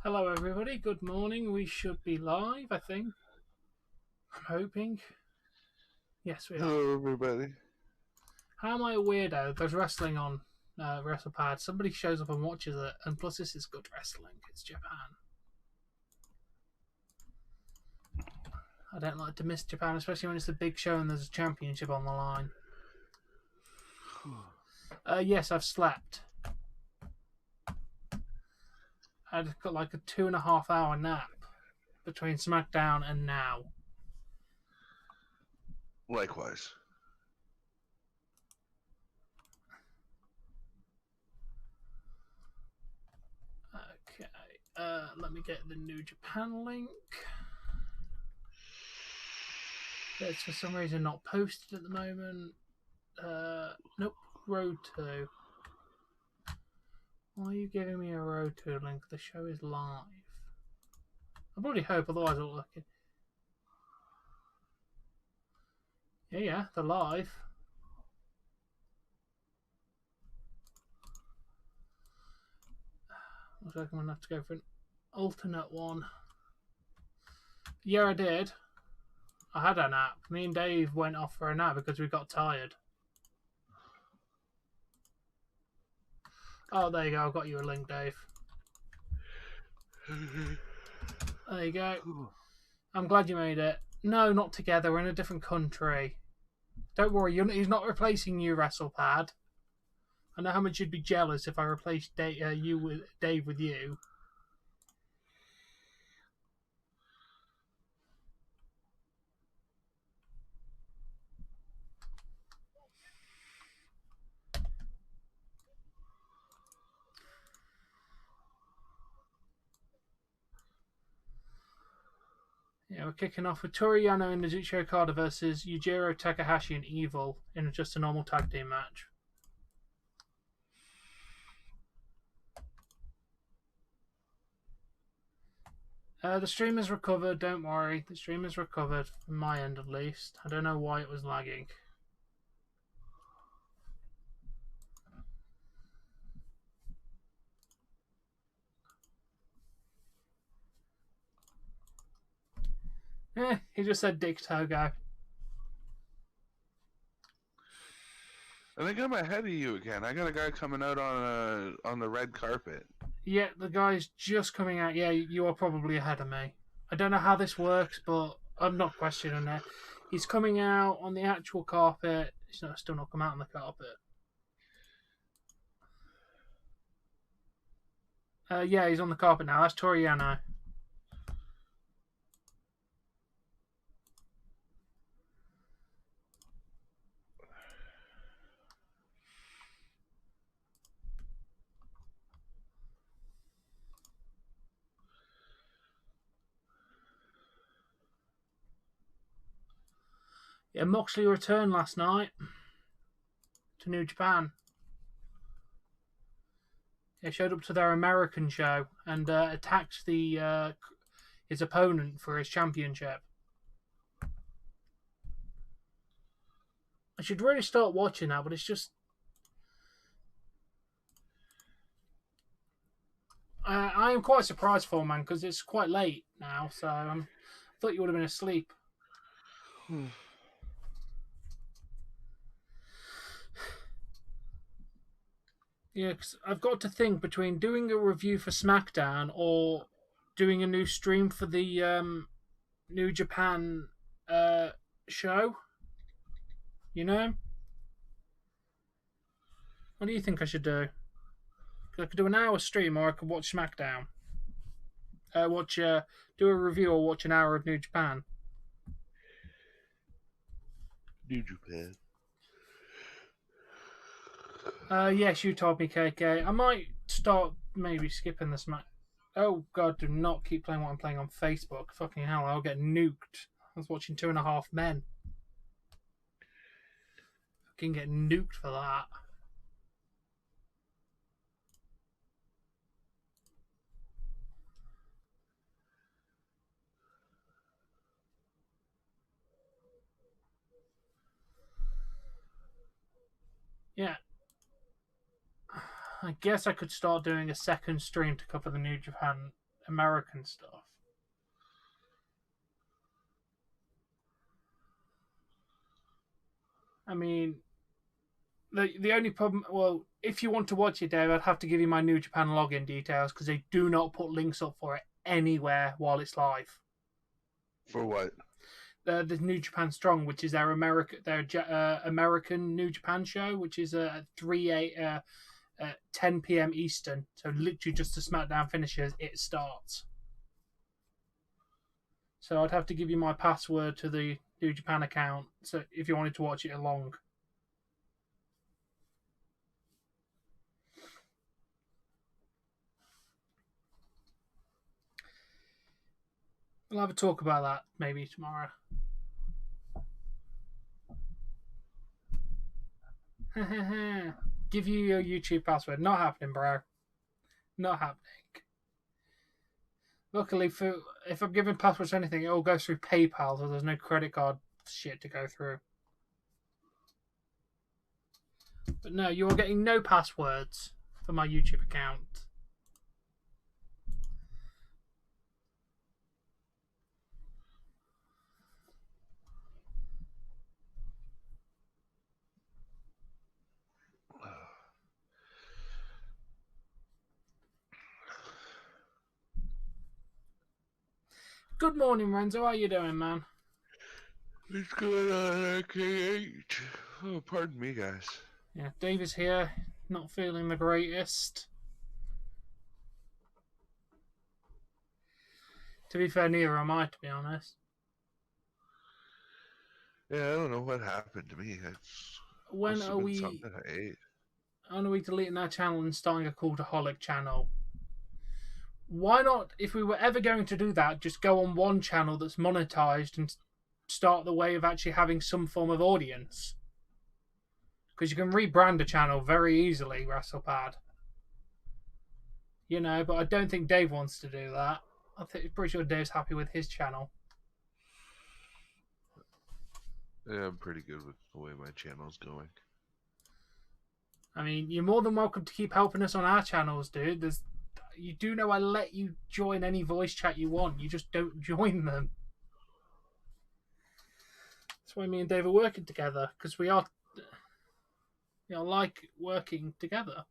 Hello everybody, good morning. We should be live, I think. I'm hoping. Yes, we are. Hello everybody. How am I a weirdo? There's wrestling on WrestlePad. Somebody shows up and watches it, and plus this is good wrestling. It's Japan. I don't like to miss Japan, especially when it's a big show and there's a championship on the line. Yes, I've slept. I've got like a 2.5 hour nap between SmackDown and now. Likewise. Okay, let me get the New Japan link. It's for some reason not posted at the moment. Nope, Road to. Why are you giving me a Road to link? The show is live. I bloody hope, otherwise it'll look it. Yeah, they're live. Looks like I'm gonna have to go for an alternate one. Yeah, I did. I had a nap. Me and Dave went off for a nap because we got tired. Oh, there you go. I've got you a link, Dave. There you go. I'm glad you made it. No, not together. We're in a different country. Don't worry. He's not replacing you, WrestlePad. I know how much you'd be jealous if I replaced Dave with you. Yeah, we're kicking off with Toru, Yano and Kazuchika Okada versus Yujiro, Takahashi and Evil in just a normal tag team match. The stream has recovered, don't worry. The stream has recovered, from my end at least. I don't know why it was lagging. He just said Dick Togo. I think I'm ahead of you again. I got a guy coming out on the red carpet. Yeah, the guy's just coming out. Yeah, you are probably ahead of me. I don't know how this works, but I'm not questioning it. He's coming out on the actual carpet. He's still not come out on the carpet. Yeah, he's on the carpet now. That's Toru Yano. Yeah, Moxley returned last night to New Japan. He showed up to their American show and attacked his opponent for his championship. I should really start watching that, but it's just... I am quite surprised for man because it's quite late now, so I thought you would have been asleep. Yeah, cause I've got to think between doing a review for SmackDown or doing a new stream for the New Japan show. You know? What do you think I should do? I could do an hour stream or I could watch SmackDown. Do a review or watch an hour of New Japan. New Japan. Yes, you told me, KK. I might start maybe skipping the Smack. Oh God, do not keep playing what I'm playing on Facebook. Fucking hell, I'll get nuked. I was watching 2.5 Men. Fucking get nuked for that. Yeah. I guess I could start doing a second stream to cover the New Japan American stuff. I mean, the only problem, well, if you want to watch it, Dave, I'd have to give you my New Japan login details because they do not put links up for it anywhere while it's live. For what? The New Japan Strong, which is their American New Japan show, which is at 10 p.m. Eastern. So literally just as SmackDown finishes, it starts. So I'd have to give you my password to the New Japan account, so if you wanted to watch it along. We'll have a talk about that maybe tomorrow. Give you your YouTube password. Not happening, bro. Not happening. Luckily, if I'm giving passwords to anything, it all goes through PayPal, so there's no credit card shit to go through. But no, you are getting no passwords for my YouTube account. Good morning, Renzo. How you doing, man? What's going on, RK8? Oh, pardon me, guys. Yeah, Dave is here. Not feeling the greatest. To be fair, neither am I, to be honest. Yeah, I don't know what happened to me. When are we? Something I ate. When are we deleting our channel and starting a Cultaholic channel? Why not, if we were ever going to do that, just go on one channel that's monetized and start the way of actually having some form of audience? Because you can rebrand a channel very easily, WrestlePad. You know, but I don't think Dave wants to do that. I'm pretty sure Dave's happy with his channel. Yeah, I'm pretty good with the way my channel's going. I mean, you're more than welcome to keep helping us on our channels, dude. You do know I let you join any voice chat you want. You just don't join them. That's why me and Dave are working together, because we are, like working together.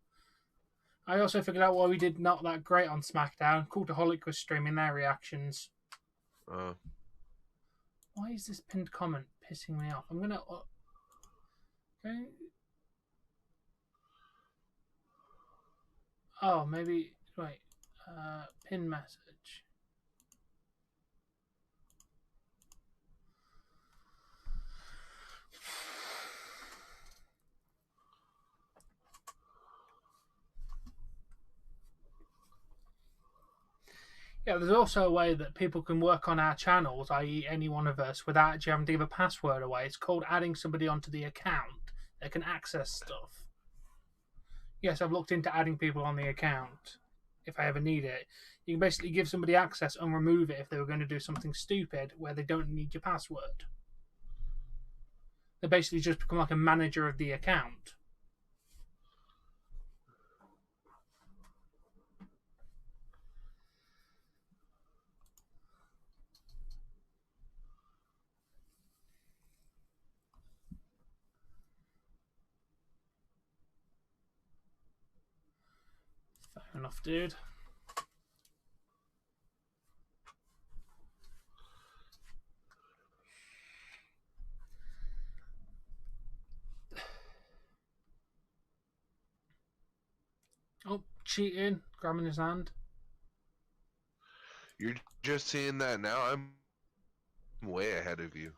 I also figured out why we did not that great on SmackDown. Cultaholic was streaming their reactions. Why is this pinned comment pissing me off? I'm gonna. Okay. Oh, maybe. Wait. Pin message. Yeah, there's also a way that people can work on our channels, i.e. any one of us, without actually having to give a password away. It's called adding somebody onto the account that can access stuff. Yes, I've looked into adding people on the account if I ever need it. You can basically give somebody access and remove it if they were going to do something stupid where they don't need your password. They basically just become like a manager of the account. Fair enough, dude. Oh, cheating. Grabbing his hand. You're just seeing that now? I'm way ahead of you.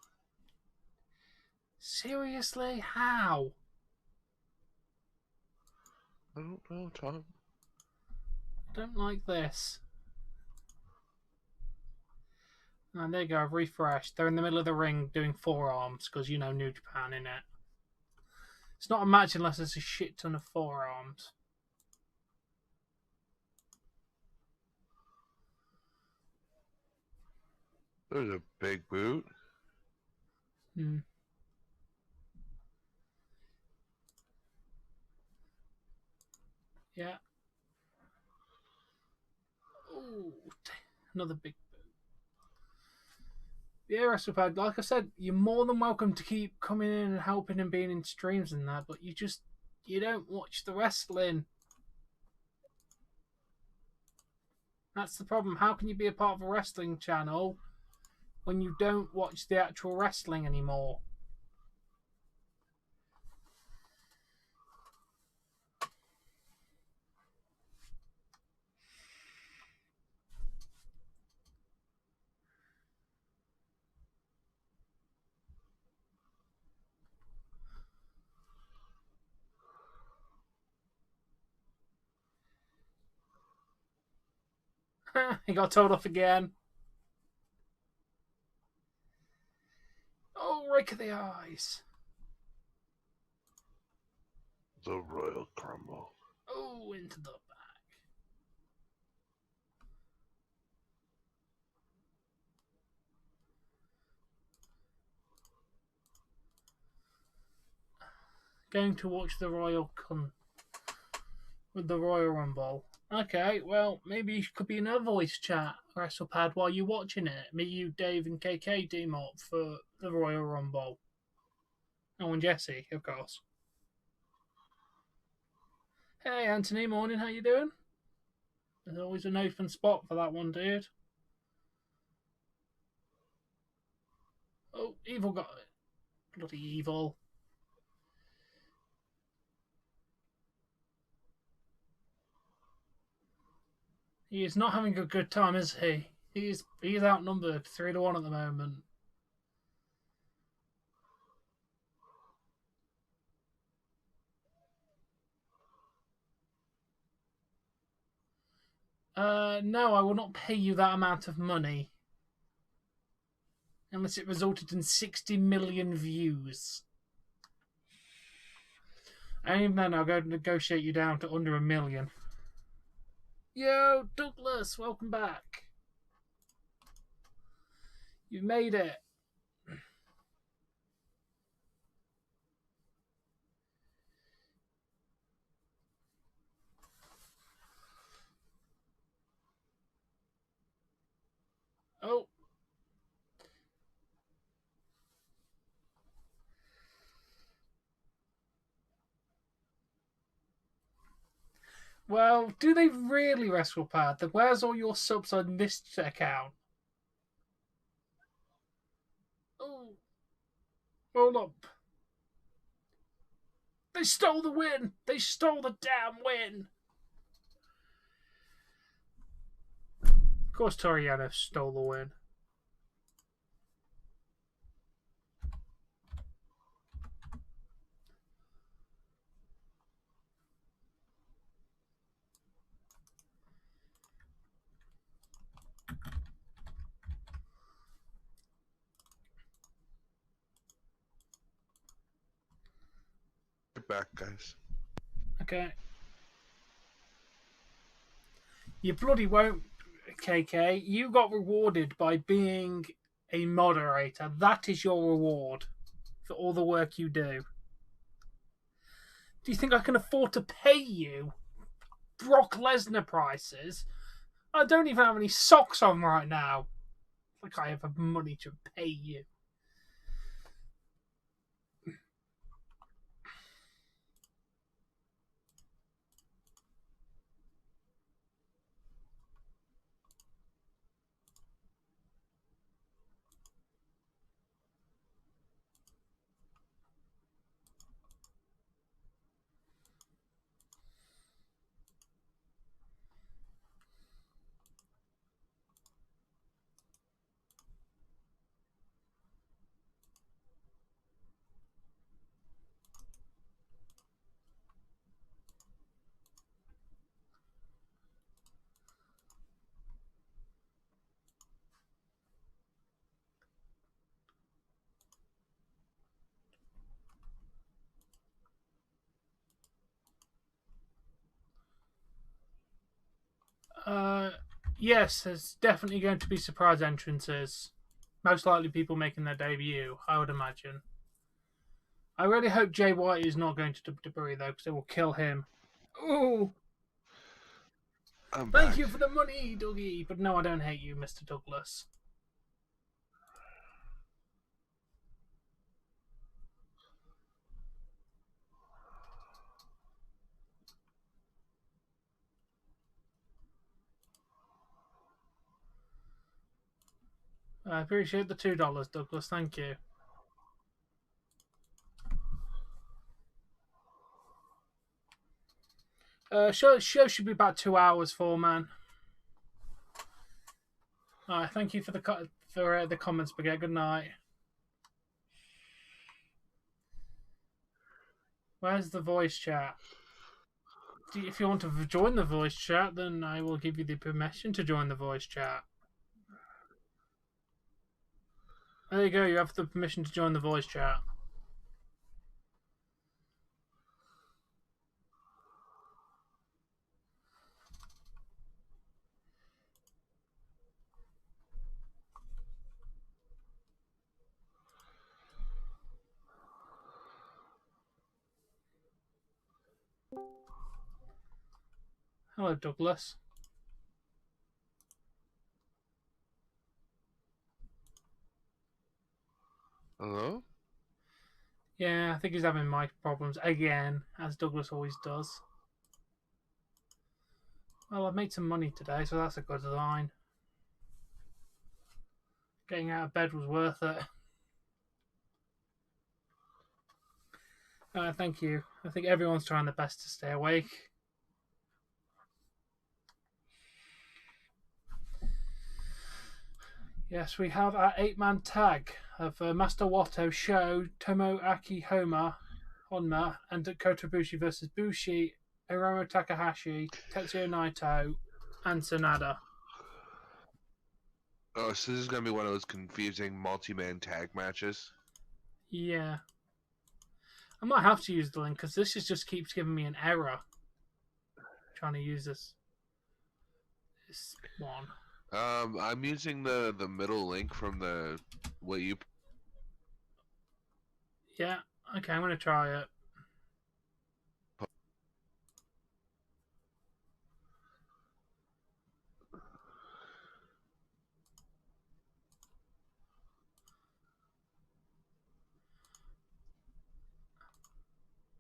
Seriously? How? I don't know, Tom. I don't like this. And there you go, I've refreshed. They're in the middle of the ring doing forearms because, you know, New Japan in it. It's not a match unless there's a shit ton of forearms. There's a big boot. Yeah. Oh, another big. Yeah, WrestlePad, like I said, you're more than welcome to keep coming in and helping and being in streams and that, but you don't watch the wrestling. That's the problem. How can you be a part of a wrestling channel when you don't watch the actual wrestling anymore? He got told off again. Oh, rake of the eyes. The Royal Crumble. Oh, into the back. Going to watch the with the Royal Rumble. Okay, well, maybe you could be in a voice chat, WrestlePad, while you're watching it. Me, you, Dave, and KK team up for the Royal Rumble. Oh, and Jesse, of course. Hey, Anthony, morning, how you doing? There's always an open spot for that one, dude. Oh, Evil got it. Bloody Evil. He is not having a good time, is he? He's outnumbered 3-1 at the moment. No, I will not pay you that amount of money. Unless it resulted in 60 million views. And even then, I'll go negotiate you down to under 1 million. Yo, Douglas, welcome back. You've made it. Oh. Well, do they really, WrestlePad? Then where's all your subs on this account? Oh. Hold up. They stole the win! They stole the damn win! Of course, Yano stole the win. Get back, guys. Okay. You bloody won't, KK. You got rewarded by being a moderator. That is your reward for all the work you do. Do you think I can afford to pay you Brock Lesnar prices? I don't even have any socks on right now. Like I have money to pay you. Yes, there's definitely going to be surprise entrances. Most likely people making their debut, I would imagine. I really hope Jay White is not going to WWE though, because it will kill him. Ooh! I'm Thank back. you for the money, Dougie. But no, I don't hate you, Mr. Douglas. I appreciate the $2, Douglas. Thank you. Show should be about 2 hours for, man. Alright, thank you for the comments, Spaghetti. Good night. Where's the voice chat? If you want to join the voice chat, then I will give you the permission to join the voice chat. There you go, you have the permission to join the voice chat. Hello, Douglas. Hello? Yeah, I think he's having mic problems again, as Douglas always does. Well, I've made some money today, so that's a good sign. Getting out of bed was worth it. Thank you. I think everyone's trying their best to stay awake. Yes, we have our 8-man tag of Master Wato, Sho, Tomoaki, Honma, and Kota Bushi versus Bushi, Hiromu Takahashi, Tetsuya Naito, and Sanada. Oh, so this is going to be one of those confusing multi-man tag matches? Yeah. I might have to use the link because this just keeps giving me an error trying to use this one. I'm using the middle link from the what you. Yeah, okay, I'm gonna try it.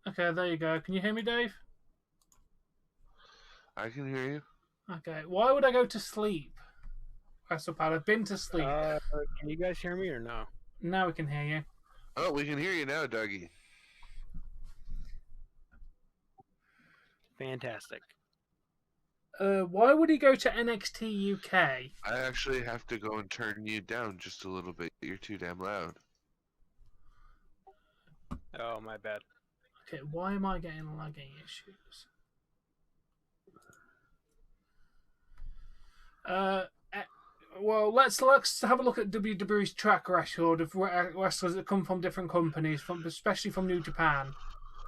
Okay, there you go. Can you hear me, Dave? I can hear you. Okay, why would I go to sleep? WrestlePad, I've been to sleep. Can you guys hear me or no? Now we can hear you. Oh, we can hear you now, Dougie. Fantastic. Why would he go to NXT UK? I actually have to go and turn you down just a little bit. You're too damn loud. Oh, my bad. Okay, why am I getting lagging issues? Well, let's have a look at WWE's track record of wrestlers that come from different companies, especially from New Japan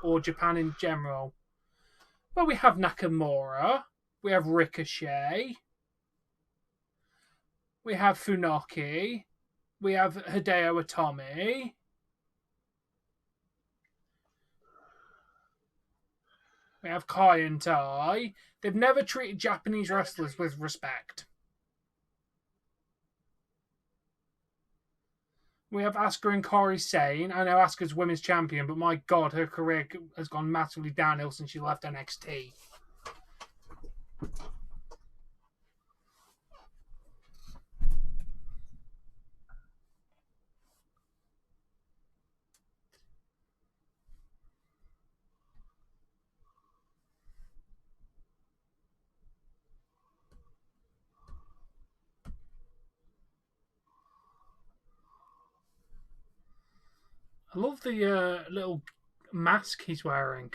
or Japan in general. Well, we have Nakamura, we have Ricochet, we have Funaki, we have Hideo Itami. We have Kai and Tai. They've never treated Japanese wrestlers with respect. We have Asuka and Kairi Sane. I know Asuka's women's champion, but my God, her career has gone massively downhill since she left NXT. I love the little mask he's wearing.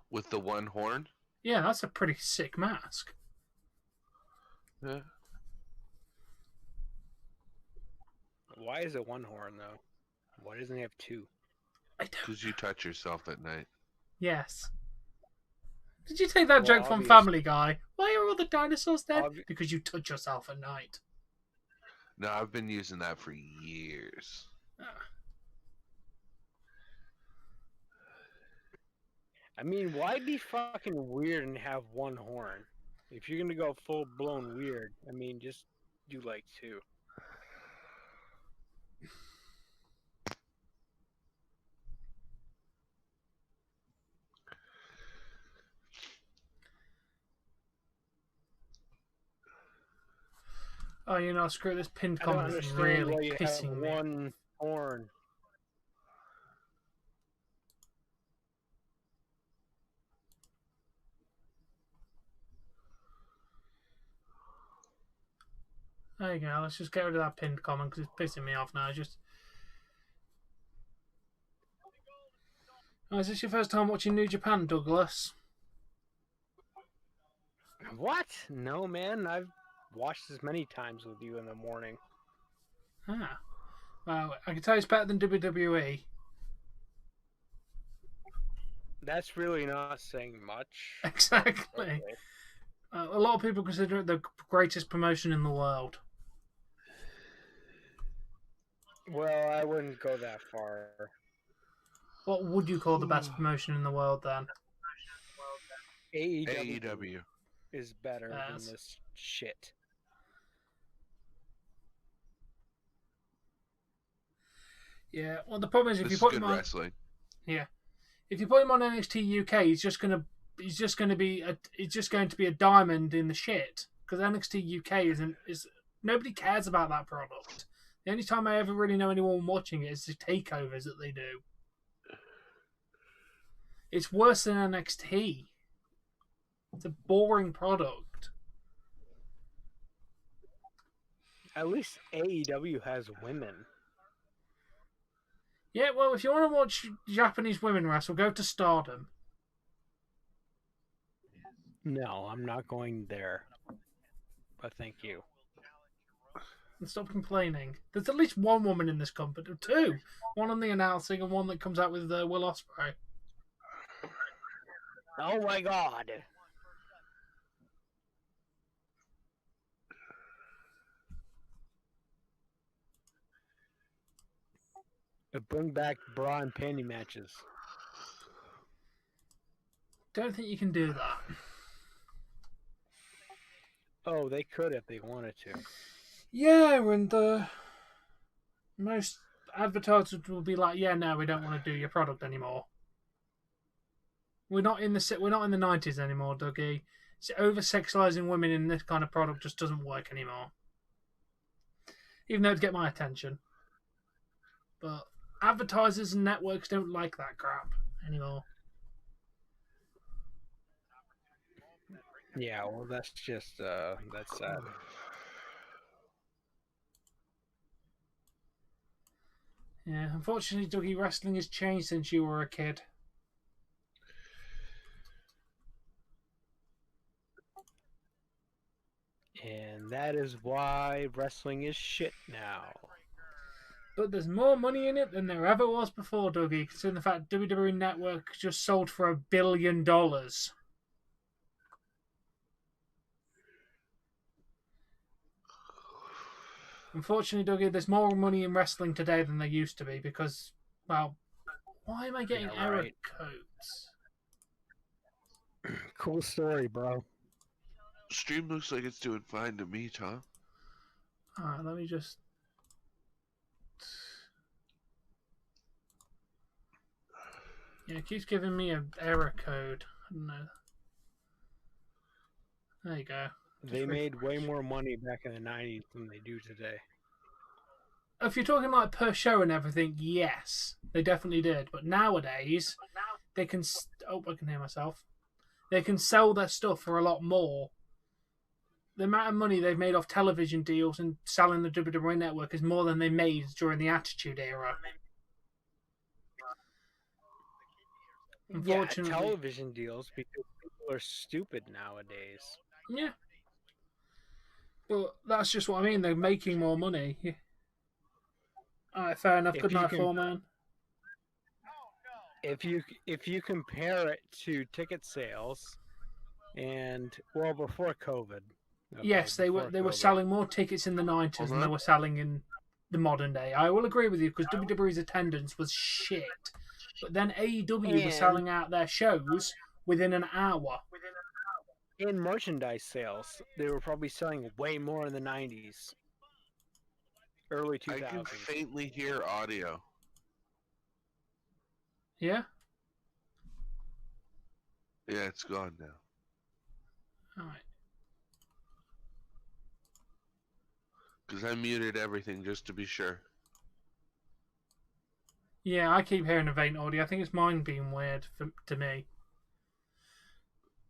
With the one horn? Yeah, that's a pretty sick mask. Yeah. Why is it one horn, though? Why doesn't he have two? Because you touch yourself at night. Yes. Did you take that joke from obviously. Family Guy? Why are all the dinosaurs dead? Obvi- Because you touch yourself at night. No, I've been using that for years. I mean, why be fucking weird and have one horn? If you're gonna go full blown weird, I mean, just do like two. Oh, you know, screw this pinned I don't comment is understand really why you have pissing me. one horn. There you go. Let's just get rid of that pinned comment because it's pissing me off now. Oh, is this your first time watching New Japan, Douglas? What? No, man. I've watched this many times with you in the morning. Ah. Well, I can tell it's better than WWE. That's really not saying much. Exactly. Okay. A lot of people consider it the greatest promotion in the world. Well, I wouldn't go that far. What would you call the best promotion in the world then? AEW is better than Yes. this shit. Yeah. Well, the problem is if This you is put good him on, wrestling. if you put him on NXT UK, he's just going to be a diamond in the shit because NXT UK is nobody cares about that product. The only time I ever really know anyone watching it is the takeovers that they do. It's worse than NXT. It's a boring product. At least AEW has women. Yeah, well, if you want to watch Japanese women wrestle, go to Stardom. No, I'm not going there. But thank you. And stop complaining. There's at least one woman in this company. Two. One on the announcing and one that comes out with Will Ospreay. Oh my god. Bring back bra and panty matches. Don't think you can do that. Oh, they could if they wanted to. Yeah, and most advertisers will be like, "Yeah, no, we don't want to do your product anymore. We're not in the 90s anymore, Dougie. Over sexualizing women in this kind of product just doesn't work anymore. Even though it'd get my attention, but advertisers and networks don't like that crap anymore." Yeah, well, that's just that's sad. Yeah, unfortunately, Dougie, wrestling has changed since you were a kid. And that is why wrestling is shit now. But there's more money in it than there ever was before, Dougie, considering the fact WWE Network just sold for $1 billion. Unfortunately, Dougie, there's more money in wrestling today than there used to be because, well, why am I getting Yeah, error right. codes? Cool story, bro. Stream looks like it's doing fine to me, Tom. Alright, let me just... Yeah, it keeps giving me an error code. I don't know. There you go. They made way more money back in the 90s than they do today. If you're talking like per show and everything, yes, they definitely did. But nowadays, they can... Oh, I can hear myself. They can sell their stuff for a lot more. The amount of money they've made off television deals and selling the WWE Network is more than they made during the Attitude Era. Unfortunately, Yeah, television deals because people are stupid nowadays. yeah. But that's just what I mean. They're making more money. Yeah. Alright, fair enough. If Good you night, can- Foreman. If you compare it to ticket sales, and well before COVID. Okay, Yes, they were before COVID. selling more tickets in the 90s than they were selling in the modern day. I will agree with you because WWE's attendance was shit But then AEW was selling out their shows within an hour. In merchandise sales, they were probably selling way more in the 90s, early 2000s. I can faintly hear audio. Yeah? Yeah, it's gone now. Alright. Because I muted everything just to be sure. Yeah, I keep hearing the faint audio. I think it's mine being weird to me.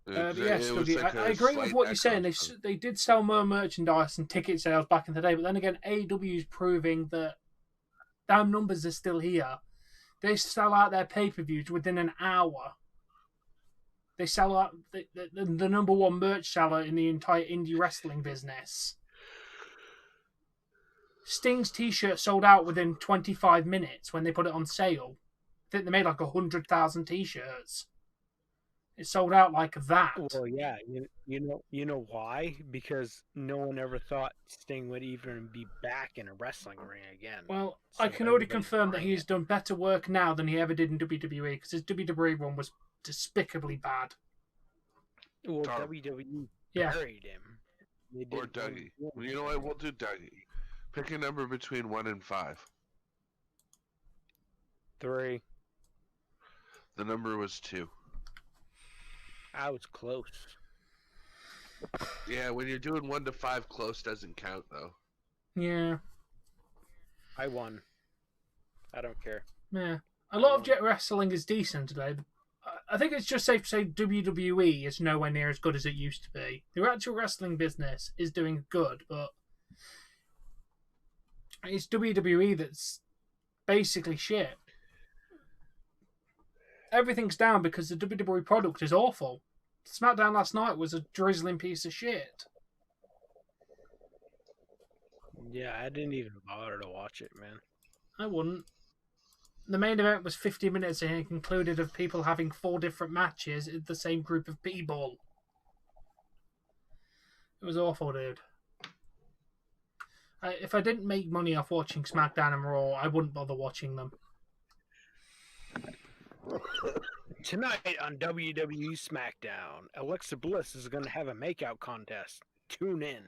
Yes, I agree with what you're saying. They did sell more merchandise and ticket sales back in the day, but then again, AEW is proving that damn numbers are still here. They sell out their pay-per-views within an hour. They sell out the number one merch seller in the entire indie wrestling business. Sting's t-shirt sold out within 25 minutes when they put it on sale. I think they made like 100,000 t-shirts. It sold out like that. Well, yeah, you know why? Because no one ever thought Sting would even be back in a wrestling ring again. Well, so I can already confirm that he's done better work now than he ever did in WWE, because his WWE run was despicably bad. Well, WWE buried him. Or Dougie. Well, you know what? We'll do Dougie. Pick a number between 1 and 5. 3. The number was 2. I was close. Yeah, when you're doing 1 to 5, close doesn't count, though. Yeah. I won. I don't care. Yeah. A lot of jet wrestling is decent today. I think it's just safe to say WWE is nowhere near as good as it used to be. The actual wrestling business is doing good, but it's WWE that's basically shit. Everything's down because the WWE product is awful. SmackDown last night was a drizzling piece of shit. Yeah, I didn't even bother to watch it, man. I wouldn't. The main event was 50 minutes and it concluded of people having 4 different matches in the same group of people. It was awful, dude. If I didn't make money off watching SmackDown and Raw, I wouldn't bother watching them. Tonight on WWE SmackDown, Alexa Bliss is going to have a makeout contest. Tune in.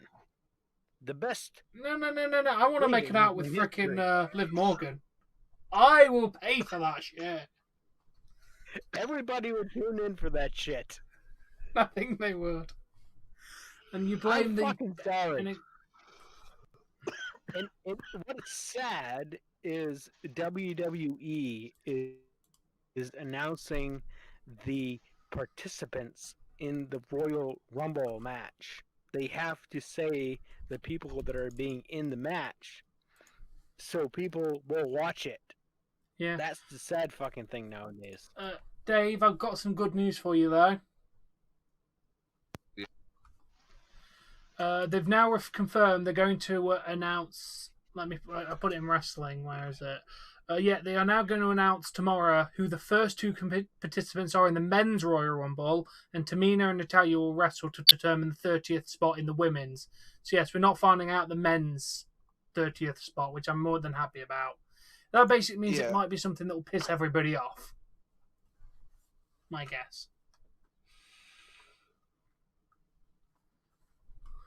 The best. No. I want to make it out with frickin' Liv Morgan. I will pay for that shit. Everybody would tune in for that shit. I think they would. And you blame the. Fucking sorry. And what's sad is WWE is announcing the participants in the Royal Rumble match. They have to say the people that are being in the match, so people will watch it. Yeah. That's the sad fucking thing nowadays. Dave, I've got some good news for you, though. They've now confirmed they're going to announce... I put it in wrestling. Where is it? They are now going to announce tomorrow who the first 2 participants are in the men's Royal Rumble, and Tamina and Natalya will wrestle to determine the 30th spot in the women's. So yes, we're not finding out the men's 30th spot, which I'm more than happy about. That basically means it might be something that will piss everybody off. My guess.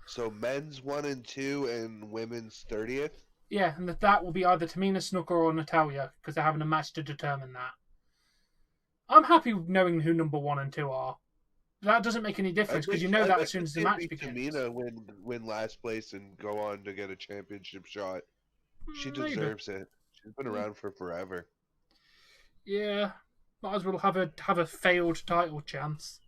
So men's 1 and 2 and women's 30th? Yeah, and that will be either Tamina Snuka or Natalya, because they're having a match to determine that. I'm happy knowing who number 1 and 2 are. That doesn't make any difference, because you know that as soon as the match begins. Tamina win last place and go on to get a championship shot. She deserves it. She's been around for forever. Yeah, might as well have a failed title chance.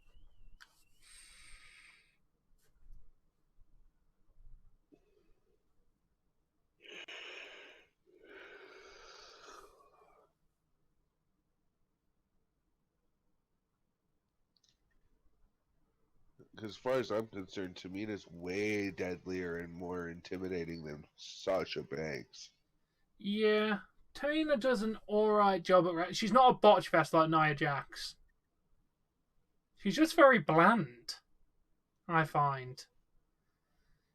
As far as I'm concerned, Tamina's way deadlier and more intimidating than Sasha Banks. Yeah, Tamina does an alright job at she's not a botch fest like Nia Jax. She's just very bland, I find.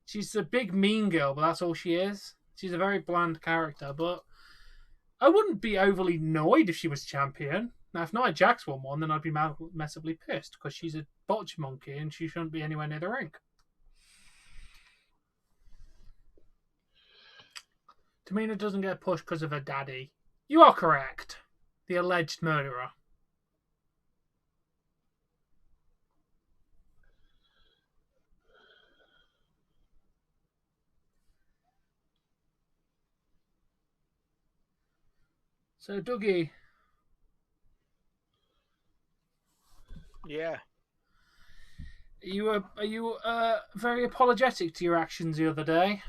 She's a big mean girl, but that's all she is. She's a very bland character, but I wouldn't be overly annoyed if she was champion. Now, if Nia Jax won one, then I'd be massively pissed because she's a botch monkey and she shouldn't be anywhere near the ring. Tamina doesn't get pushed because of her daddy. You are correct. The alleged murderer. So, Dougie. Yeah. Are you very apologetic to your actions the other day?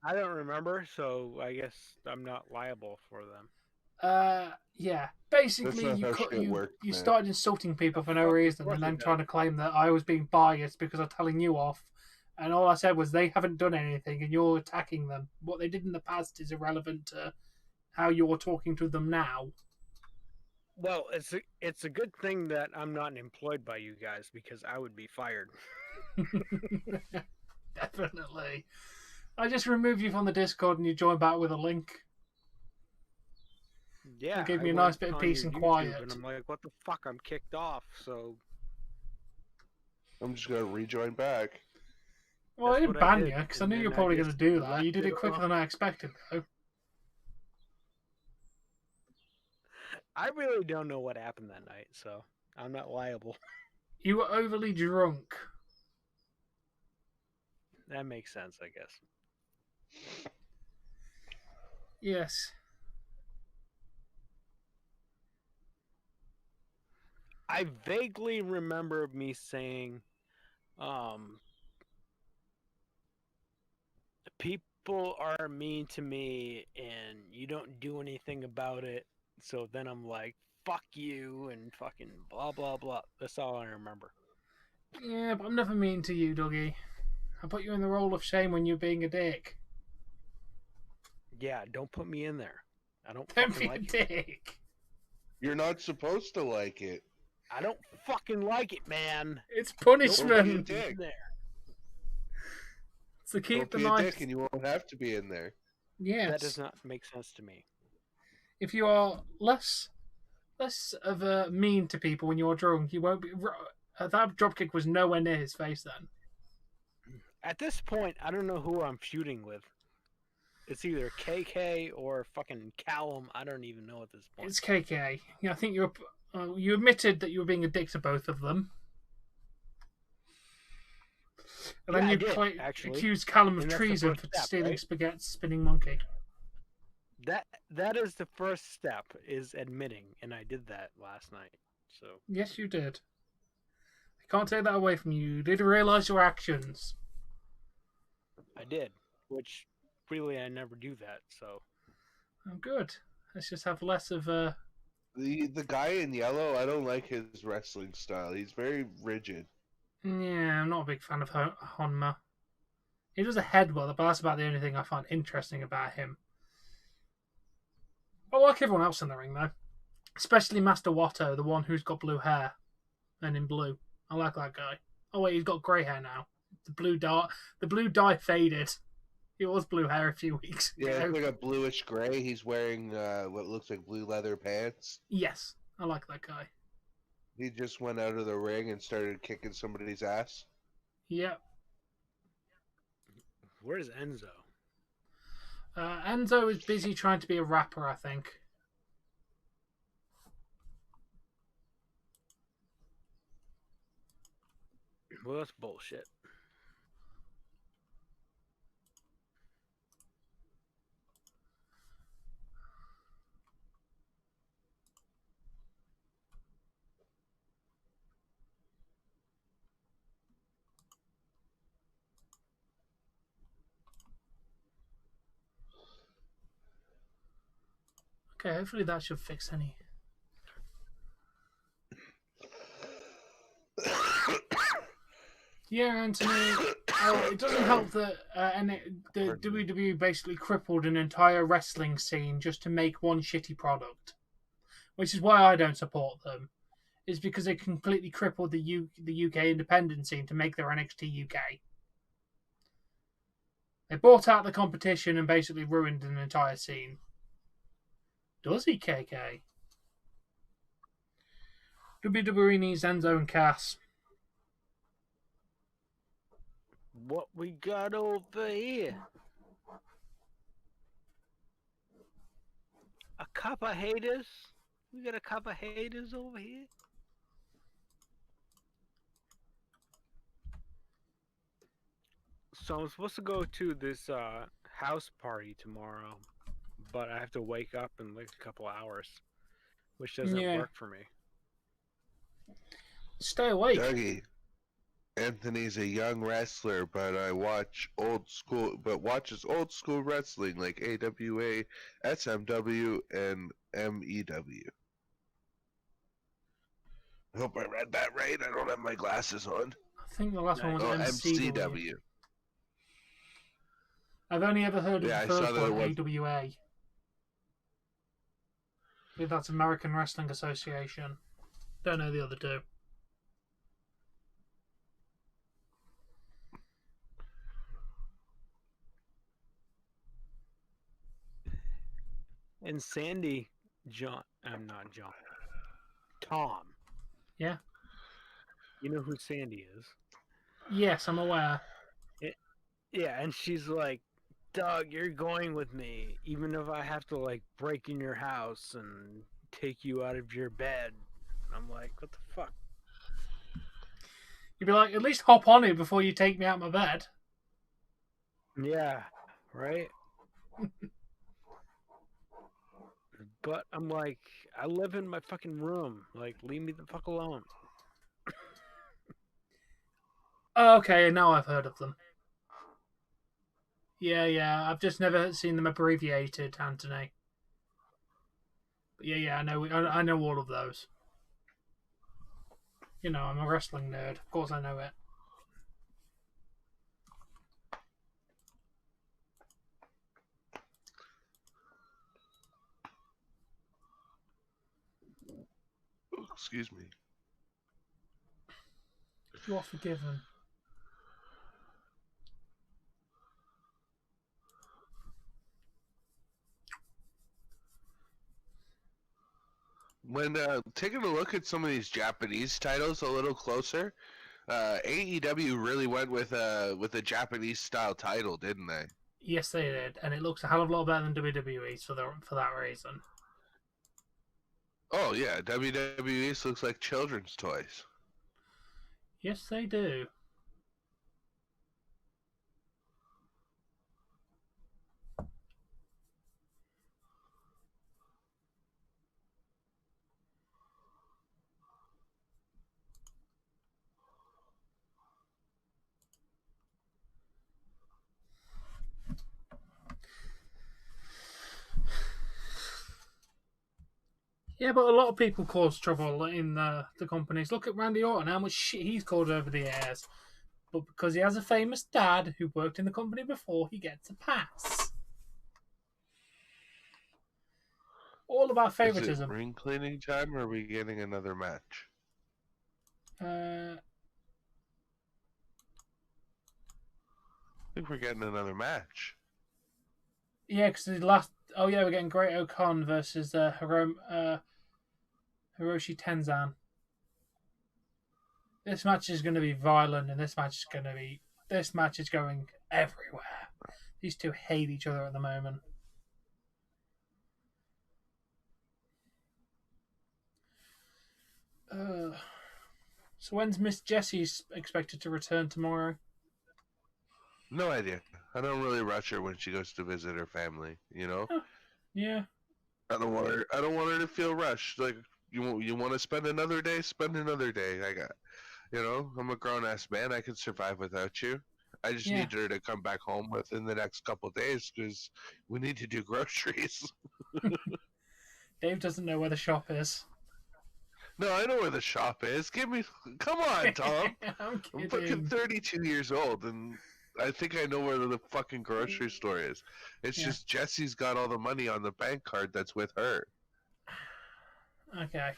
I don't remember, so I guess I'm not liable for them. Yeah. Basically, you started insulting people for no reason and then trying to claim that I was being biased because I'm telling you off. And all I said was they haven't done anything and you're attacking them. What they did in the past is irrelevant to how you're talking to them now. Well, it's a good thing that I'm not employed by you guys because I would be fired. Definitely. I just removed you from the Discord and you joined back with a link. Yeah, it gave me a nice bit of peace and quiet. And I'm like, what the fuck? I'm kicked off. So I'm just gonna rejoin back. Well, I didn't ban you because I knew you were probably going to do that. You did it quicker than I expected, though. I really don't know what happened that night, so I'm not liable. You were overly drunk. That makes sense, I guess. Yes. I vaguely remember me saying, people are mean to me and you don't do anything about it. So then I'm like, fuck you and fucking blah, blah, blah. That's all I remember. Yeah, but I'm never mean to you, Dougie. I put you in the role of shame when you're being a dick. Yeah, don't put me in there. I don't be fucking like a dick. You're not supposed to like it. I don't fucking like it, man. It's punishment. Don't be a dick. So keep Don't the be a knife. dick and you won't have to be in there. Yes. That does not make sense to me. If you are less of a mean to people when you're drunk, you won't be. That dropkick was nowhere near his face then. At this point, I don't know who I'm feuding with. It's either KK or fucking Callum. I don't even know at this point. It's KK. Yeah, I think you admitted that you were being a dick to both of them. And then you accused Callum of treason for stealing Spaghetti's spinning monkey. That is the first step, is admitting, and I did that last night. So yes, you did. I can't take that away from you. You did realise your actions. I did, which really I never do that. So oh, good. Let's just have less of a. The guy in yellow, I don't like his wrestling style. He's very rigid. Yeah, I'm not a big fan of Honma. He does a head well, but that's about the only thing I find interesting about him. I like everyone else in the ring, though. Especially Master Wato, the one who's got blue hair and in blue. I like that guy. Oh, wait, he's got grey hair now. The blue dye faded. He was blue hair a few weeks ago. Yeah, it's like a bluish grey. He's wearing what looks like blue leather pants. Yes, I like that guy. He just went out of the ring and started kicking somebody's ass. Yep. Where's Enzo? Enzo is busy trying to be a rapper, I think. Well, that's bullshit. Okay, hopefully that should fix any. Yeah, Anthony. It doesn't help that the WWE basically crippled an entire wrestling scene just to make one shitty product, which is why I don't support them. Is because they completely crippled the UK independent scene to make their NXT UK. They bought out the competition and basically ruined an entire scene. Does he, KK? WWE needs Enzo and Cass. What we got over here? A couple of haters? We got a couple of haters over here? So I'm supposed to go to this house party tomorrow, but I have to wake up in like a couple hours, which doesn't work for me. Stay awake. Dougie, Anthony's a young wrestler, but watches old school wrestling like AWA, SMW, and MEW. I hope I read that right. I don't have my glasses on. I think the last one was MCW. I've only ever heard of the first one, was... AWA. I think that's American Wrestling Association. Don't know the other two. And Sandy, Tom. Yeah. You know who Sandy is? Yes, I'm aware. Yeah, and she's like, Doug, you're going with me, even if I have to like break in your house and take you out of your bed. I'm like, what the fuck? You'd be like, at least hop on it before you take me out of my bed. Yeah, right? But I'm like, I live in my fucking room. Like, leave me the fuck alone. Oh, okay, now I've heard of them. Yeah, I've just never seen them abbreviated, Anthony. But yeah, I know all of those. You know, I'm a wrestling nerd. Of course I know it. Excuse me. You are forgiven. When taking a look at some of these Japanese titles a little closer, AEW really went with a Japanese style title, didn't they? Yes, they did, and it looks a hell of a lot better than WWE's for that reason. Oh yeah, WWE's looks like children's toys. Yes, they do. Yeah, but a lot of people cause trouble in the companies. Look at Randy Orton, how much shit he's caused over the years. But because he has a famous dad who worked in the company before, he gets a pass. All about favoritism. Is it ring cleaning time, or are we getting another match? I think we're getting another match. Yeah, because the last... Oh yeah, we're getting Great Okan versus Hiroshi Tenzan. This match is going to be violent, and this match is going everywhere. These two hate each other at the moment. So when's Miss Jessie expected to return tomorrow? No idea. I don't really rush her when she goes to visit her family. You know. Yeah. I don't want her to feel rushed. Like you want to spend another day, spend another day. I'm a grown ass man. I can survive without you. I just need her to come back home within the next couple of days because we need to do groceries. Dave doesn't know where the shop is. No, I know where the shop is. Come on, Tom. I'm fucking 32 years old, and I think I know where the fucking grocery store is. It's just Jesse's got all the money on the bank card that's with her. Okay.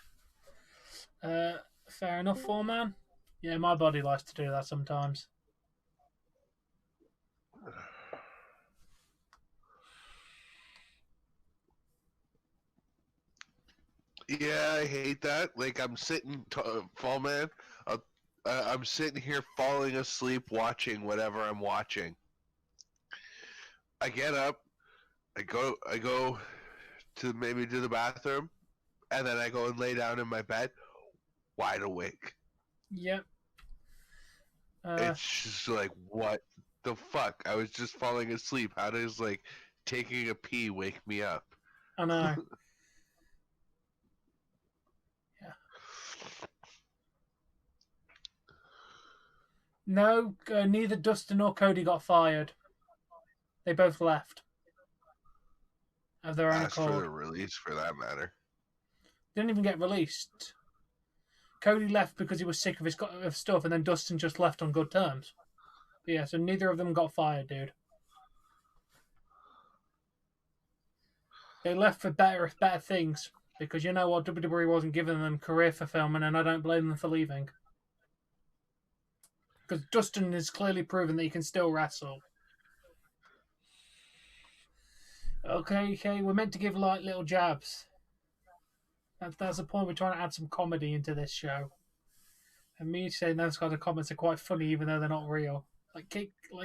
Fair enough, foreman. Yeah, my body likes to do that sometimes. Yeah, I hate that. Like I'm sitting, fall man. I'm sitting here falling asleep watching whatever I'm watching. I get up, I go to maybe to the bathroom, and then I go and lay down in my bed, wide awake. Yep. It's just like, what the fuck? I was just falling asleep. How does like taking a pee wake me up? I know. Yeah. No, neither Dustin nor Cody got fired. They both left of their own Asked for accord. the release, for that matter. Didn't even get released. Cody left because he was sick of his stuff, and then Dustin just left on good terms. But yeah, so neither of them got fired, dude. They left for better things because you know what, WWE wasn't giving them career fulfillment, and I don't blame them for leaving. Because Dustin has clearly proven that he can still wrestle. Okay, we're meant to give light little jabs. That's the point. We're trying to add some comedy into this show. And me saying those kind of comments are quite funny, even though they're not real. Like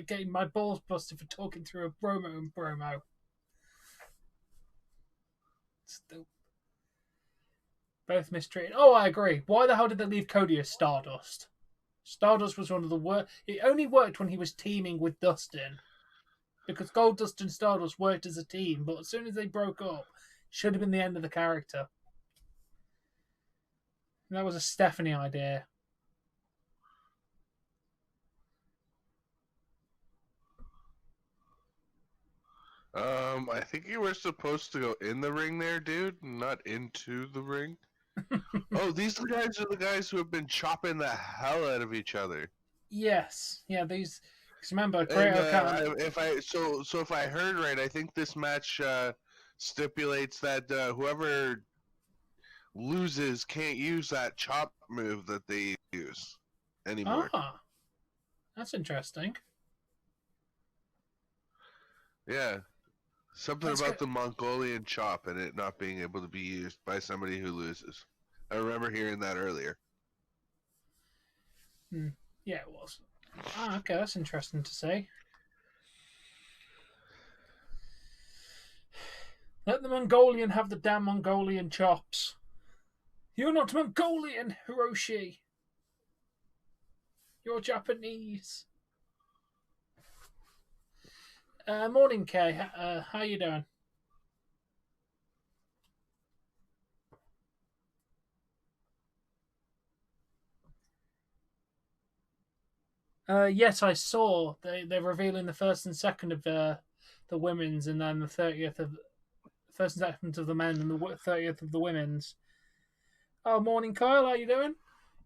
getting my balls busted for talking through a promo. Still. Both mistreated. Oh, I agree. Why the hell did they leave Cody as Stardust? Stardust was one of the worst. It only worked when he was teaming with Dustin. Because Goldust and Stardust worked as a team, but as soon as they broke up, should have been the end of the character. And that was a Stephanie idea. I think you were supposed to go in the ring there, dude, not into the ring. Oh, these guys are the guys who have been chopping the hell out of each other. Yes, yeah. These. Because remember, if I heard right, I think this match stipulates that whoever loses can't use that chop move that they use anymore. Ah, that's interesting. Yeah. Something That's about good. the Mongolian chop and it not being able to be used by somebody who loses. I remember hearing that earlier. Yeah, it was. Ah, okay, that's interesting to say. Let the Mongolian have the damn Mongolian chops. You're not Mongolian, Hiroshi. You're Japanese. Morning, Kay. How you doing? Yes, I saw. They're revealing the first and second of the women's, and then the 30th of first and second of the men, and the 30th of the women's. Oh, morning, Kyle. How you doing?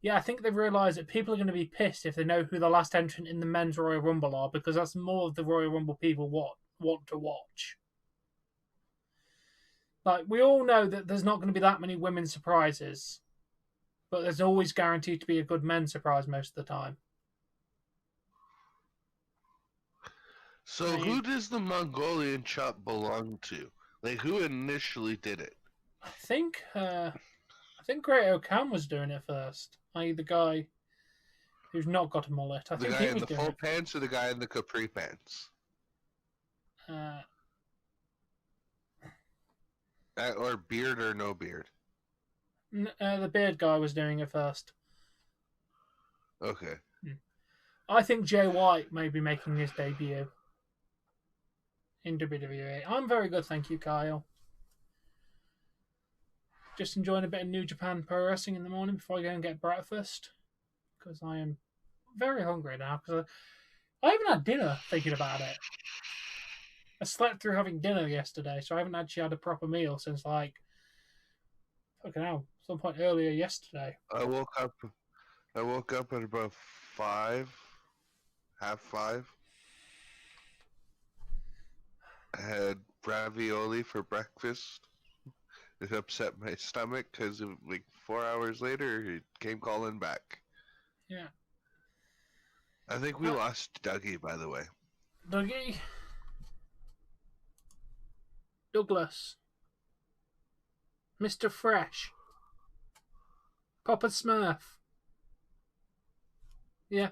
Yeah, I think they've realised that people are going to be pissed if they know who the last entrant in the men's Royal Rumble are, because that's more of the Royal Rumble people want to watch. Like, we all know that there's not going to be that many women's surprises, but there's always guaranteed to be a good men's surprise most of the time. So who does the Mongolian chop belong to? Like, who initially did it? I think Great Okan was doing it first. I.e. the guy who's not got a mullet. I the think guy he in was the doing full it. pants or the guy in the capri pants? Or beard or no beard? The beard guy was doing it first. Okay. I think Jay White may be making his debut in WWE. I'm very good, thank you, Kyle. Just enjoying a bit of New Japan Pro Wrestling in the morning before I go and get breakfast. Because I am very hungry now. Because I haven't had dinner thinking about it. I slept through having dinner yesterday, so I haven't actually had a proper meal since, like, fucking hell, some point earlier yesterday. I woke up at about 5, half 5. I had ravioli for breakfast. It upset my stomach because like 4 hours later, it came calling back. Yeah. I think we lost Dougie, by the way. Dougie? Douglas. Mr. Fresh. Proper Smurf. Yeah.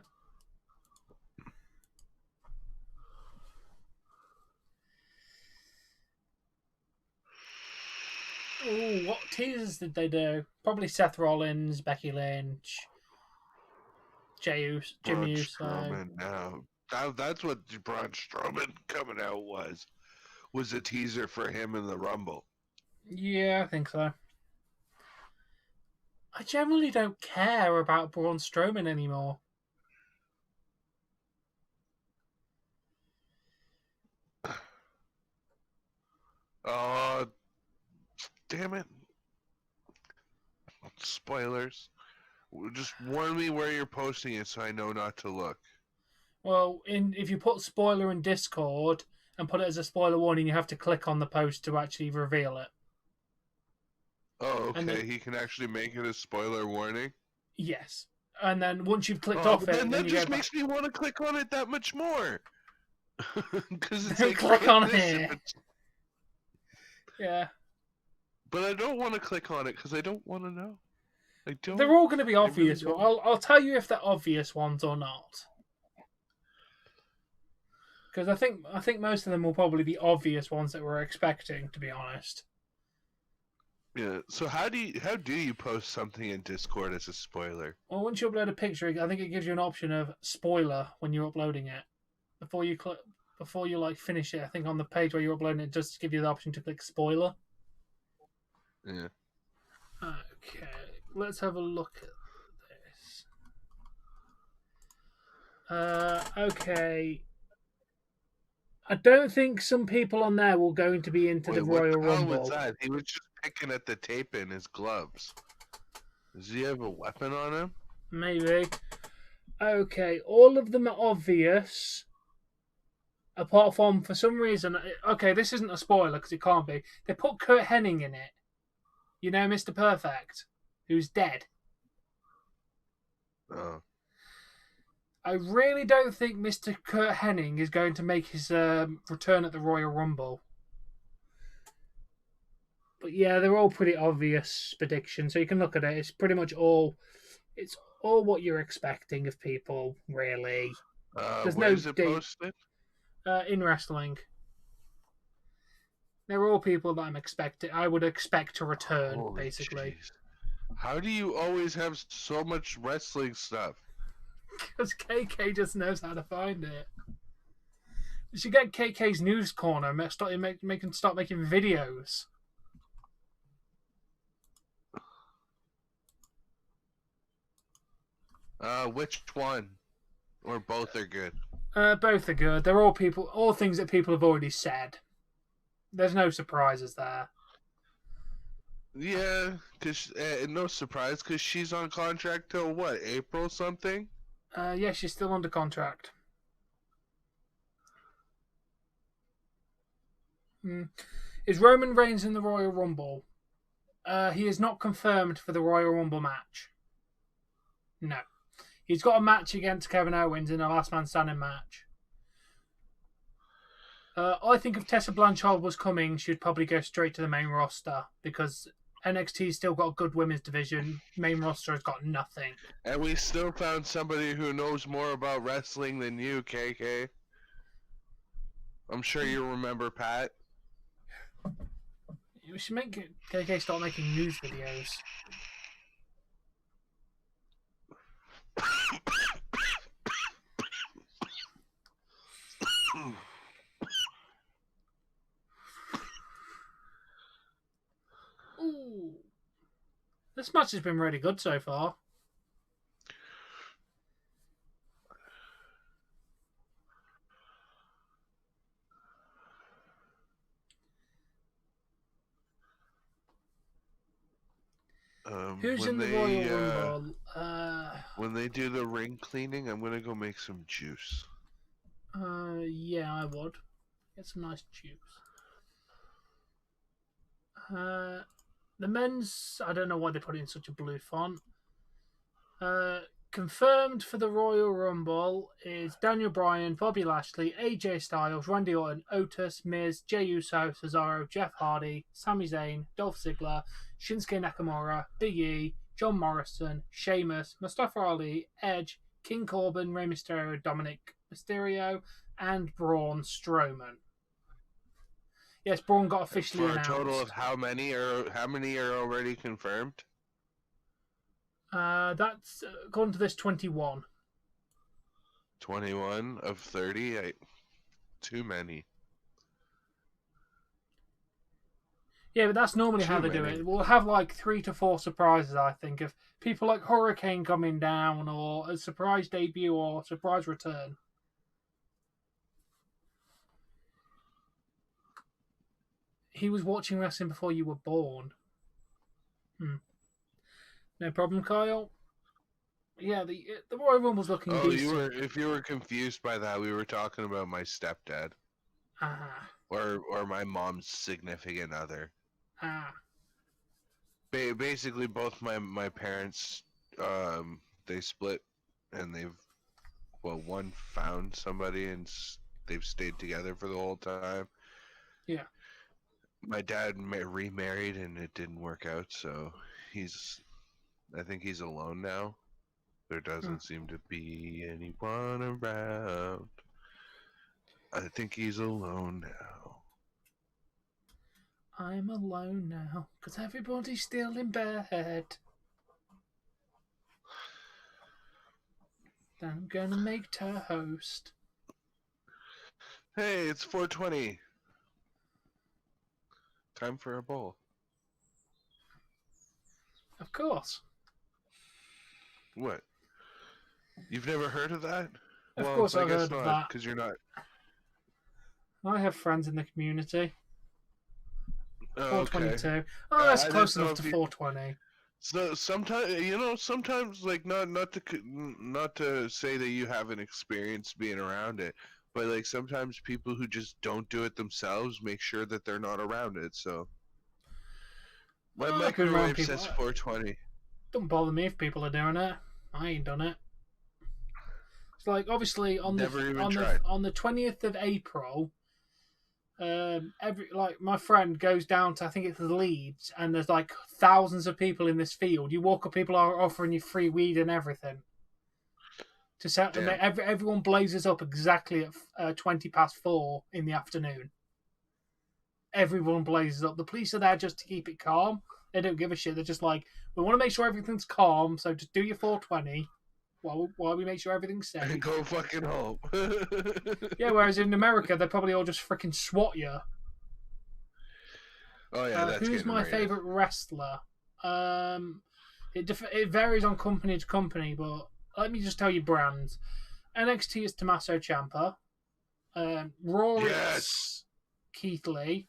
Ooh, what teasers did they do? Probably Seth Rollins, Becky Lynch, Jim Braun Uso. Strowman now. That's what Braun Strowman coming out was a teaser for him in the Rumble. Yeah, I think so. I generally don't care about Braun Strowman anymore. Oh, damn it. Spoilers. Just warn me where you're posting it so I know not to look. Well, if you put spoiler in Discord and put it as a spoiler warning, you have to click on the post to actually reveal it. Oh, okay. Then, he can actually make it a spoiler warning? Yes. And then once you've clicked off it, then that you just makes me want to click on it that much more. Because it's like, click on here. Yeah. But I don't want to click on it because I don't want to know. I don't. They're all going to be obvious. Really I'll tell you if they're obvious ones or not. Because I think most of them will probably be obvious ones that we're expecting, to be honest. Yeah. So how do you post something in Discord as a spoiler? Well, once you upload a picture, I think it gives you an option of spoiler when you're uploading it. Before you like finish it, I think on the page where you're uploading it, just give you the option to click spoiler. Yeah. Okay, let's have a look at this. Okay. I don't think some people on there will going to be into the Royal Rumble. What was that? He was just picking at the tape in his gloves. Does he have a weapon on him? Maybe. Okay, all of them are obvious. Apart from, for some reason... Okay, this isn't a spoiler because it can't be. They put Kurt Hennig in it. You know, Mr. Perfect, who's dead. Oh. I really don't think Mr. Kurt Hennig is going to make his return at the Royal Rumble. But yeah, they're all pretty obvious predictions, so you can look at it. It's pretty much all... It's all what you're expecting of people, really. There's where is it posted? In wrestling. They're all people that I would expect to return, Holy basically. Geez. How do you always have so much wrestling stuff? Because KK just knows how to find it. You should get KK's news corner and start making videos. Which one? Or both are good? Both are good. They're all things that people have already said. There's no surprises there. Yeah, cause no surprise, because she's on contract till what, April something? Yeah, she's still under contract. Is Roman Reigns in the Royal Rumble? He is not confirmed for the Royal Rumble match. No. He's got a match against Kevin Owens in a last man standing match. I think if Tessa Blanchard was coming, she'd probably go straight to the main roster because NXT's still got a good women's division. Main roster has got nothing. And we still found somebody who knows more about wrestling than you, KK. I'm sure you remember Pat. We should make KK start making news videos. Ooh. This match has been really good so far. Who's in the Royal Rumble? When they do the ring cleaning, I'm gonna go make some juice. Yeah, I would. Get some nice juice. The men's, I don't know why they put it in such a blue font. Confirmed for the Royal Rumble is Daniel Bryan, Bobby Lashley, AJ Styles, Randy Orton, Otis, Miz, Jey Uso, Cesaro, Jeff Hardy, Sami Zayn, Dolph Ziggler, Shinsuke Nakamura, Big E, John Morrison, Sheamus, Mustafa Ali, Edge, King Corbin, Rey Mysterio, Dominic Mysterio, and Braun Strowman. Yes, Braun got officially announced. For a total of how many are already confirmed? That's according to this 21. 21 of 30. Too many. Yeah, but that's normally how they do it. We'll have like 3 to 4 surprises, I think, of people like Hurricane coming down, or a surprise debut, or surprise return. He was watching wrestling before you were born. No problem, Kyle. Yeah, the Royal Rumble's looking decent. If you were confused by that, we were talking about my stepdad. Or my mom's significant other. Basically, both my parents, they split, and one found somebody, and they've stayed together for the whole time. Yeah. My dad remarried, and it didn't work out, so I think he's alone now. There doesn't seem to be anyone around. I think he's alone now. I'm alone now, because everybody's still in bed. Then I'm gonna make toast. Hey, it's 4:20. Time for a bowl. Of course. What? You've never heard of that? Of course I've heard of that. Because you're not. I have friends in the community. Oh, 422. Okay. That's close enough to 420. So sometimes, like not to say that you haven't experienced being around it, but like sometimes people who just don't do it themselves make sure that they're not around it. So my microwave says 420. Don't bother me if people are doing it. I ain't done it. It's like obviously on the 20th of April. My friend goes down to, I think it's Leeds, and there's like thousands of people in this field. You walk up, people are offering you free weed and everything. Everyone blazes up exactly at 4:20 in the afternoon. Everyone blazes up. The police are there just to keep it calm. They don't give a shit. They're just like, we want to make sure everything's calm, so just do your 420 while we make sure everything's safe. And go fucking home. Yeah, whereas in America, they probably all just freaking swat you. Oh yeah, that's who's my favourite wrestler? It varies on company to company, but let me just tell you brands. NXT is Tommaso Ciampa. Raw it's Keith Lee.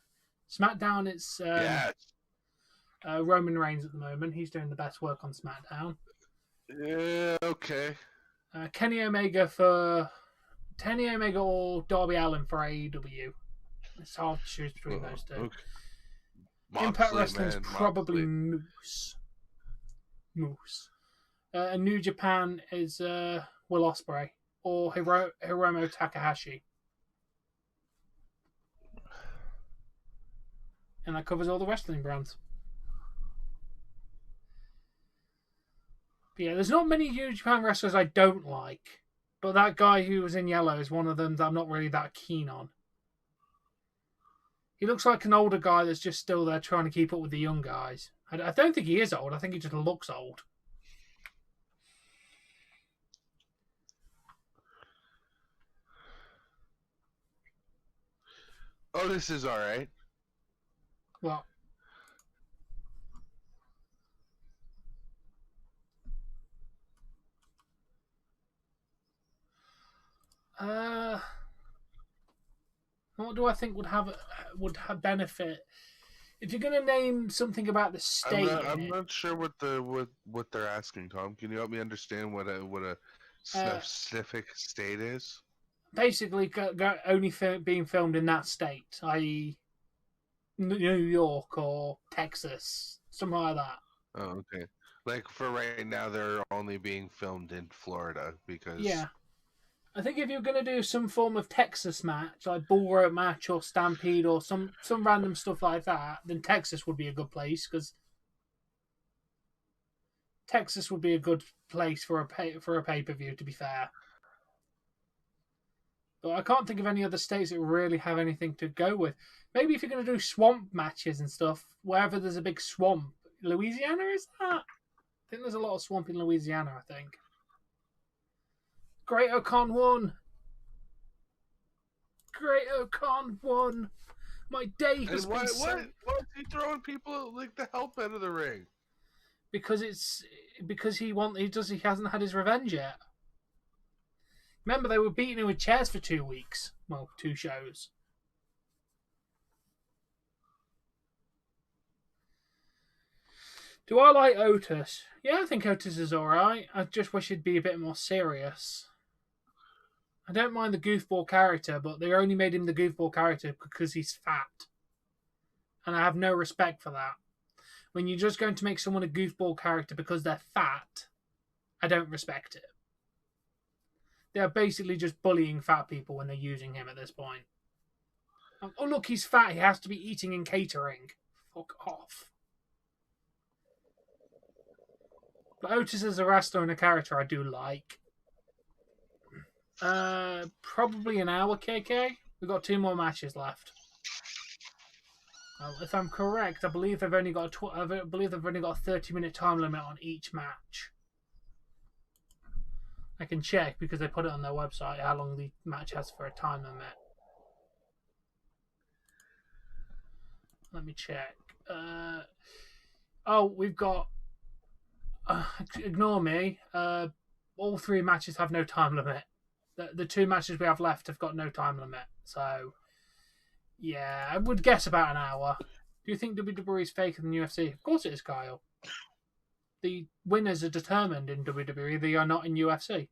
SmackDown it's Roman Reigns at the moment. He's doing the best work on SmackDown. Yeah, okay. Kenny Omega or Darby Allin for AEW. It's hard to choose between those two. Okay. Impact Wrestling's probably Moose. And New Japan is Will Ospreay or Hiromu Takahashi. And that covers all the wrestling brands. But yeah, there's not many New Japan wrestlers I don't like. But that guy who was in yellow is one of them that I'm not really that keen on. He looks like an older guy that's just still there trying to keep up with the young guys. I don't think he is old. I think he just looks old. Oh, this is alright. What? What do I think would have benefit? If you're going to name something about the state, I'm not sure what they're asking, Tom. Can you help me understand what a specific state is? Basically, only being filmed in that state, i.e., New York or Texas, something like that. Oh, okay. Like for right now, they're only being filmed in Florida because. Yeah. I think if you're going to do some form of Texas match, like bull rope match or stampede or some random stuff like that, then Texas would be a good place because Texas would be a good place for a pay-per-view, to be fair. But I can't think of any other states that really have anything to go with. Maybe if you're going to do swamp matches and stuff, wherever there's a big swamp. Louisiana, is that? I think there's a lot of swamp in Louisiana, I think. Great O'Con won! Great O'Con won! My day has been why is he throwing people like the help out of the ring? Because he hasn't had his revenge yet. Remember, they were beating him with chairs for 2 weeks. Well, 2 shows. Do I like Otis? Yeah, I think Otis is alright. I just wish he'd be a bit more serious. I don't mind the goofball character, but they only made him the goofball character because he's fat. And I have no respect for that. When you're just going to make someone a goofball character because they're fat, I don't respect it. They're basically just bullying fat people when they're using him at this point. Oh, look, he's fat. He has to be eating and catering. Fuck off. But Otis as a wrestler and a character I do like. Probably an hour, KK. We've got 2 more matches left. If I'm correct, I believe they've only got a 30-minute time limit on each match. I can check because they put it on their website how long the match has for a time limit. Let me check. We've got. Ignore me. All 3 matches have no time limit. The 2 matches we have left have got no time limit. So, yeah, I would guess about an hour. Do you think WWE is faker than UFC? Of course it is, Kyle. The winners are determined in WWE. They are not in UFC.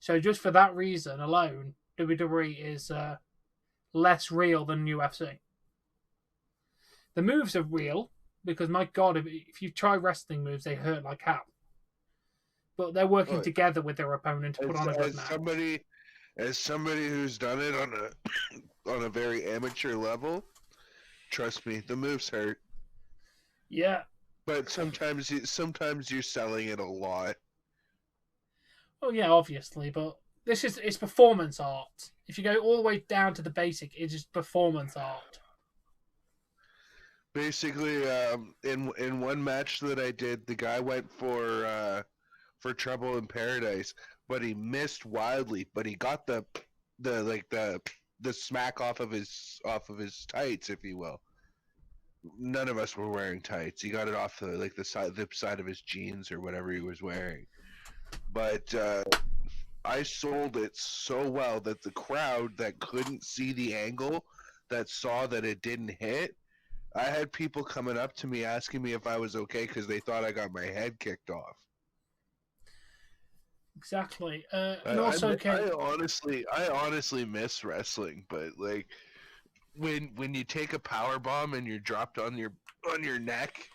So just for that reason alone, WWE is less real than UFC. The moves are real because, my God, if you try wrestling moves, they hurt like hell. But they're working together with their opponent to put on a good match. As somebody who's done it on a very amateur level, trust me, the moves hurt. Yeah. But sometimes you're selling it a lot. Oh yeah, obviously, but it's performance art. If you go all the way down to the basic, it's just performance art. Basically, in one match that I did, the guy went for Trouble in Paradise, but he missed wildly. But he got the smack off of his tights, if you will. None of us were wearing tights. He got it off the side of his jeans or whatever he was wearing. But I sold it so well that the crowd that couldn't see the angle, that saw that it didn't hit, I had people coming up to me asking me if I was okay because they thought I got my head kicked off. Exactly. I honestly miss wrestling, but like when you take a power bomb and you're dropped on your neck,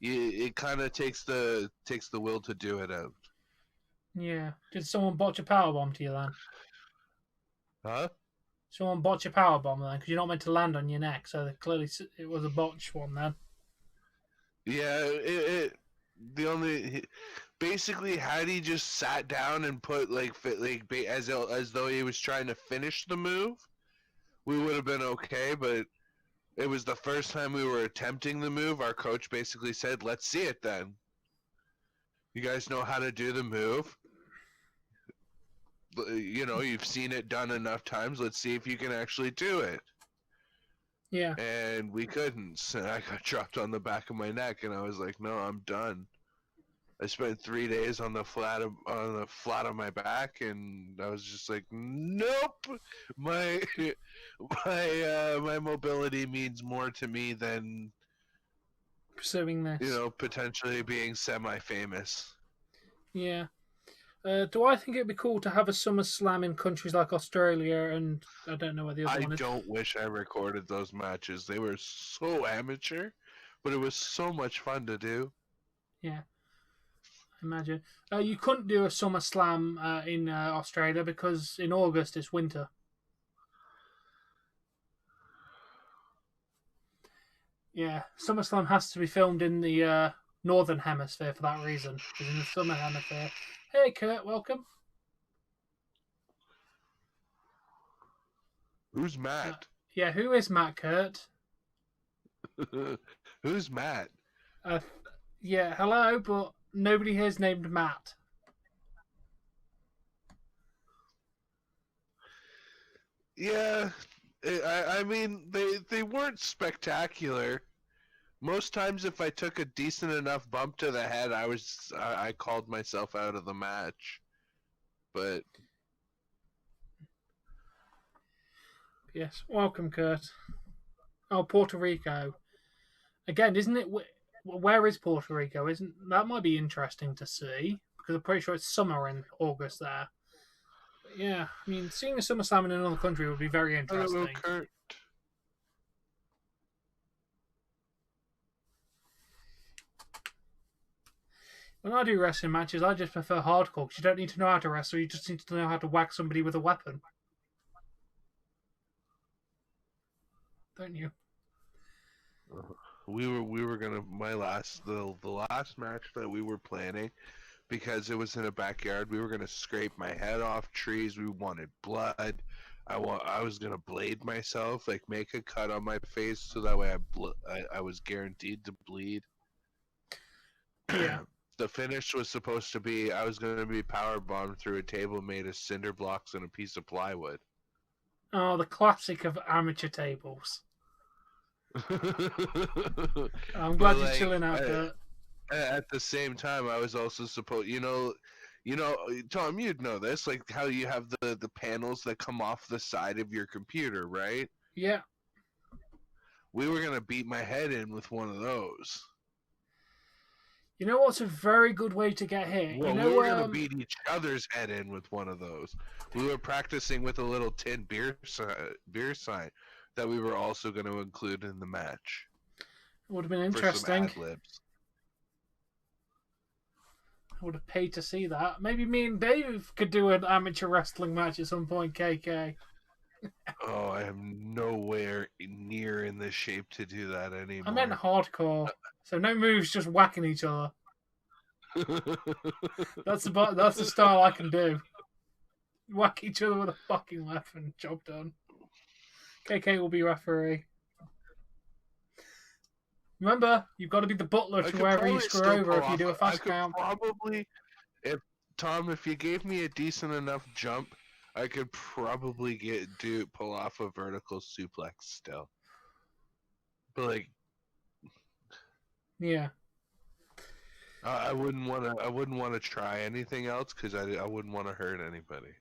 it kind of takes the will to do it out. Yeah. Did someone botch a powerbomb to you then? Huh? Someone botch a powerbomb then? Because you're not meant to land on your neck, so clearly it was a botched one then. Yeah, basically had he just sat down and put as though he was trying to finish the move, we would have been okay. But it was the first time we were attempting the move. Our coach basically said, "Let's see it then. You guys know how to do the move. You know, you've seen it done enough times. Let's see if you can actually do it." Yeah. And we couldn't. And I got dropped on the back of my neck, and I was like, "No, I'm done." I spent 3 days on the flat of my back, and I was just like, "Nope, my mobility means more to me than pursuing this. You know, potentially being semi-famous." Yeah. Do I think it'd be cool to have a SummerSlam in countries like Australia and I don't know what the other one is? I don't wish I recorded those matches. They were so amateur, but it was so much fun to do. Yeah. Imagine. You couldn't do a SummerSlam in Australia because in August it's winter. Yeah, SummerSlam has to be filmed in the Northern Hemisphere for that reason. Because in the Southern Hemisphere... Hey, Kurt, welcome. Who's Matt? Yeah, who is Matt, Kurt? Who's Matt? Yeah, hello, but nobody here's named Matt. Yeah, I mean, they weren't spectacular. Most times, if I took a decent enough bump to the head, I called myself out of the match. But yes, welcome, Kurt. Oh, Puerto Rico. Again, isn't it? Where is Puerto Rico? Isn't that might be interesting to see because I'm pretty sure it's summer in August there. But yeah, I mean, seeing a SummerSlam in another country would be very interesting. hello, Kurt. When I do wrestling matches, I just prefer hardcore because you don't need to know how to wrestle. You just need to know how to whack somebody with a weapon, don't you? We were gonna the last match that we were planning, because it was in a backyard. We were gonna scrape my head off trees. We wanted blood. I was gonna blade myself, like make a cut on my face, so that way I was guaranteed to bleed. Yeah. The finish was supposed to be I was gonna be power bombed through a table made of cinder blocks and a piece of plywood. Oh, the classic of amateur tables. I'm glad you're chilling out, Kurt. At the same time, I was also supposed, Tom, you'd know this, like how you have the panels that come off the side of your computer, right? Yeah. We were gonna beat my head in with one of those. You know what's a very good way to get hit? Well, you know, we were gonna beat each other's head in with one of those. We were practicing with a little tin beer sign that we were also going to include in the match. It would have been interesting. For some ad-libs. I would have paid to see that. Maybe me and Dave could do an amateur wrestling match at some point, KK. Oh, I am nowhere near in the shape to do that anymore. I meant hardcore. So no moves, just whacking each other. That's the style I can do. Whack each other with a fucking weapon. Job done. KK will be referee. Remember, you've got to be the butler to wherever you screw over if you do a fast count. Probably, if you gave me a decent enough jump, I could probably pull off a vertical suplex still. But like, yeah, I wouldn't want to try anything else because I wouldn't want to hurt anybody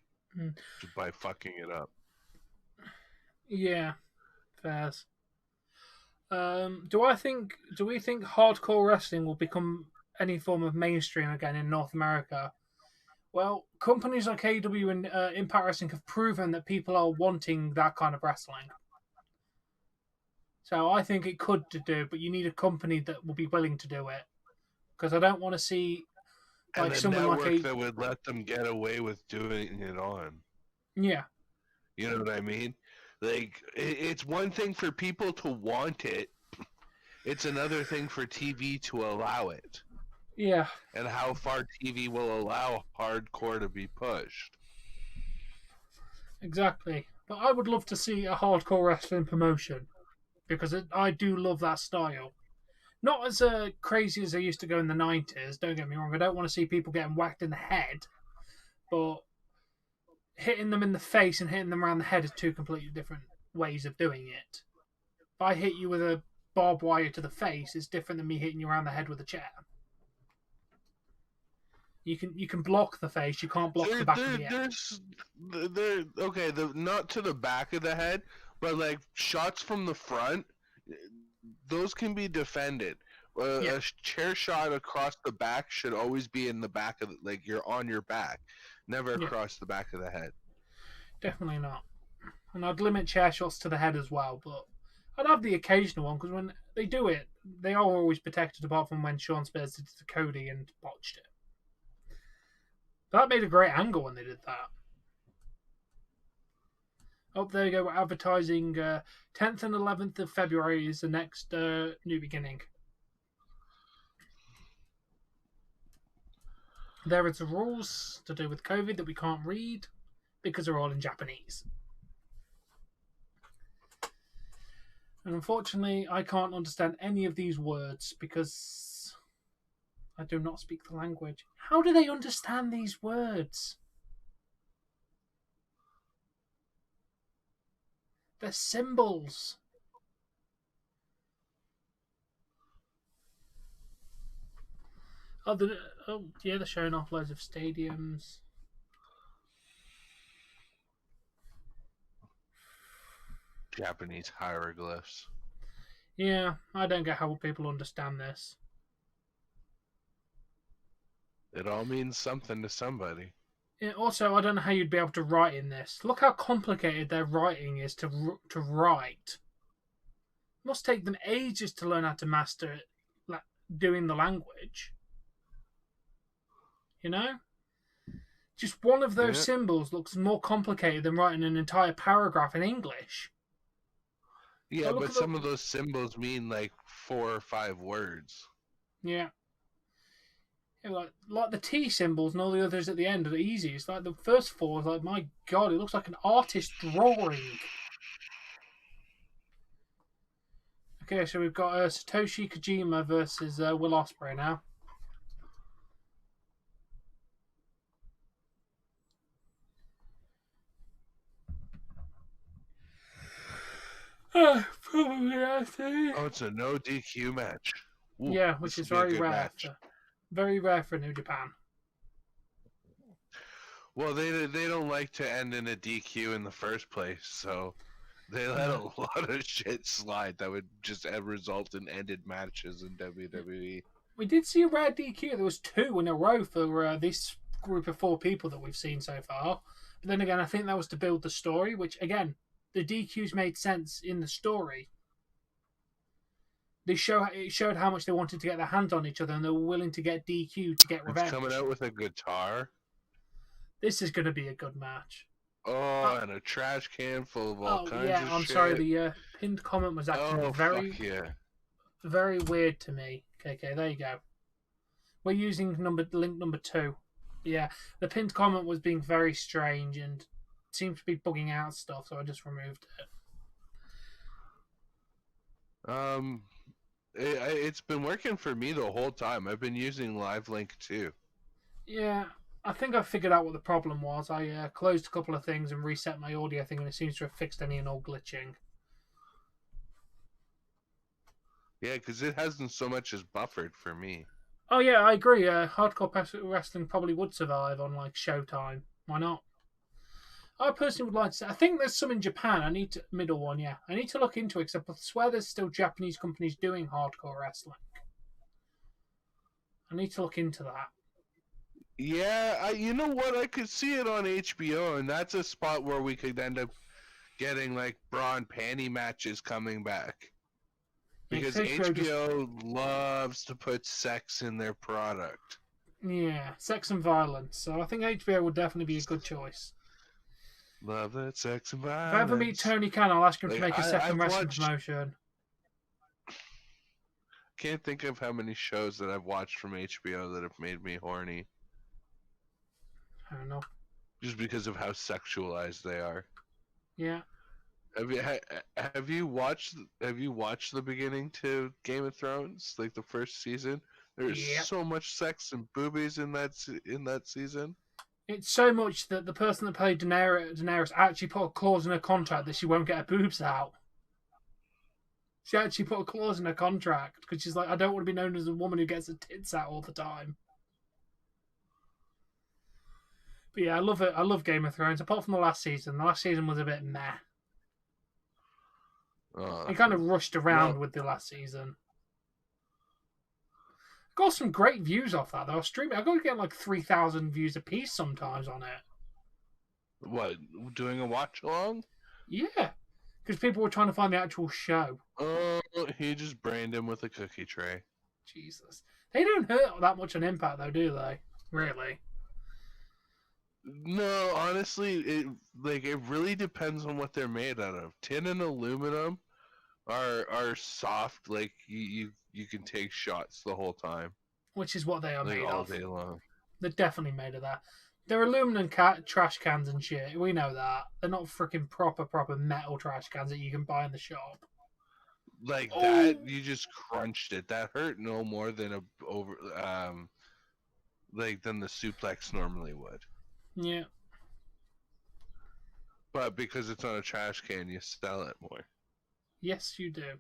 just by fucking it up. Yeah, fairs. Do we think hardcore wrestling will become any form of mainstream again in North America? Well, companies like AEW and Impact Wrestling have proven that people are wanting that kind of wrestling. So I think it could do, but you need a company that will be willing to do it. Because I don't want to see like someone like that would let them get away with doing it on. Yeah. You know what I mean? Like, it's one thing for people to want it. It's another thing for TV to allow it. Yeah. And how far TV will allow hardcore to be pushed. Exactly. But I would love to see a hardcore wrestling promotion. Because I do love that style. Not as crazy as they used to go in the 90s, don't get me wrong. I don't want to see people getting whacked in the head. But hitting them in the face and hitting them around the head is two completely different ways of doing it. If I hit you with a barbed wire to the face, it's different than me hitting you around the head with a chair. You can block the face, you can't block the back of the head. Not to the back of the head, but like shots from the front, those can be defended. A chair shot across the back should always be in the back of like you're on your back, never across the back of the head. Definitely not. And I'd limit chair shots to the head as well, but I'd have the occasional one because when they do it, they are always protected apart from when Sean Spears did it to Cody and botched it. That made a great angle when they did that. Oh, there you go. We're advertising 10th and 11th of February is the next New Beginning. There is rules to do with COVID that we can't read because they're all in Japanese. And unfortunately, I can't understand any of these words because I do not speak the language. How do they understand these words? They're symbols. They're showing off loads of stadiums. Japanese hieroglyphs. Yeah, I don't get how people understand this. It all means something to somebody. Yeah, also, I don't know how you'd be able to write in this. Look how complicated their writing is to write. It must take them ages to learn how to master it, like doing the language. You know? Just one of those symbols looks more complicated than writing an entire paragraph in English. Yeah, but some of those symbols mean like 4 or 5 words. Yeah. Like the T symbols and all the others at the end are easy. It's like the first 4 is like, my god, it looks like an artist drawing. Okay, so we've got Satoshi Kojima versus Will Ospreay now. Probably I think. Oh, it's a no DQ match. Ooh, yeah, which is very rare. Very rare for New Japan. Well, they don't like to end in a DQ in the first place, so they let a lot of shit slide that would just result in ended matches in WWE. We did see a rare DQ. There was 2 in a row for this group of 4 people that we've seen so far. But then again, I think that was to build the story, which, again, the DQs made sense in the story. It showed how much they wanted to get their hands on each other, and they were willing to get DQ to get revenge. It's coming out with a guitar. This is going to be a good match. Oh, and a trash can full of all kinds of shit. I'm sorry, the pinned comment was actually very weird to me. Okay, there you go. We're using link number 2. Yeah, the pinned comment was being very strange and seemed to be bugging out stuff, so I just removed it. It's been working for me the whole time. I've been using Live Link too. Yeah, I think I figured out what the problem was. I closed a couple of things and reset my audio thing, and it seems to have fixed any and all glitching. Yeah, because it hasn't so much as buffered for me. Oh yeah, I agree. Hardcore wrestling probably would survive on like Showtime. Why not? I personally would like to say, I think there's some in Japan. I need to look into it, because I swear there's still Japanese companies doing hardcore wrestling. I need to look into that. Yeah, you know what? I could see it on HBO, and that's a spot where we could end up getting like bra and panty matches coming back. Because HBO loves to put sex in their product. Yeah, sex and violence. So I think HBO would definitely be a good choice. Love that sex and violence. If I ever meet Tony Khan, I'll ask him to make a second wrestling promotion. Can't think of how many shows that I've watched from HBO that have made me horny. I don't know. Just because of how sexualized they are. Yeah. Have you watched the beginning to Game of Thrones, like the first season? There's so much sex and boobies in that season. It's so much that the person that played Daenerys actually put a clause in her contract that she won't get her boobs out. She actually put a clause in her contract because she's like, I don't want to be known as a woman who gets her tits out all the time. But yeah, I love it. I love Game of Thrones, apart from the last season. The last season was a bit meh. It kind of rushed around with the last season. Got some great views off that though. I got to get like 3,000 views a piece sometimes on it. What, doing a watch along? Yeah, because people were trying to find the actual show. Oh, he just brained him with a cookie tray. Jesus, they don't hurt that much on Impact though, do they? Really? No, honestly, it really depends on what they're made out of. Tin and aluminum are soft, like you can take shots the whole time. Which is what they are made all of. Day long. They're definitely made of that. They're aluminum trash cans and shit. We know that. They're not freaking proper metal trash cans that you can buy in the shop. Like that, you just crunched it. That hurt no more than than the suplex normally would. Yeah. But because it's on a trash can, you sell it more. Yes, you do.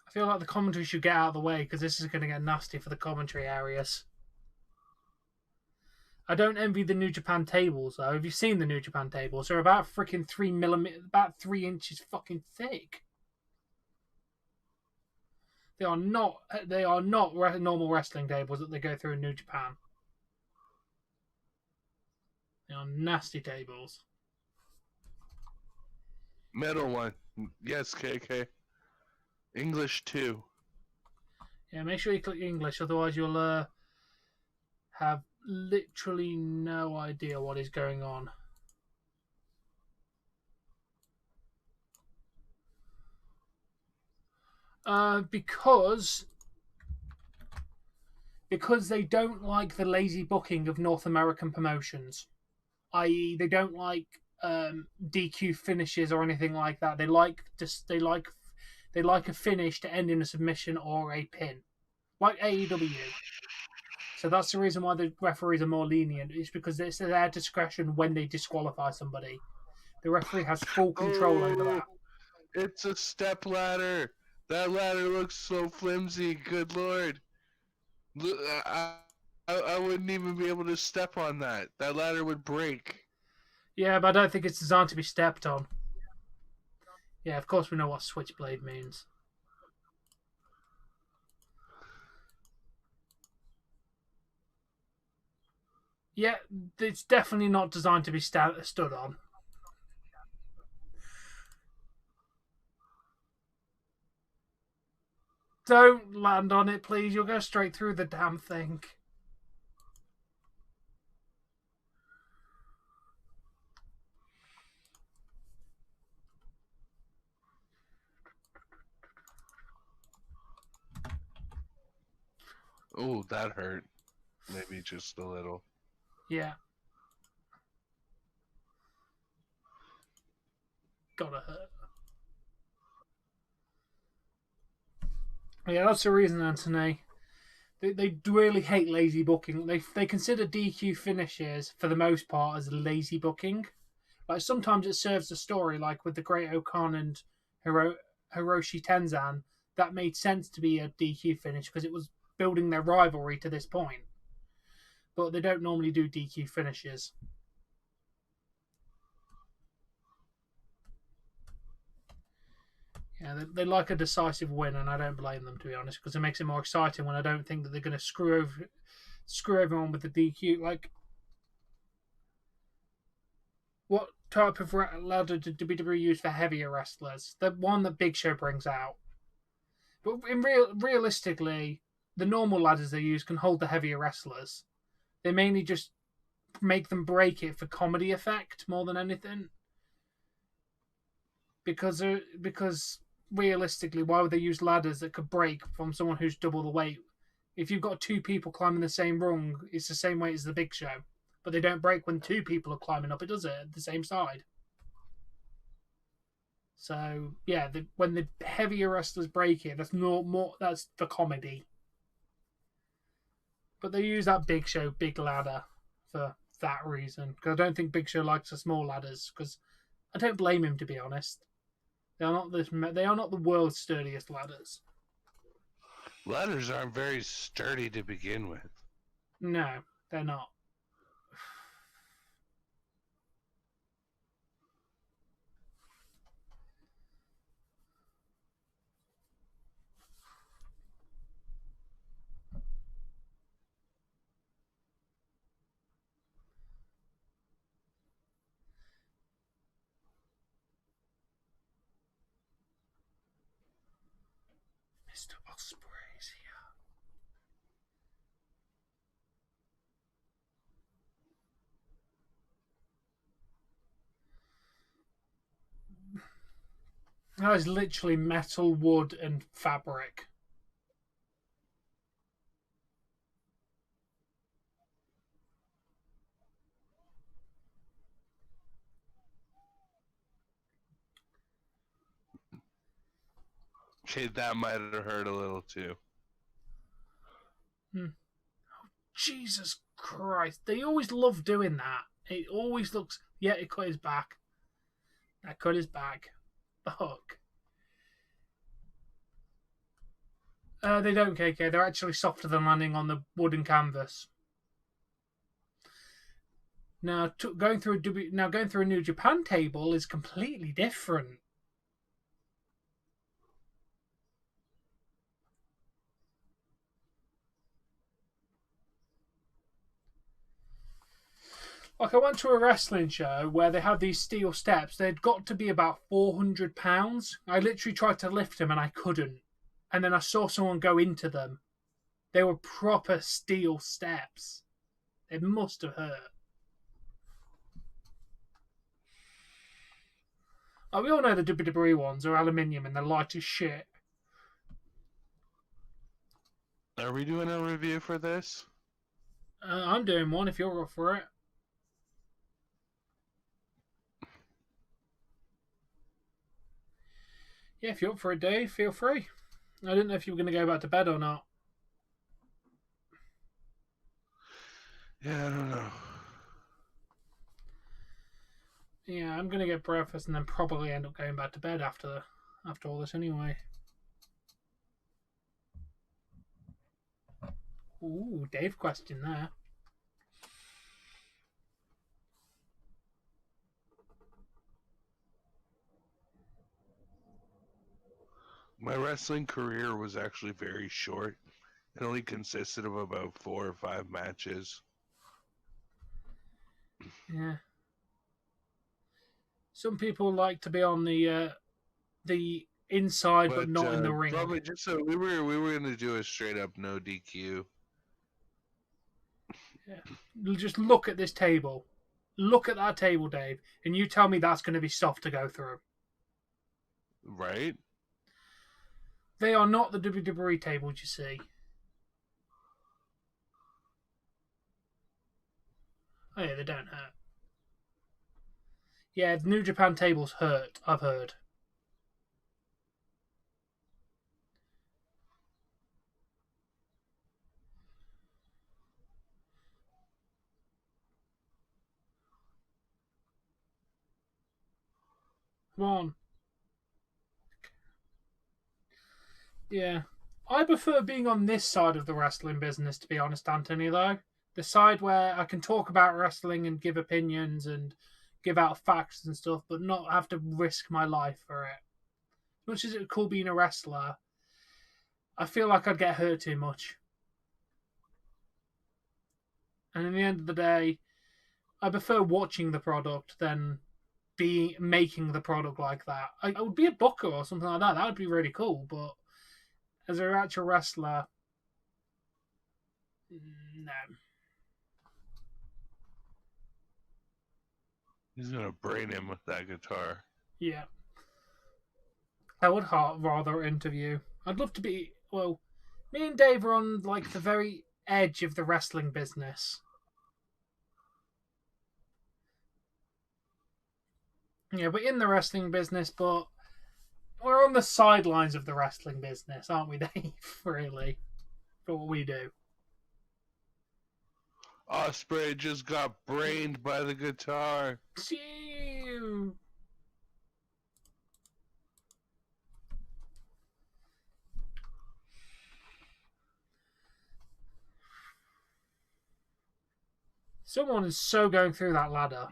I feel like the commentary should get out of the way because this is going to get nasty for the commentary areas. I don't envy the New Japan tables though. Have you seen the New Japan tables? They're about freaking 3 millimeters, about 3 inches fucking thick. They are not normal wrestling tables that they go through in New Japan. They are nasty tables. Metal one, yes, KK. English too. Yeah, make sure you click English, otherwise you'll have literally no idea what is going on. Because they don't like the lazy booking of North American promotions, i.e., they don't like DQ finishes or anything like that. They like a finish to end in a submission or a pin, like AEW. So that's the reason why the referees are more lenient. It's because it's their discretion when they disqualify somebody. The referee has full control over that. It's a step ladder. That ladder looks so flimsy. Good lord. I wouldn't even be able to step on that. That ladder would break. Yeah, but I don't think it's designed to be stepped on. Yeah, of course we know what switchblade means. Yeah, it's definitely not designed to be stood on. Don't land on it, please. You'll go straight through the damn thing. Oh, that hurt. Maybe just a little. Yeah. Gotta hurt. Yeah, that's the reason, Anthony. They really hate lazy booking. They consider DQ finishes, for the most part, as lazy booking. Like, sometimes it serves the story, like with the Great Okan and Hiroshi Tenzan. That made sense to be a DQ finish because it was building their rivalry to this point. But they don't normally do DQ finishes. Yeah, they like a decisive win, and I don't blame them, to be honest, because it makes it more exciting when I don't think that they're going to screw everyone with the DQ. Like, what type of ladder did WWE use for heavier wrestlers? The one that Big Show brings out. But realistically, the normal ladders they use can hold the heavier wrestlers. They mainly just make them break it for comedy effect more than anything. Because realistically, why would they use ladders that could break from someone who's double the weight? If you've got 2 people climbing the same rung, it's the same weight as the Big Show. But they don't break when 2 people are climbing up, it does it, at the same side. So, yeah, when the heavier wrestlers break it, that's for comedy. But they use that Big Show big ladder for that reason. Because I don't think Big Show likes the small ladders, because I don't blame him, to be honest. They are not the world's sturdiest ladders. Ladders aren't very sturdy to begin with. No, they're not. Mr. Ospreay's here. That is literally metal, wood, and fabric. Okay, that might have hurt a little too. Jesus Christ. They always love doing that. It always looks... Yeah, it cut his back. That cut his back. The hook. They don't, KK. They're actually softer than landing on the wooden canvas. Now, going through a New Japan table is completely different. Like, I went to a wrestling show where they had these steel steps. They'd got to be about 400 pounds. I literally tried to lift them and I couldn't. And then I saw someone go into them. They were proper steel steps. It must have hurt. Oh, we all know the WWE ones are aluminium and they're light as shit. Are we doing a review for this? I'm doing one if you're up for it. Yeah, if you're up for it, Dave, feel free. I didn't know if you were going to go back to bed or not. Yeah, I don't know. Yeah, I'm going to get breakfast and then probably end up going back to bed after all this anyway. Ooh, Dave question there. My wrestling career was actually very short. It only consisted of about 4 or 5 matches. Yeah. Some people like to be on the inside, but not in the ring. Probably just so we were gonna do a straight up no DQ. Yeah. Just look at this table. Look at that table, Dave, and you tell me that's going to be soft to go through. Right? They are not the WWE tables, you see. Oh yeah, they don't hurt. Yeah, the New Japan tables hurt, I've heard. Come on. Yeah. I prefer being on this side of the wrestling business, to be honest, Anthony, though. The side where I can talk about wrestling and give opinions and give out facts and stuff, but not have to risk my life for it. As much as it's cool being a wrestler, I feel like I'd get hurt too much. And in the end of the day, I prefer watching the product than making the product like that. I would be a booker or something like that. That would be really cool, but as an actual wrestler, no. He's gonna brain him with that guitar. Yeah. I would rather interview. I'd love to be... Well, me and Dave are on like the very edge of the wrestling business. Yeah, we're in the wrestling business, but we're on the sidelines of the wrestling business, aren't we, Dave? Really, for what we do. Ospreay just got brained by the guitar. Phew. Someone is so going through that ladder.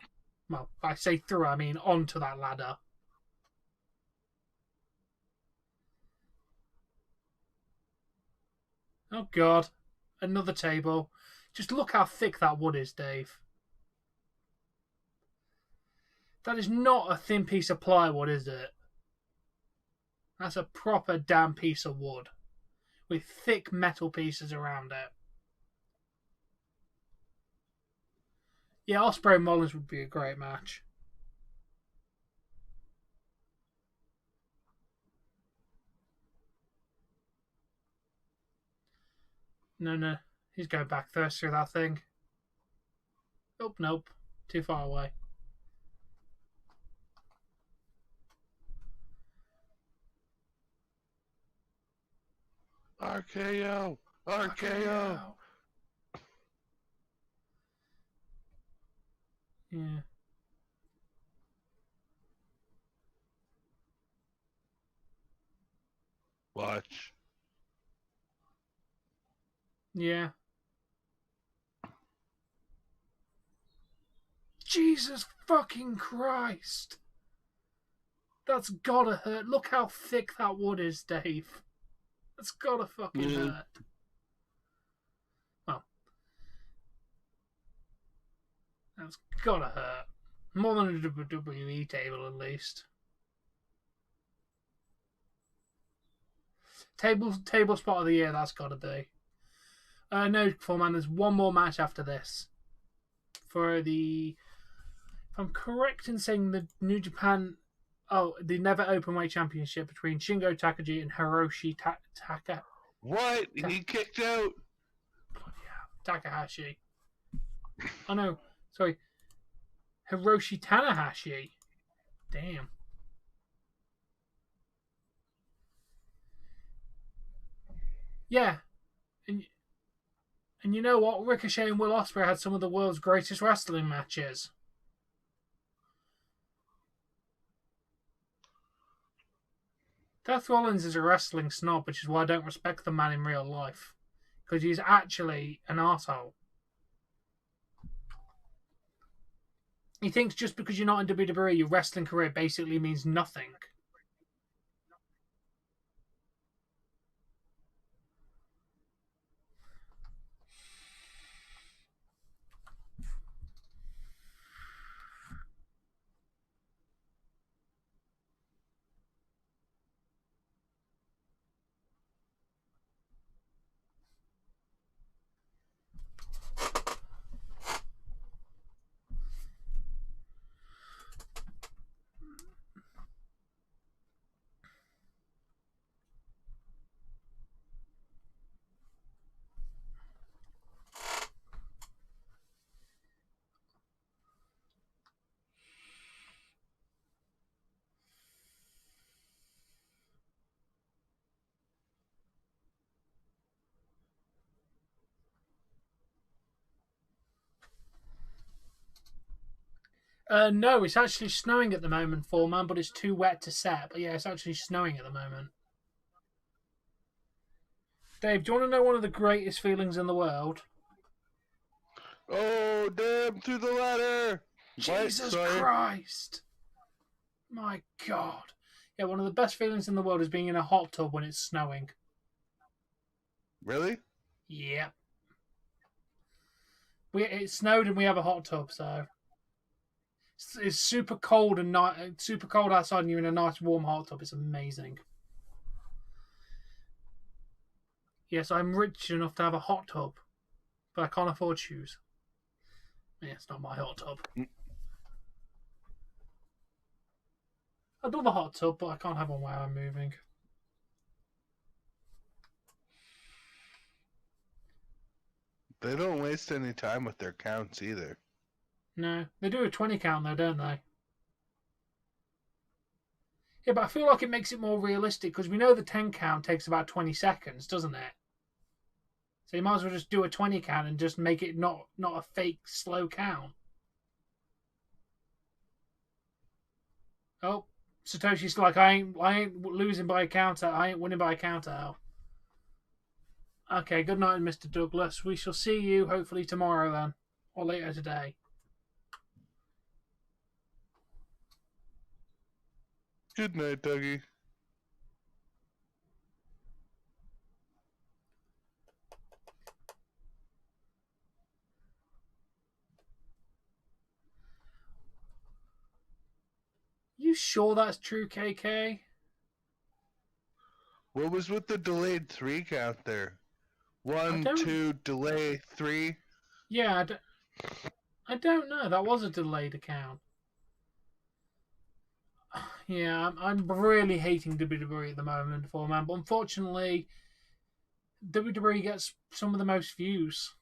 Well, I say through, I mean onto that ladder. Oh, God. Another table. Just look how thick that wood is, Dave. That is not a thin piece of plywood, is it? That's a proper damn piece of wood. With thick metal pieces around it. Yeah, Ospreay and Mullins would be a great match. No. He's going back first through that thing. Oh, nope. Too far away. RKO! RKO! Yeah. Watch. Yeah. Jesus fucking Christ! That's gotta hurt. Look how thick that wood is, Dave. That's gotta fucking hurt. Well, that's gotta hurt. More than a WWE table, at least. Table spot of the year, that's gotta be. No, Foreman, there's one more match after this. For the... If I'm correct in saying the New Japan... Oh, the Never Openweight Championship between Shingo Takagi and Hiroshi Taka... What? He kicked out? Takahashi. Oh no, sorry. Hiroshi Tanahashi. Damn. Yeah. And you know what? Ricochet and Will Ospreay had some of the world's greatest wrestling matches. Seth Rollins is a wrestling snob, which is why I don't respect the man in real life. Because he's actually an arsehole. He thinks just because you're not in WWE, your wrestling career basically means nothing. No, it's actually snowing at the moment, Foreman, but it's too wet to set. But yeah, it's actually snowing at the moment. Dave, do you want to know one of the greatest feelings in the world? Oh, damn, through the ladder! Jesus Christ! My God. Yeah, one of the best feelings in the world is being in a hot tub when it's snowing. Really? Yeah. It snowed and we have a hot tub, so... It's super cold and super cold outside, and you're in a nice warm hot tub. It's amazing. Yes, I'm rich enough to have a hot tub, but I can't afford shoes. Yeah, it's not my hot tub. I'd love a hot tub, but I can't have one where I'm moving. They don't waste any time with their counts either. No, they do a 20 count though, don't they? Yeah, but I feel like it makes it more realistic because we know the 10 count takes about 20 seconds, doesn't it? So you might as well just do a 20 count and just make it not a fake slow count. Oh, Satoshi's like, I ain't losing by a count out. I ain't winning by a count out. Okay, good night, Mr. Douglas. We shall see you hopefully tomorrow then, or later today. Good night, Dougie. You sure that's true, KK? What was with the delayed 3 count there? 1, 2, delay, 3? Yeah, I don't know. That was a delayed account. Yeah, I'm really hating WWE at the moment, man. But unfortunately, WWE gets some of the most views.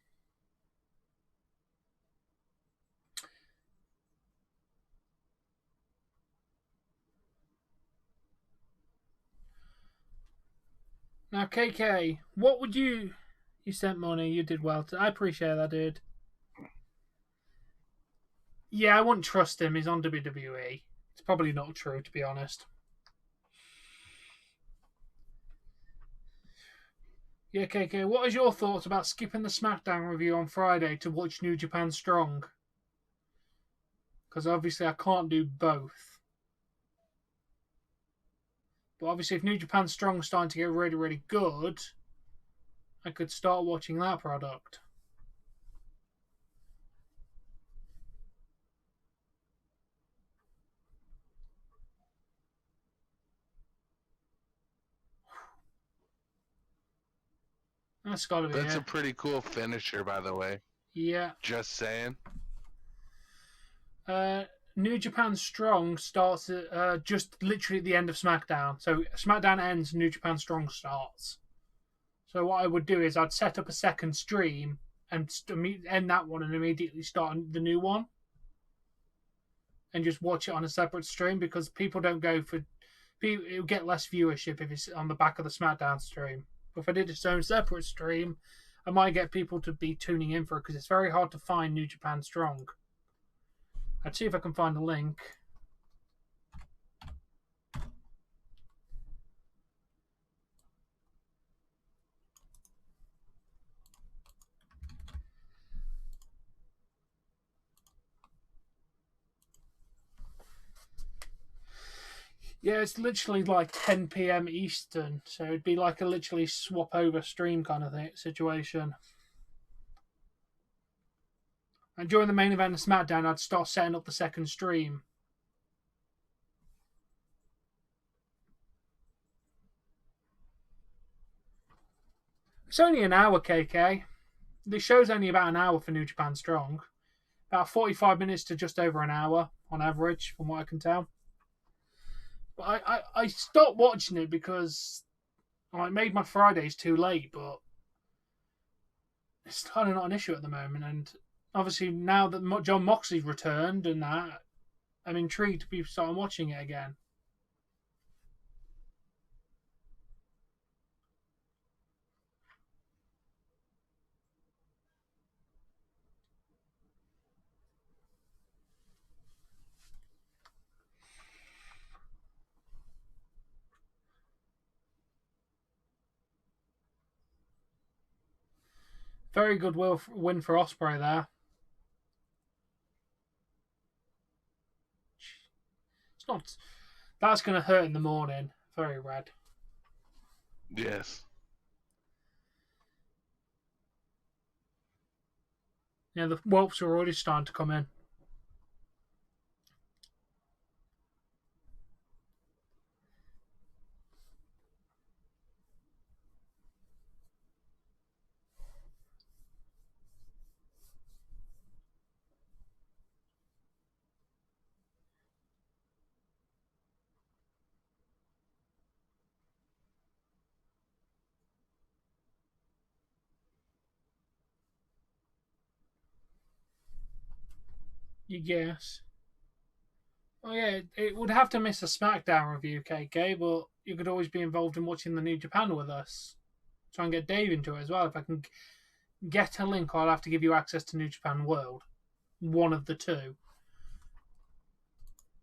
Now, KK, what would you... You sent money, you did well. I appreciate that, dude. Yeah, I wouldn't trust him. He's on WWE. It's probably not true, to be honest. Yeah, KK, what is your thoughts about skipping the SmackDown review on Friday to watch New Japan Strong? Because obviously I can't do both. But obviously if New Japan Strong's starting to get really, really good, I could start watching that product. That's gotta be That's it. a pretty cool finisher, by the way. Yeah. Just saying. New Japan Strong starts at just literally at the end of SmackDown. So SmackDown ends, New Japan Strong starts. So what I would do is I'd set up a second stream and end that one and immediately start the new one. And just watch it on a separate stream because people don't go for... It'll get less viewership if it's on the back of the SmackDown stream. But if I did its own separate stream, I might get people to be tuning in for it because it's very hard to find New Japan Strong. I'd see if I can find a link. Yeah, it's literally like 10 p.m. Eastern, so it'd be like a literally swap over stream kind of situation. And during the main event of SmackDown, I'd start setting up the second stream. It's only an hour, KK. The show's only about an hour for New Japan Strong. About 45 minutes to just over an hour on average, from what I can tell. But I stopped watching it because I made my Fridays too late, but it's kind of not an issue at the moment. And obviously now that John Moxley's returned and that, I'm intrigued to be starting watching it again. Very good win for Ospreay there. It's not... That's going to hurt in the morning. Very red. Yes. Yeah, the whelps are already starting to come in. You guess. Oh yeah, it would have to miss a SmackDown review, KK, but you could always be involved in watching the New Japan with us. Try and get Dave into it as well. If I can get a link, I'll have to give you access to New Japan World. One of the two.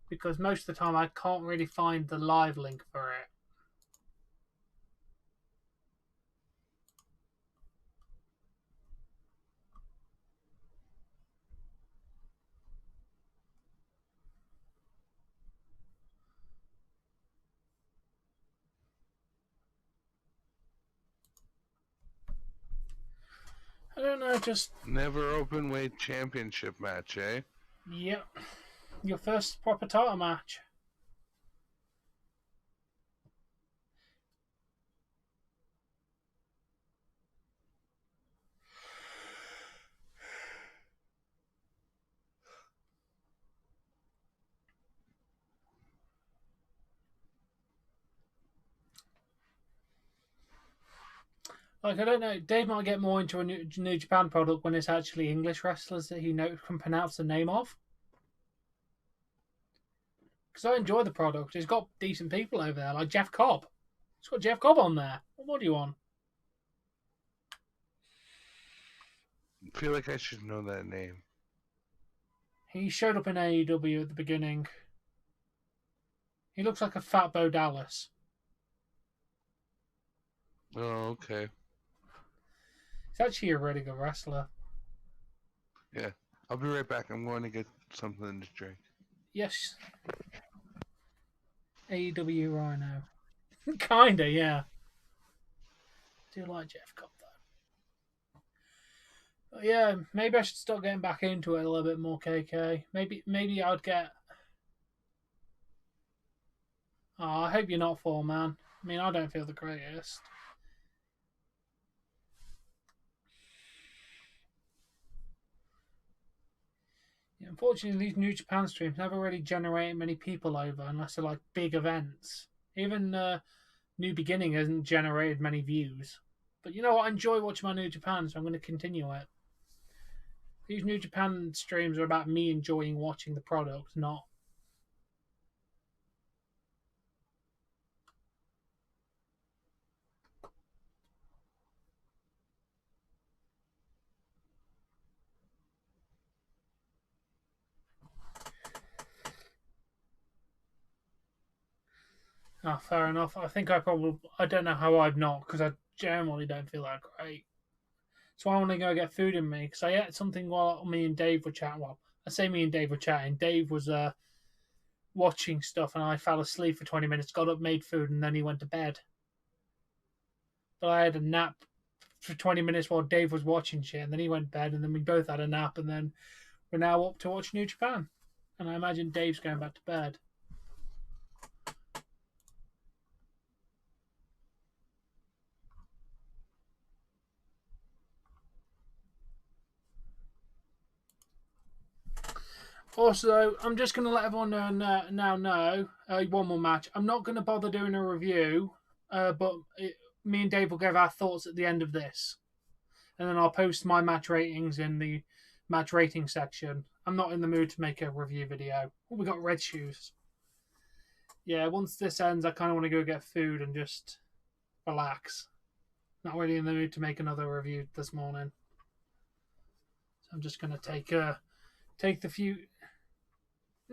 Because most of the time I can't really find the live link for it. I don't know, just... Never Openweight championship match, eh? Yep. Your first proper title match. Like, I don't know, Dave might get more into a New Japan product when it's actually English wrestlers that he can pronounce the name of. Because I enjoy the product. It's got decent people over there, like Jeff Cobb. It's got Jeff Cobb on there. What more do you want? I feel like I should know that name. He showed up in AEW at the beginning. He looks like a fat Bo Dallas. Oh, okay. He's actually a really good wrestler. Yeah. I'll be right back. I'm going to get something to drink. Yes. AEW Rhino. Kinda, yeah. Do like Jeff Cobb though. But yeah, maybe I should start getting back into it a little bit more, KK. Maybe I'd get. Oh, I hope you're not full, man. I mean, I don't feel the greatest. Yeah, unfortunately, these New Japan streams never really generate many people over unless they're like big events. Even New Beginning hasn't generated many views. But you know what? I enjoy watching my New Japan, so I'm going to continue it. These New Japan streams are about me enjoying watching the product, not. Oh, fair enough. I think I don't know how I've not, because I generally don't feel that great. So I want to go get food in me, because I ate something while me and Dave were chatting. Well, I say me and Dave were chatting. Dave was watching stuff, and I fell asleep for 20 minutes, got up, made food, and then he went to bed. But I had a nap for 20 minutes while Dave was watching shit, and then he went to bed, and then we both had a nap, and then we're now up to watch New Japan. And I imagine Dave's going back to bed. Also, I'm just going to let everyone know one more match. I'm not going to bother doing a review, but me and Dave will give our thoughts at the end of this. And then I'll post my match ratings in the match rating section. I'm not in the mood to make a review video. Oh, we got red shoes. Yeah, once this ends, I kind of want to go get food and just relax. Not really in the mood to make another review this morning. So I'm just going to take the few...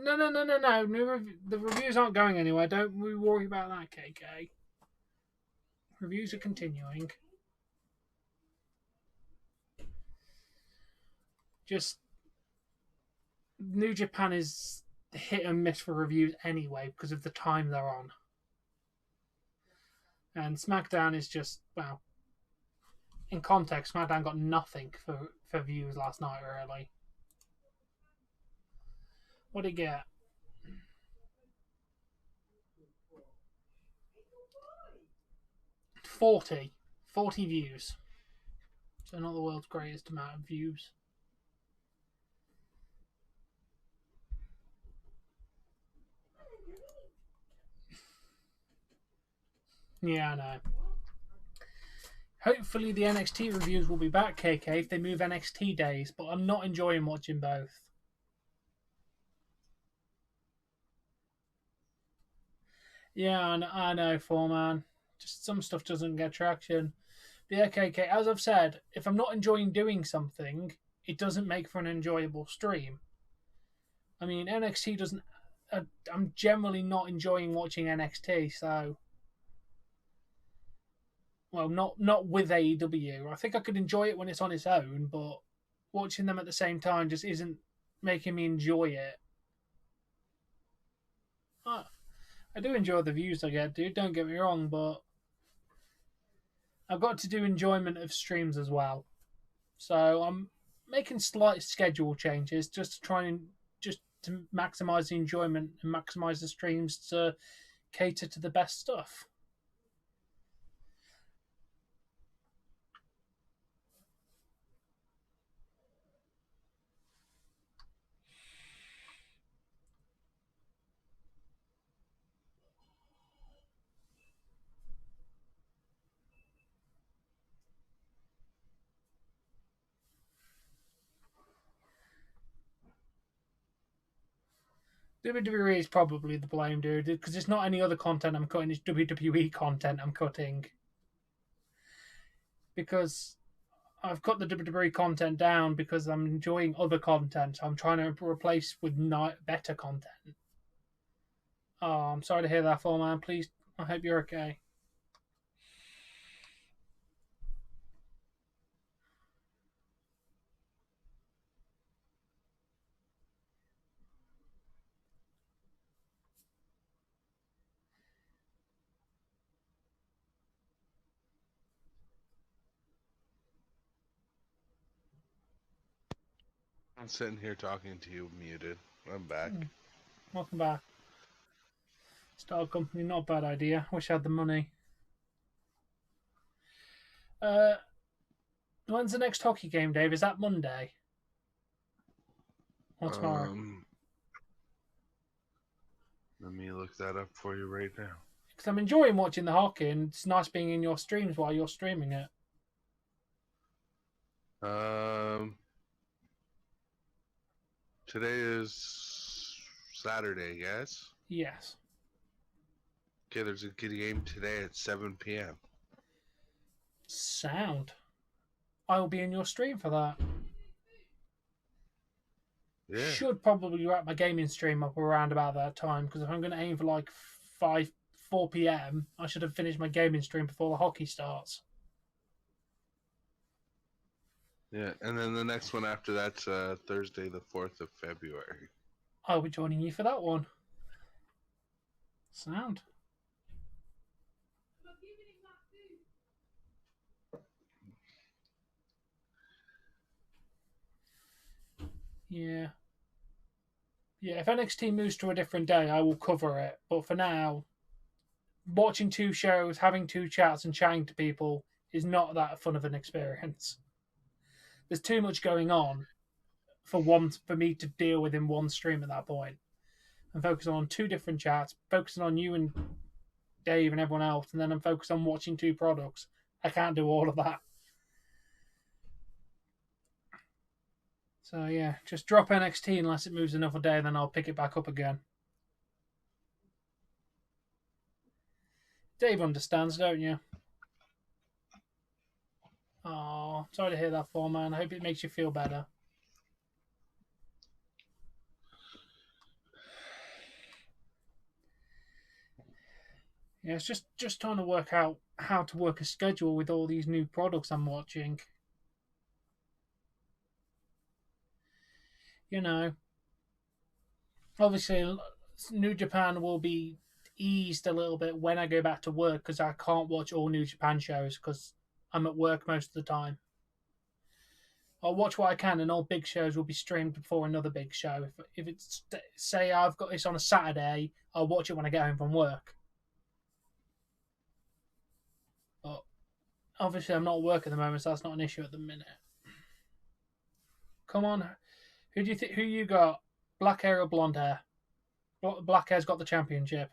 No. The reviews aren't going anywhere. Don't we worry about that, KK. Reviews are continuing. Just New Japan is hit and miss for reviews anyway because of the time they're on. And SmackDown is just, well, in context, SmackDown got nothing for views last night, really. What did it get? 40 views. So not the world's greatest amount of views. Yeah, I know. Hopefully the NXT reviews will be back, KK, if they move NXT days, but I'm not enjoying watching both. Yeah, I know, Foreman. Just some stuff doesn't get traction. But yeah, KK, as I've said, if I'm not enjoying doing something, it doesn't make for an enjoyable stream. I mean, NXT doesn't... I'm generally not enjoying watching NXT, so... Well, not with AEW. I think I could enjoy it when it's on its own, but watching them at the same time just isn't making me enjoy it. I do enjoy the views I get, dude. Don't get me wrong, but I've got to do enjoyment of streams as well. So I'm making slight schedule changes just to try and just to maximize the enjoyment and maximize the streams to cater to the best stuff. WWE is probably the blame, dude, because it's not any other content I'm cutting, it's WWE content I'm cutting. Because I've cut the WWE content down because I'm enjoying other content. I'm trying to replace with better content. Oh, I'm sorry to hear that, Full Man. Please, I hope you're okay. I'm sitting here talking to you muted. I'm back. Welcome back. Start a company, not a bad idea. Wish I had the money. When's the next hockey game, Dave? Is that Monday? Or tomorrow? Let me look that up for you right now. Because I'm enjoying watching the hockey, and it's nice being in your streams while you're streaming it. Today is Saturday, yes? Yes. Okay, there's a good game today at 7 p.m. Sound. I will be in your stream for that. Yeah. Should probably wrap my gaming stream up around about that time, because if I'm going to aim for like 4 p.m, I should have finished my gaming stream before the hockey starts. Yeah, and then the next one after that's Thursday, the 4th of February. I'll be joining you for that one. Sound. Yeah. Yeah, if NXT moves to a different day, I will cover it. But for now, watching two shows, having two chats, and chatting to people is not that fun of an experience. There's too much going on for me to deal with in one stream at that point. I'm focusing on two different chats, focusing on you and Dave and everyone else, and then I'm focused on watching two products. I can't do all of that. So yeah, just drop NXT unless it moves another day, then I'll pick it back up again. Dave understands, don't you? Oh, sorry to hear that, man. I hope it makes you feel better. Yeah, it's just trying to work out how to work a schedule with all these new products I'm watching. You know, obviously, New Japan will be eased a little bit when I go back to work because I can't watch all New Japan shows because I'm at work most of the time. I'll watch what I can, and all big shows will be streamed before another big show. If it's, say I've got this on a Saturday, I'll watch it when I get home from work. But obviously, I'm not at work at the moment, so that's not an issue at the minute. Come on, who do you think? Who you got? Black hair or blonde hair? Black hair's got the championship.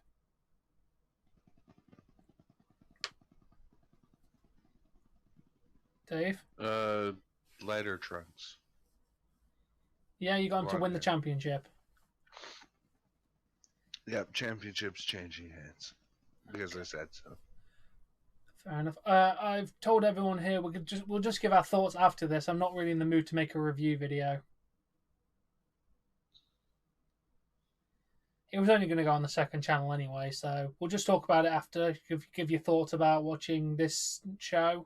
Dave? Lighter trunks. Yeah, you got him to win the championship. Yep, championship's changing hands. Because I said so. Fair enough. I've told everyone here we'll just give our thoughts after this. I'm not really in the mood to make a review video. It was only going to go on the second channel anyway, so we'll just talk about it after. Give your thoughts about watching this show.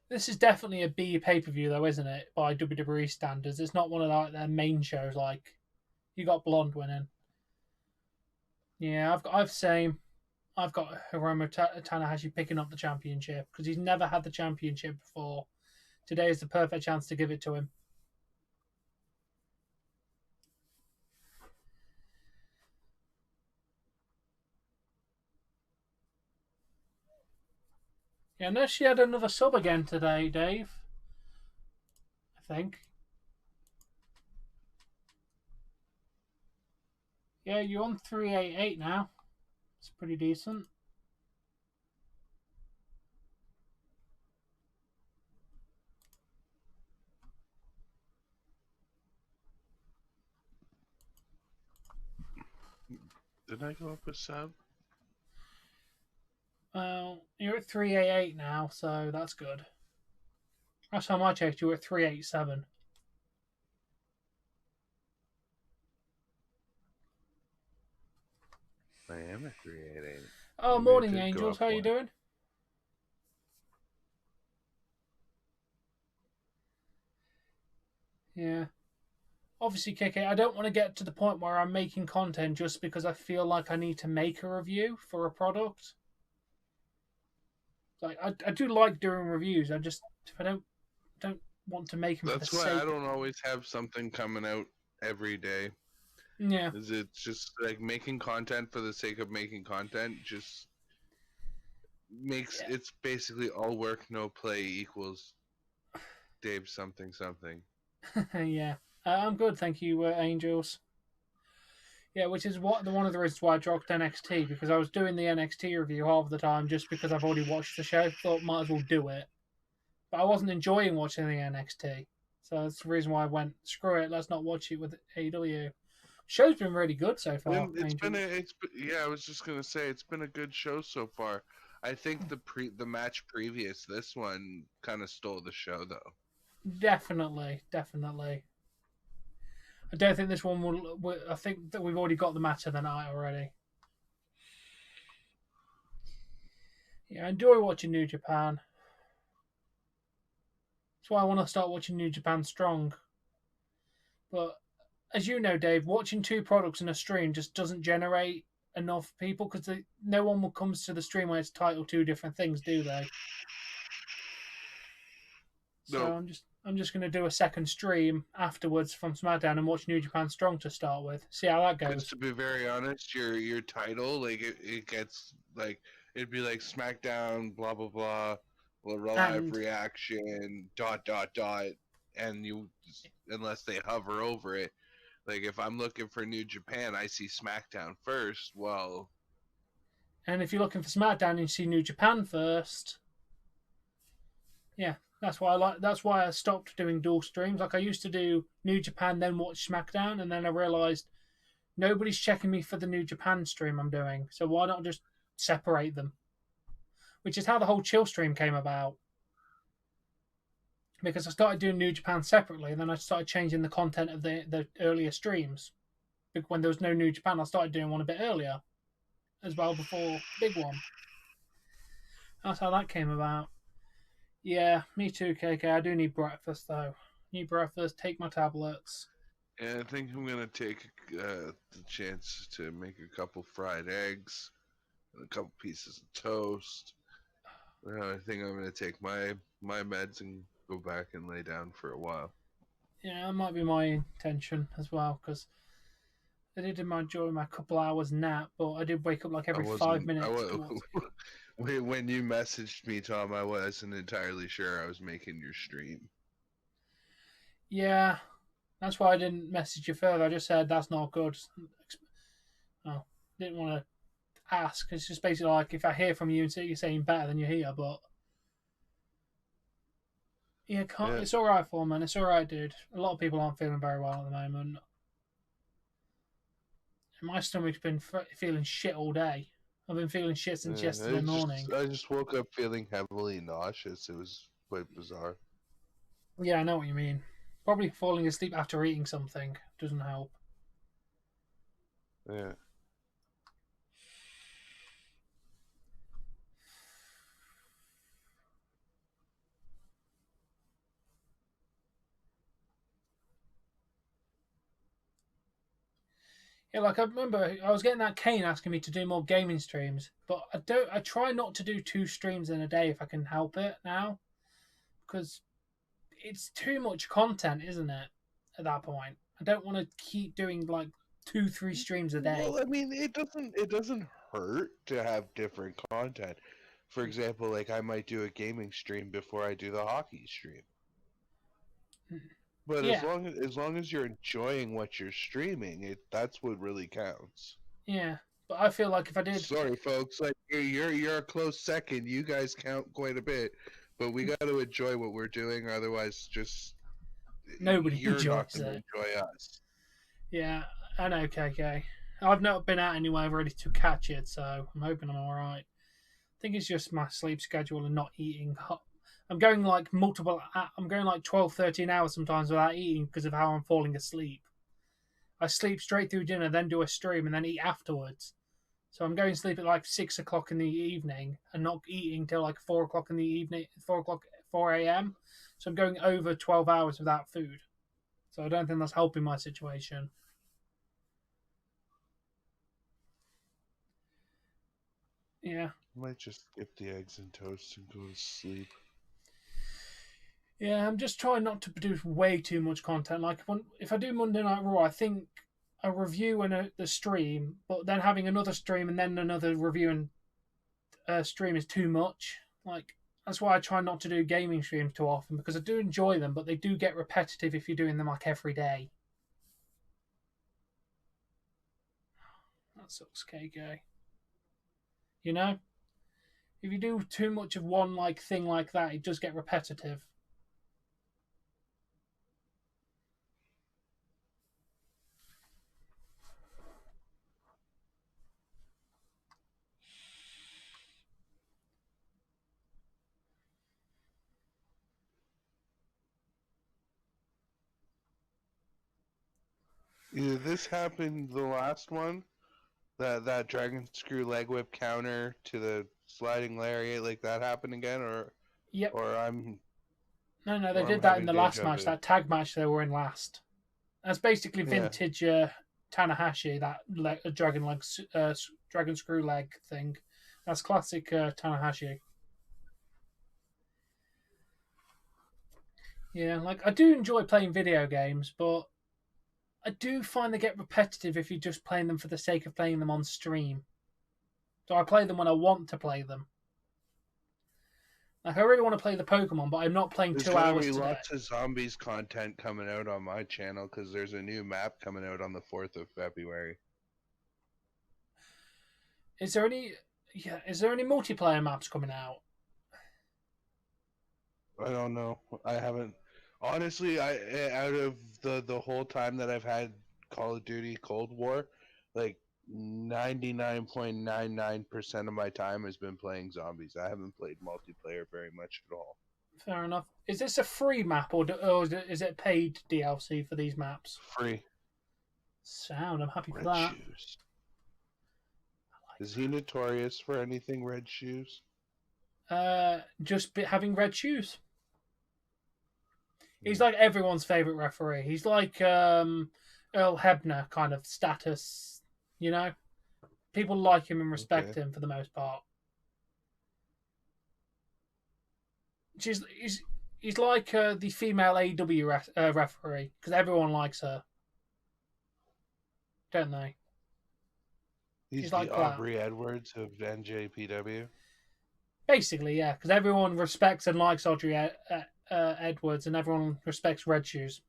This is definitely a B pay-per-view, though, isn't it? By WWE standards, it's not one of their main shows. Like you got Blonde winning. Yeah, I've got Hiromu Tanahashi picking up the championship because he's never had the championship before. Today is the perfect chance to give it to him. Yeah, no, she had another sub again today, Dave. I think. Yeah, you're on 388 now. It's pretty decent. Didn't I go up a sub? Well, you're at 388 now, so that's good. Last time I checked, you were at 387. I am at 388. Oh, Maybe morning, it did go Angels. up How you one. doing? Yeah. Obviously, KK, I don't want to get to the point where I'm making content just because I feel like I need to make a review for a product. Like, I do like doing reviews. I just, I don't want to make them That's for the why sake. I don't always have something coming out every day. Yeah. Is it's just like making content for the sake of making content just makes it's basically all work no play equals Dave something something. Yeah. I'm good, thank you, Angels. Yeah, which is one of the reasons why I dropped NXT, because I was doing the NXT review half the time just because I've already watched the show. Thought might as well do it, but I wasn't enjoying watching the NXT, so that's the reason why I went screw it. Let's not watch it with AEW. Show's been really good so far. Yeah, I was just gonna say it's been a good show so far. I think the match previous this one kind of stole the show though. Definitely. I don't think this one will. I think that we've already got the match of the night already. Yeah, I enjoy watching New Japan. That's why I want to start watching New Japan Strong. But as you know, Dave, watching two products in a stream just doesn't generate enough people because no one comes to the stream when it's titled two different things, do they? So No, I'm just going to do a second stream afterwards from SmackDown and watch New Japan Strong to start with. See how that because goes. to be very honest, your title like it gets like it'd be like SmackDown blah blah blah, live And reaction dot, and you unless they hover over it. Like if I'm looking for New Japan, I see SmackDown first. Well, if you're looking for SmackDown and you see New Japan first, yeah, that's why I stopped doing dual streams. Like I used to do New Japan, then watch SmackDown, and then I realized nobody's checking me for the New Japan stream I'm doing. So why not just separate them? Which is how the whole chill stream came about. Because I started doing New Japan separately, and then I started changing the content of the earlier streams. When there was no New Japan, I started doing one a bit earlier as well before big one. That's how that came about. Yeah, me too, KK. I do need breakfast though. Need breakfast. Take my tablets. yeah, I think I'm gonna take the chance to make a couple fried eggs and a couple pieces of toast. I think I'm gonna take my meds and go back and lay down for a while. Yeah, that might be my intention as well because I did enjoy my couple hours nap, but I did wake up like every 5 minutes. When you messaged me, Tom, I wasn't entirely sure I was making your stream. Yeah, that's why I didn't message you further. I just said that's not good. Oh, didn't want to ask. It's just basically like if I hear from you and say you're saying better than you hear, but yeah, it's all right, Foreman. It's all right, dude. A lot of people aren't feeling very well at the moment. And my stomach's been feeling shit all day. I've been feeling shit since yesterday morning. I just woke up feeling heavily nauseous. It was quite bizarre. Yeah, I know what you mean. Probably falling asleep after eating something doesn't help. Yeah. Yeah, like I remember I was getting that Kane asking me to do more gaming streams, but I try not to do 2 streams in a day if I can help it now. Because it's too much content, isn't it? At that point. I don't want to keep doing like 2-3 streams a day. Well, I mean, it doesn't hurt to have different content. For example, like I might do a gaming stream before I do the hockey stream. But yeah. as long as you're enjoying what you're streaming, that's what really counts. Yeah, but I feel like if I did, sorry, folks, like you're a close second. You guys count quite a bit, but we got to enjoy what we're doing. Otherwise, just nobody you're enjoys not going to it. enjoy us. Yeah, I know, KK. I've not been out anywhere ready to catch it, so I'm hoping I'm alright. I think it's just my sleep schedule and not eating. I'm going like I'm going like 12, 13 hours sometimes without eating because of how I'm falling asleep. I sleep straight through dinner, then do a stream, and then eat afterwards. So I'm going to sleep at like 6 o'clock in the evening and not eating till like 4 o'clock in the evening, 4 a.m. So I'm going over 12 hours without food. So I don't think that's helping my situation. Yeah. I might just skip the eggs and toast and go to sleep. Yeah, I'm just trying not to produce way too much content. Like if I do Monday Night Raw, I think a review and the stream, but then having another stream and then another review and stream is too much. Like that's why I try not to do gaming streams too often because I do enjoy them, but they do get repetitive if you're doing them like every day. That sucks, KK. You know, if you do too much of one like thing like that, it does get repetitive. Either this happened the last one, that dragon screw leg whip counter to the sliding lariat, like that happened again, Yep. or I'm No, they or did I'm that in having the last deja match, vu. that tag match they were in last. That's basically vintage Tanahashi, that dragon screw leg thing. That's classic Tanahashi. Yeah, like I do enjoy playing video games, but I do find they get repetitive if you're just playing them for the sake of playing them on stream. So I play them when I want to play them. Like I really want to play the Pokemon, but I'm not playing There's 2 gonna hours be today. lots of zombies content coming out on my channel because there's a new map coming out on the 4th of February. Is there any multiplayer maps coming out? I don't know. I haven't honestly. Out of the whole time that I've had Call of Duty Cold War, like 99.99% of my time has been playing zombies. I haven't played multiplayer very much at all. Fair enough. Is this a free map or is it paid DLC for these maps? Free. Sound. I'm happy for Red that. Shoes. Is he notorious for anything Red Shoes? Just having red shoes. He's like everyone's favorite referee. He's like Earl Hebner kind of status, you know? People like him and respect him for the most part. He's like the female AEW referee because everyone likes her, don't they? He's like the Aubrey Edwards of NJPW. Basically, yeah, because everyone respects and likes Audrey Edwards, and everyone respects Red Shoes.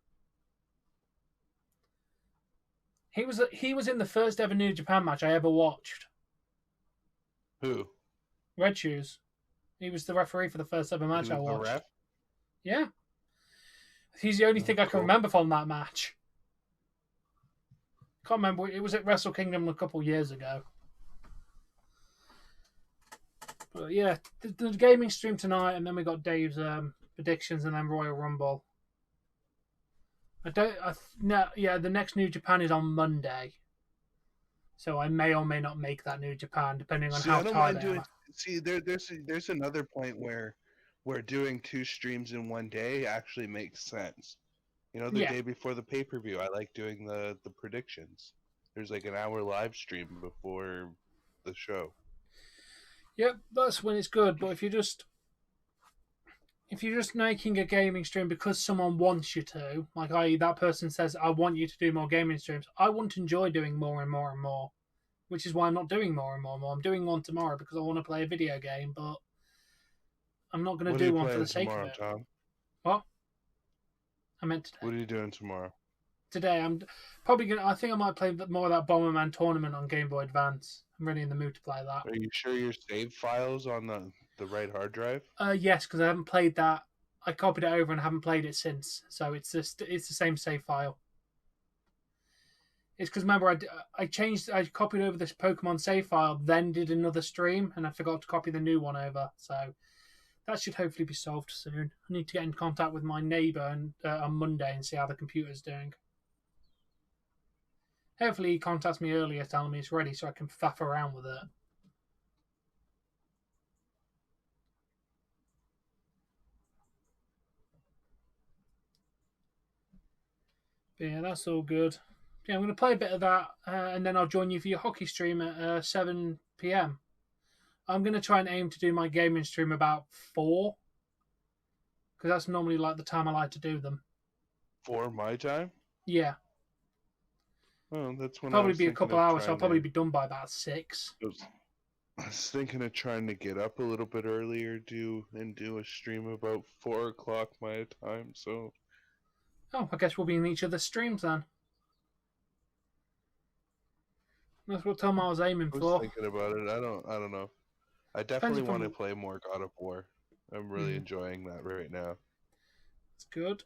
He was in the first ever New Japan match I ever watched. Who? Red Shoes. He was the referee for the first ever match I watched. Ref? Yeah. He's the only thing I can remember from that match. Can't remember. It was at Wrestle Kingdom a couple years ago. But yeah, the gaming stream tonight, and then we got Dave's predictions, and then Royal Rumble. The next New Japan is on Monday, so I may or may not make that New Japan depending on how tired I am. See, there's another point where doing 2 streams in one day actually makes sense. You know, the day before the pay-per-view, I like doing the predictions. There's like an hour live stream before the show. Yep, that's when it's good. But if you're just making a gaming stream because someone wants you to, like that person says, I want you to do more gaming streams, I want to enjoy doing more and more and more, which is why I'm not doing more and more and more. I'm doing one tomorrow because I want to play a video game, but I'm not going to do one for the sake of it. Tom? What? I meant today. What are you doing tomorrow? Today, I'm probably going to... I think I might play more of that Bomberman tournament on Game Boy Advance. I'm really in the mood to play that. Are you sure your save file's on the right hard drive? Yes, because I haven't played that. I copied it over and haven't played it since. So it's the same save file. It's because remember I copied over this Pokemon save file, then did another stream, and I forgot to copy the new one over. So that should hopefully be solved soon. I need to get in contact with my neighbour on Monday and see how the computer's doing. Hopefully he contacts me earlier telling me it's ready so I can faff around with it. But yeah, that's all good. Yeah, I'm going to play a bit of that, and then I'll join you for your hockey stream at 7 p.m. I'm going to try and aim to do my gaming stream about 4, because that's normally like the time I like to do them. 4 my time? Yeah. Oh, that's when probably I was be a couple hours, so I'll probably to... be done by about 6. I was thinking of trying to get up a little bit earlier, do a stream about 4 o'clock my time. So. Oh, I guess we'll be in each other's streams then. That's what time I was aiming for. I was thinking about it. I don't know. I definitely want to play more God of War. I'm really enjoying that right now. It's good.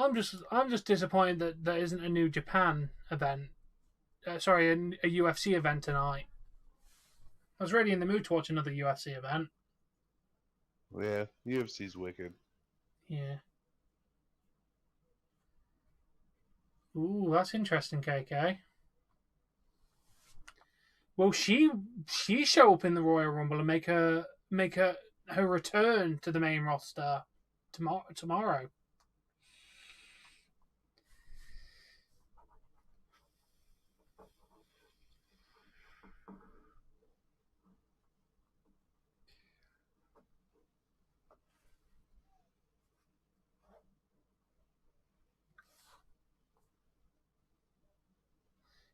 I'm just disappointed that there isn't a New Japan event. Sorry, a UFC event tonight. I was really in the mood to watch another UFC event. Yeah, UFC's wicked. Yeah. Ooh, that's interesting, KK. Will she show up in the Royal Rumble and make her return to the main roster tomorrow?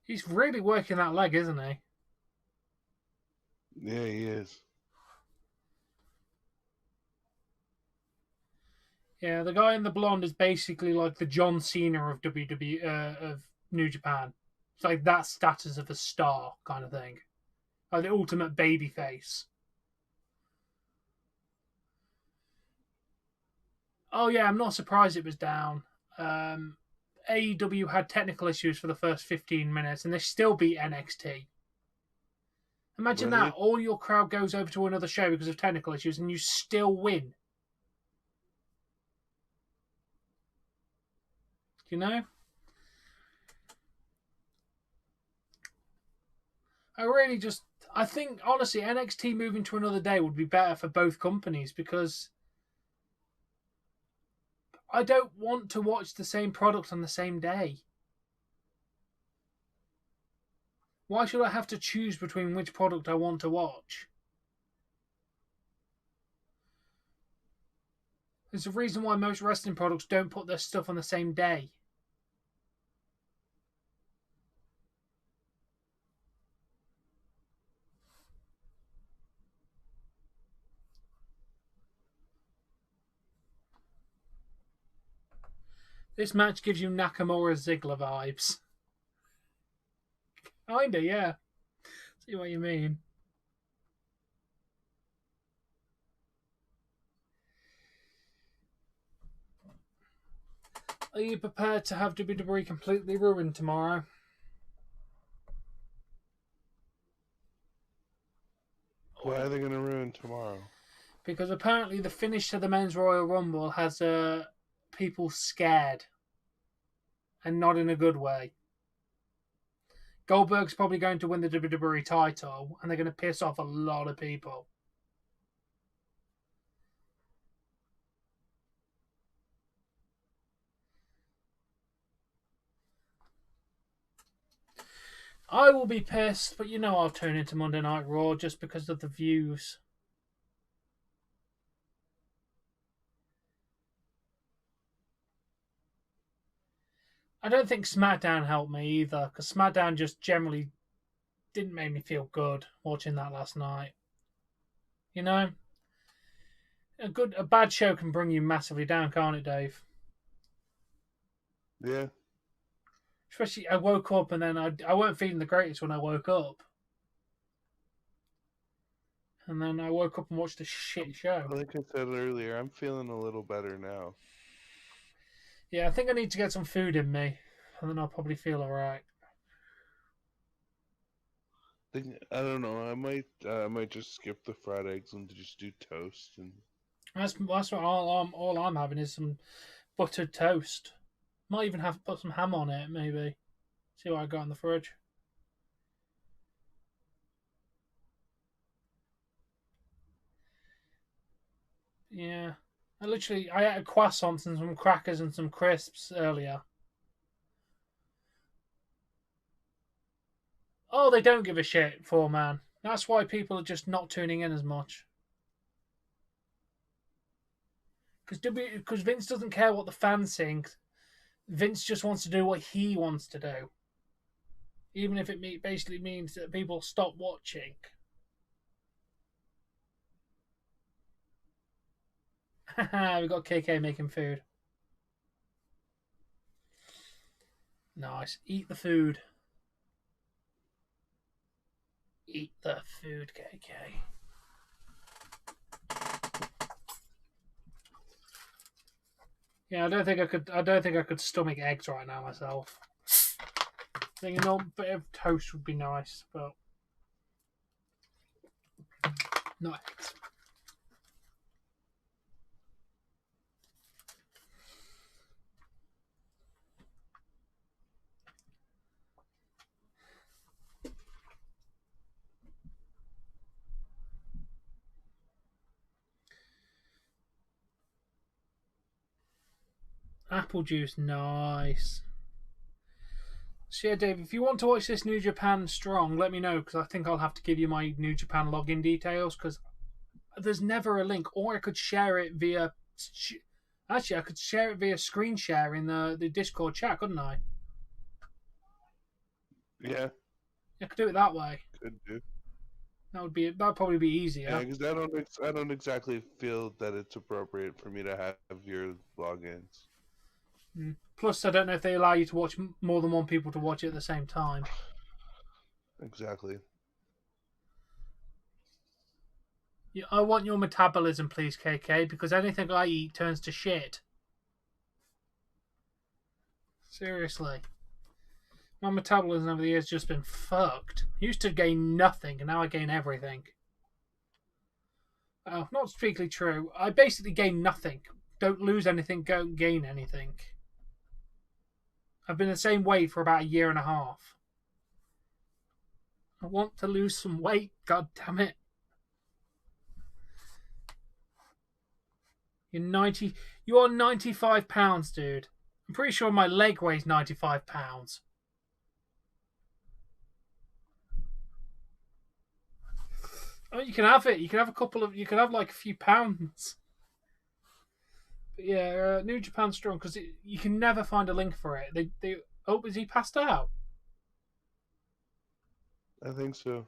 He's really working that leg, isn't he? Yeah, he is. Yeah, the guy in the blonde is basically like the John Cena of WWE of New Japan. It's like that status of a star kind of thing, like the ultimate baby face. Oh yeah, I'm not surprised it was down. AEW had technical issues for the first 15 minutes, and they still beat NXT. Imagine Really? that. All your crowd goes over to another show because of technical issues, and you still win. You know? I think, honestly, NXT moving to another day would be better for both companies because I don't want to watch the same product on the same day. Why should I have to choose between which product I want to watch? There's a reason why most wrestling products don't put their stuff on the same day. This match gives you Nakamura Ziggler vibes. Kinda, yeah. See what you mean. Are you prepared to have WWE completely ruined tomorrow? Why are they going to ruin tomorrow? Because apparently the finish to the Men's Royal Rumble has people scared. And not in a good way. Goldberg's probably going to win the WWE title, and they're going to piss off a lot of people. I will be pissed, but you know I'll tune into Monday Night Raw just because of the views. I don't think SmackDown helped me either, because SmackDown just generally didn't make me feel good watching that last night. You know? A bad show can bring you massively down, can't it, Dave? Yeah. Especially, I woke up and then I weren't feeling the greatest when I woke up. And then I woke up and watched a shit show. Like I said earlier, I'm feeling a little better now. Yeah, I think I need to get some food in me, and then I'll probably feel alright. I don't know. I might just skip the fried eggs and just do toast and. That's what all I'm having is some buttered toast. Might even have put some ham on it, maybe. See what I got in the fridge. Yeah. I ate a croissant and some crackers and some crisps earlier. Oh, they don't give a shit, man. That's why people are just not tuning in as much. Because Vince doesn't care what the fans think. Vince just wants to do what he wants to do. Even if it basically means that people stop watching. We got KK making food. Nice. Eat the food. Eat the food, KK. Yeah, I don't think I could stomach eggs right now myself. I think a bit of toast would be nice, but not eggs. Apple juice, nice. So yeah, Dave, if you want to watch this New Japan Strong, let me know, because I think I'll have to give you my New Japan login details, because there's never a link, or I could share it via. Actually, I could share it via screen share in the Discord chat, couldn't I? Yeah. I could do it that way. Could do. That'd probably be easier. Yeah, because I don't exactly feel that it's appropriate for me to have your logins. Plus, I don't know if they allow you to watch more than one people to watch it at the same time. Exactly. Yeah, I want your metabolism, please, KK, because anything I eat turns to shit. Seriously. My metabolism over the years has just been fucked. I used to gain nothing, and now I gain everything. Oh, not strictly true. I basically gain nothing. Don't lose anything, don't gain anything. I've been the same weight for about a year and a half. I want to lose some weight, god damn it. You are 95 pounds, dude. I'm pretty sure my leg weighs 95 pounds. Oh, you can have it. You can have like a few pounds. But yeah, New Japan Strong, because you can never find a link for it. Oh, is he passed out? I think so.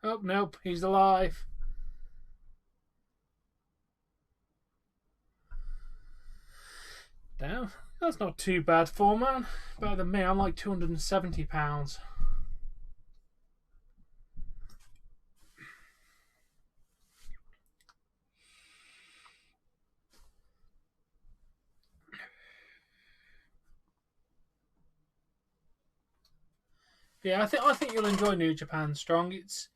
Oh, nope, he's alive. Damn, that's not too bad for man. Better than me, I'm like 270 pounds. Yeah, I think you'll enjoy New Japan Strong. It's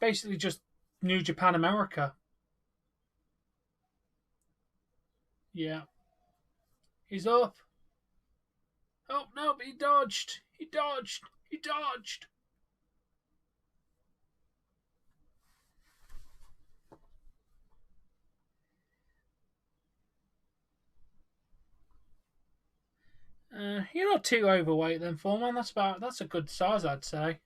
basically just New Japan America. Yeah. He's up. Oh no, he dodged. He dodged. He dodged. You're not too overweight then, Foreman. That's a good size, I'd say.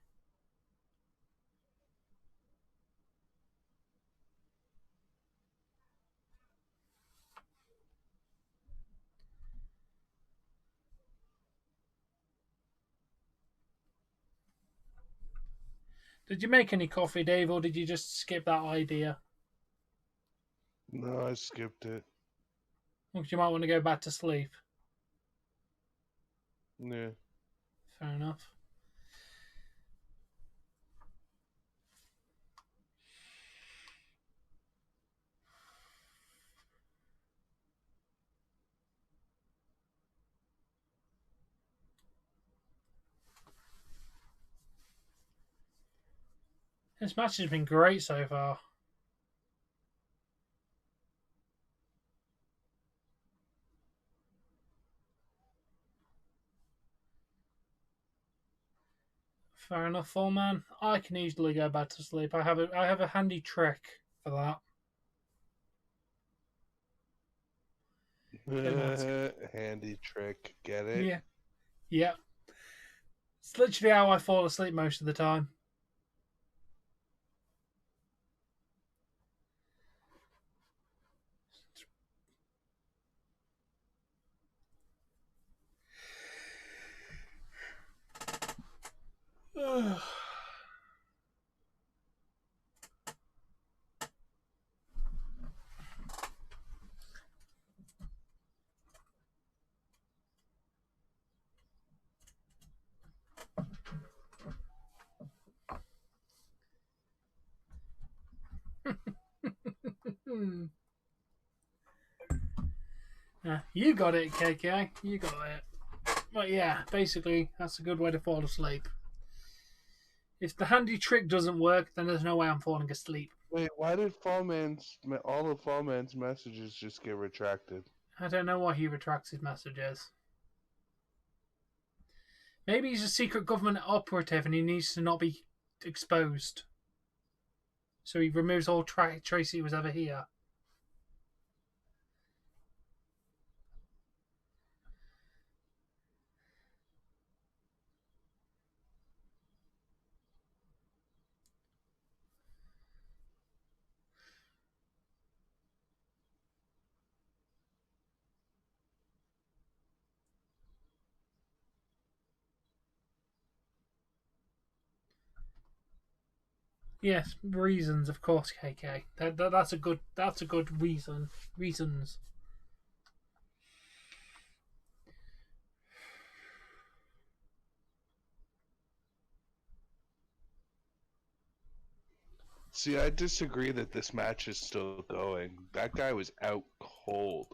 Did you make any coffee, Dave, or did you just skip that idea? No, I skipped it. Because you might want to go back to sleep. Yeah. Fair enough. This match has been great so far. Fair enough, full man. I can easily go back to sleep. I have a handy trick for that. Handy trick, get it? Yeah. Yeah. It's literally how I fall asleep most of the time. You got it, KK. You got it. But yeah, basically, that's a good way to fall asleep. If the handy trick doesn't work, then there's no way I'm falling asleep. Wait, why did all of Fallman's messages just get retracted? I don't know why he retracts his messages. Maybe he's a secret government operative and he needs to not be exposed. So he removes all trace he was ever here. Yes, reasons, of course, KK. That's a good reason. Reasons. See, I disagree that this match is still going. That guy was out cold.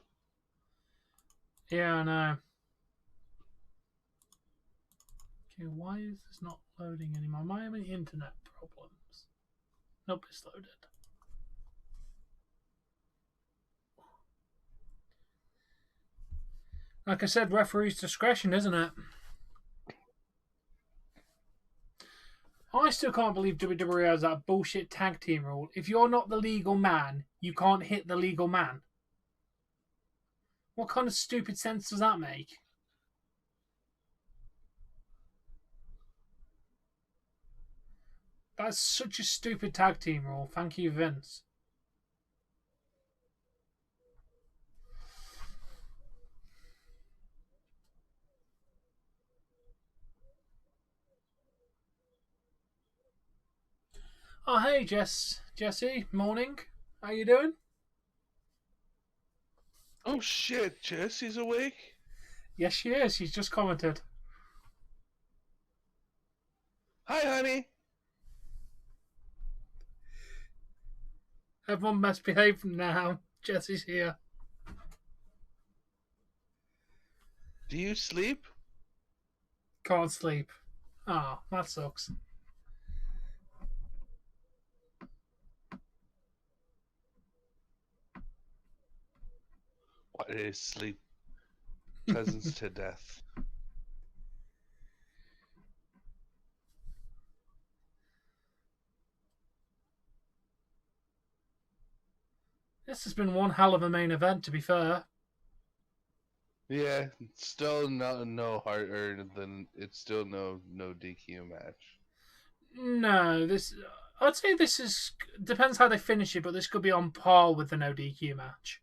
Yeah, I know. Okay, why is this not loading anymore? Am I having internet problems? Nope, it's loaded. Like I said, referee's discretion, isn't it? I still can't believe WWE has that bullshit tag team rule. If you're not the legal man, you can't hit the legal man. What kind of stupid sense does that make? That's such a stupid tag team rule. Thank you, Vince. Oh, hey, Jesse, morning. How you doing? Oh shit, Jesse's awake? Yes, she is. She's just commented. Hi, honey. Everyone must behave from now. Jesse's here. Do you sleep? Can't sleep. Ah, oh, that sucks. What is sleep? Cousins to death. This has been one hell of a main event, to be fair. Yeah, still no harder than it's still no DQ match. No, I'd say this is depends how they finish it, but this could be on par with the no DQ match.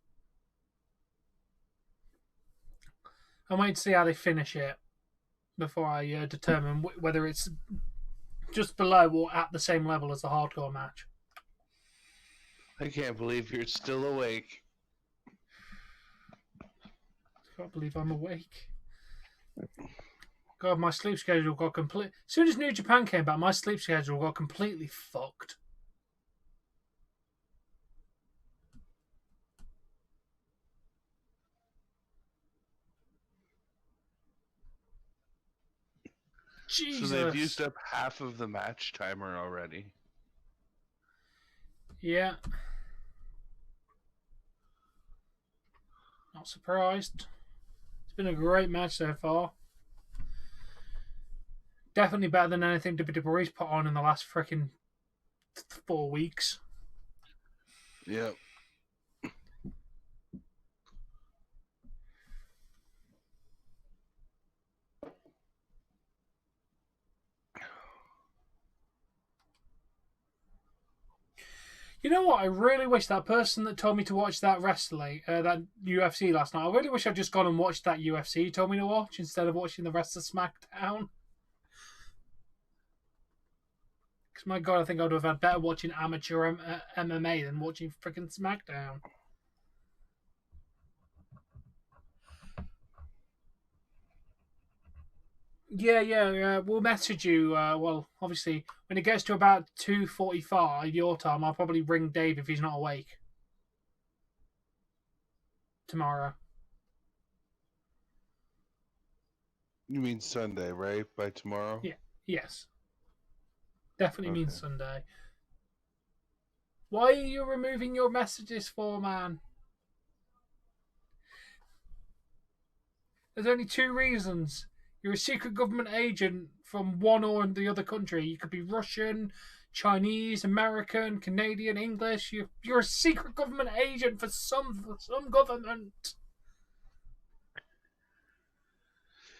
I'm waiting to see how they finish it before I determine whether it's just below or at the same level as the hardcore match. I can't believe you're still awake. I can't believe I'm awake. God, my sleep schedule got complete. As soon as New Japan came back, my sleep schedule got completely fucked. Jesus. So they've used up half of the match timer already. Yeah. Not surprised. It's been a great match so far. Definitely better than anything WWE's put on in the last freaking 4 weeks. Yep. You know what? I really wish that person that told me to watch that wrestling, that UFC last night, I really wish I'd just gone and watched that UFC he told me to watch instead of watching the rest of SmackDown. Because my God, I think I would have had better watching amateur MMA than watching freaking SmackDown. Yeah. We'll message you. Well, obviously, when it gets to about 2:45 your time, I'll probably ring Dave if he's not awake tomorrow. You mean Sunday, right? By tomorrow? Yeah. Yes. Definitely means Sunday. Why are you removing your messages for, man? There's only 2 reasons. You're a secret government agent from one or the other country. You could be Russian, Chinese, American, Canadian, English. You're a secret government agent for some government.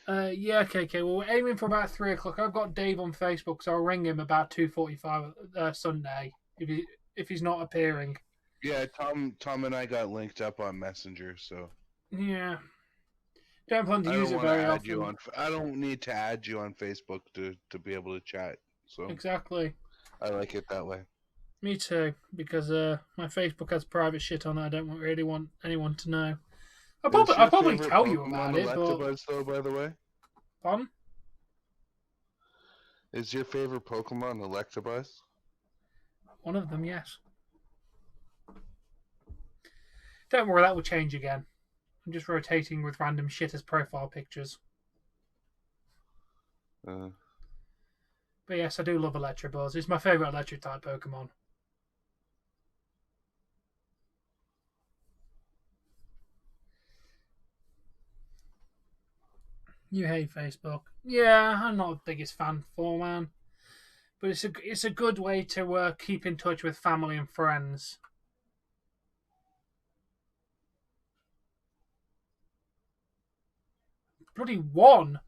Yeah, okay. Well, we're aiming for about 3 o'clock. I've got Dave on Facebook, so I'll ring him about 2:45 Sunday if he's not appearing. Yeah, Tom and I got linked up on Messenger, so yeah. Don't plan to use it very often. I don't need to add you on Facebook to be able to chat. So exactly. I like it that way. Me too, because my Facebook has private shit on it. I don't really want anyone to know. I'll probably tell you about it, but... though, by the way? Pardon? Is your favorite Pokemon Electabuzz? One of them, yes. Don't worry, that will change again. I'm just rotating with random shit as profile pictures. But yes, I do love Electabuzz. It's my favourite Electric-type Pokemon. You hate Facebook. Yeah, I'm not the biggest fan for, man. But it's a good way to keep in touch with family and friends. Bloody 1!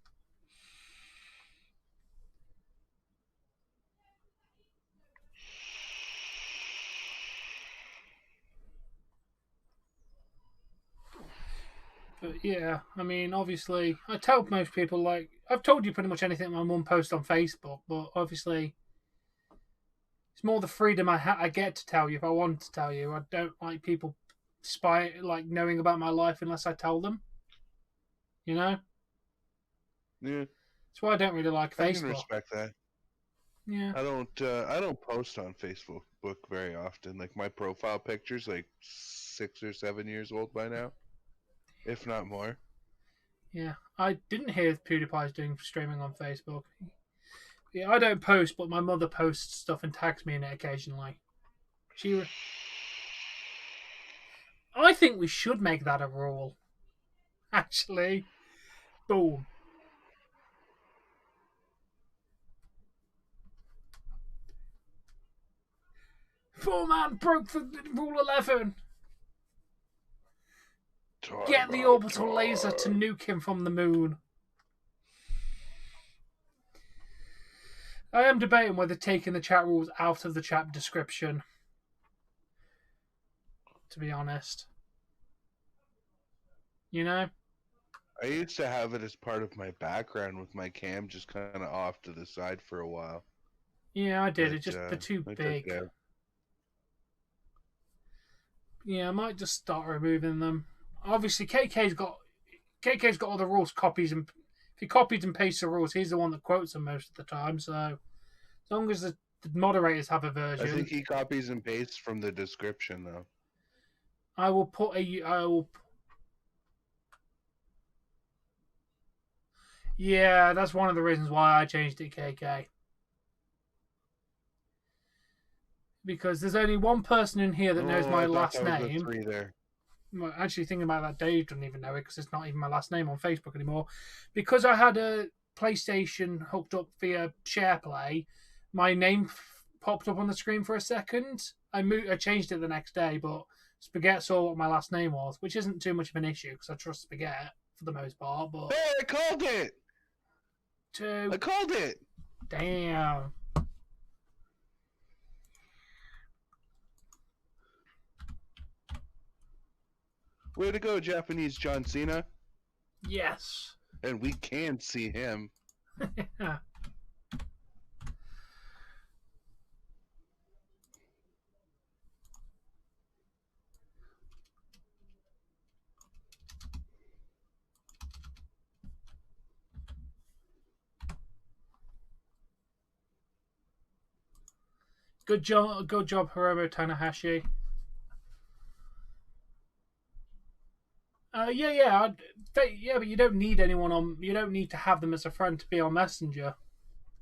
But yeah, I mean, obviously, I tell most people, like, I've told you pretty much anything my mum posts on Facebook, but obviously, it's more the freedom I get to tell you if I want to tell you. I don't like people knowing about my life unless I tell them. You know? Yeah. That's why I don't really like Facebook. I can respect that. Yeah. I don't post on Facebook very often. Like, my profile picture's like 6 or 7 years old by now, if not more. Yeah, I didn't hear PewDiePie's doing streaming on Facebook. Yeah, I don't post, but my mother posts stuff and tags me in it occasionally. I think we should make that a rule. Actually. Boom. Four-man broke the Rule 11. Get the orbital laser to nuke him from the moon. I am debating whether taking the chat rules out of the chat description. To be honest. You know? I used to have it as part of my background with my cam just kind of off to the side for a while. Yeah, I did. But, It's just they're too I took big. it out. Yeah, I might just start removing them. Obviously, KK's got all the rules copies, and if he copies and pastes the rules, he's the one that quotes them most of the time. So as long as the moderators have a version, I think he copies and pastes from the description, though. I will put a. I will. Yeah, that's one of the reasons why I changed it, KK. Because there's only one person in here that knows my I thought last that was the name. 3 there. Well, actually, thinking about that, Dave doesn't even know it because it's not even my last name on Facebook anymore. Because I had a PlayStation hooked up via SharePlay, my name popped up on the screen for a second. I changed it the next day, but Spaghetti saw what my last name was, which isn't too much of an issue because I trust Spaghetti for the most part. But Hey, I called it! I called it! Damn. Way to go, Japanese John Cena. Yes. And we can see him. Good job, Hiromu Tanahashi. Yeah. But you don't need anyone on. You don't need to have them as a friend to be on Messenger.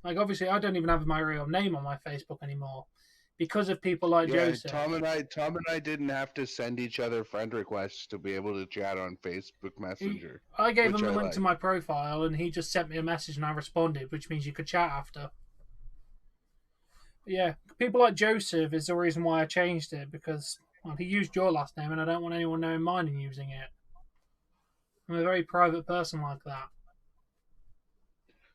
Like, obviously, I don't even have my real name on my Facebook anymore because of people like Joseph. Tom and I didn't have to send each other friend requests to be able to chat on Facebook Messenger. I gave him the link to my profile, and he just sent me a message, and I responded, which means you could chat after. But yeah, people like Joseph is the reason why I changed it, because he used your last name, and I don't want anyone knowing mine and using it. I'm a very private person like that.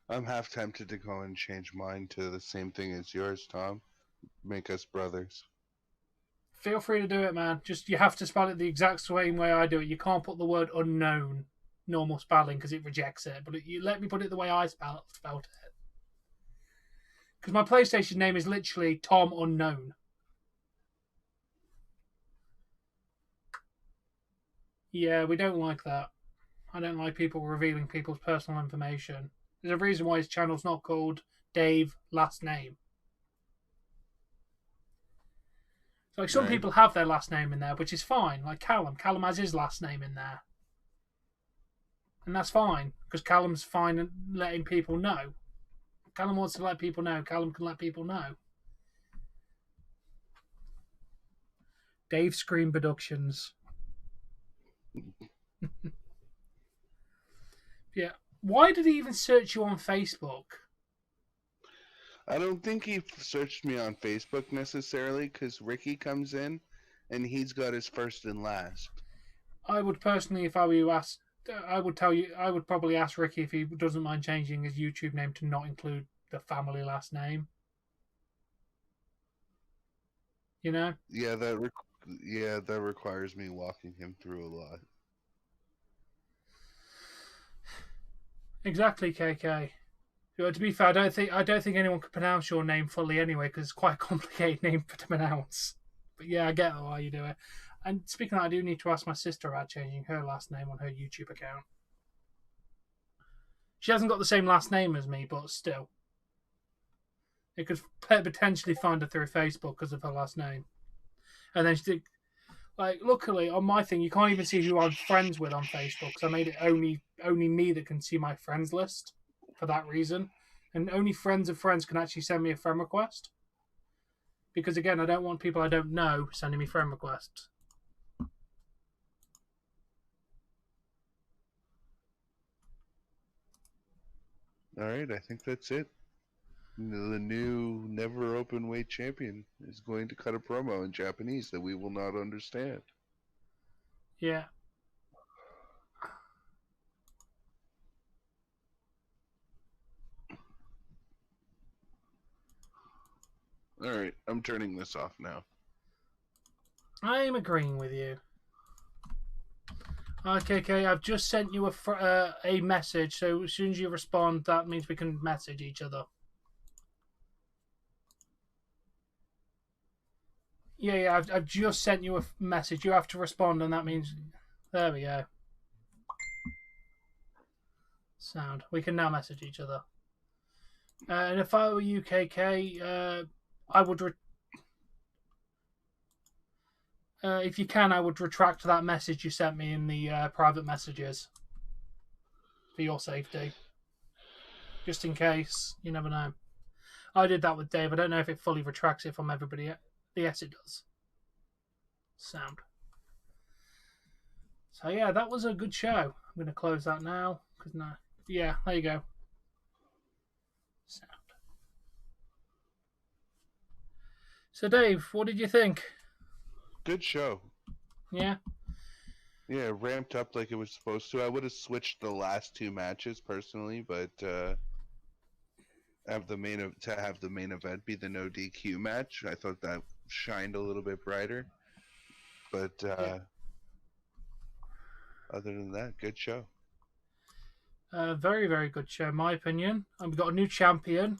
I'm half tempted to go and change mine to the same thing as yours, Tom. Make us brothers. Feel free to do it, man. Just you have to spell it the exact same way I do it. You can't put the word unknown normal spelling because it rejects it. But you let me put it the way I spelled it. Because my PlayStation name is literally Tom Unknown. Yeah, we don't like that. I don't like people revealing people's personal information. There's a reason why his channel's not called Dave Last Name. So, like, some people have their last name in there, which is fine. Like Callum. Callum has his last name in there. And that's fine, because Callum's fine at letting people know. Callum wants to let people know. Callum can let people know. Dave Scream Productions. Yeah. Why did he even search you on Facebook? I don't think he searched me on Facebook necessarily, because Ricky comes in, and he's got his first and last. I would personally, if I were you, I would probably ask Ricky if he doesn't mind changing his YouTube name to not include the family last name. You know? Yeah, that requires me walking him through a lot. Exactly, KK. To be fair, I don't think anyone could pronounce your name fully anyway, because it's quite a complicated name to pronounce. But yeah, I get why you do it. And speaking of that, I do need to ask my sister about changing her last name on her YouTube account. She hasn't got the same last name as me, but still. It could potentially find her through Facebook because of her last name. And then she did... Like, luckily, on my thing, you can't even see who I'm friends with on Facebook, because I made it only me that can see my friends list for that reason. And only friends of friends can actually send me a friend request. Because, again, I don't want people I don't know sending me friend requests. Alright, I think that's it. The new never Openweight champion is going to cut a promo in Japanese that we will not understand. Yeah. Alright, I'm turning this off now. I'm agreeing with you. Okay, I've just sent you a message, so as soon as you respond, that means we can message each other. Yeah, I've just sent you a message. You have to respond, and that means... There we go. Sound. We can now message each other. And if I were UKK, I would... if you can, I would retract that message you sent me in the private messages. For your safety. Just in case. You never know. I did that with Dave. I don't know if it fully retracts it from everybody. Yes, it does. Sound. So yeah, that was a good show. I'm going to close that now. Cause no, yeah, there you go. Sound. So Dave, what did you think? Good show. Yeah? Yeah, ramped up like it was supposed to. I would have switched the last two matches personally, but have the main event be the no DQ match. I thought that shined a little bit brighter. But Yeah. Other than that, good show. Very, very good show, in my opinion. And we've got a new champion.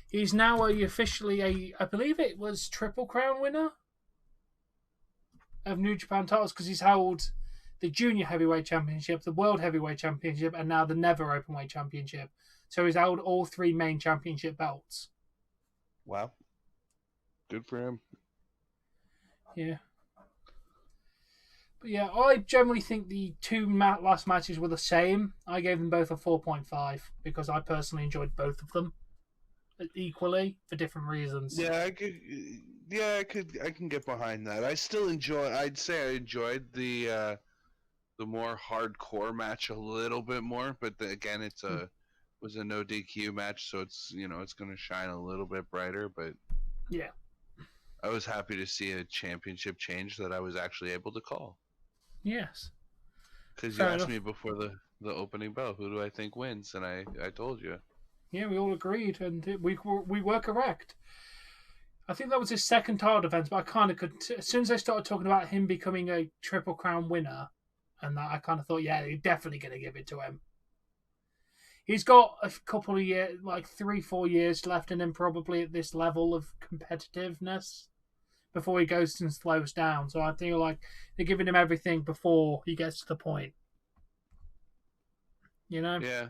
He's now officially I believe it was Triple Crown winner of New Japan titles, because he's held the Junior Heavyweight Championship, the World Heavyweight Championship, and now the Never Openweight Championship. So he's held all three main championship belts. Wow. Good for him. Yeah. But yeah, I generally think the two last matches were the same. I gave them both a 4.5 because I personally enjoyed both of them equally for different reasons. Yeah, I can get behind that. I'd say I enjoyed the more hardcore match a little bit more, but again, was a no DQ match, so it's going to shine a little bit brighter. But yeah, I was happy to see a championship change that I was actually able to call. Yes, because you asked me before the opening bell, who do I think wins, and I told you. Yeah, we all agreed, and we were correct. I think that was his second title defense, but I kind of could. As soon as they started talking about him becoming a Triple Crown winner, and that, I kind of thought, yeah, they're definitely going to give it to him. He's got a couple of years, like 3-4 years left in him, probably at this level of competitiveness before he goes and slows down. So I feel like they're giving him everything before he gets to the point. You know? Yeah.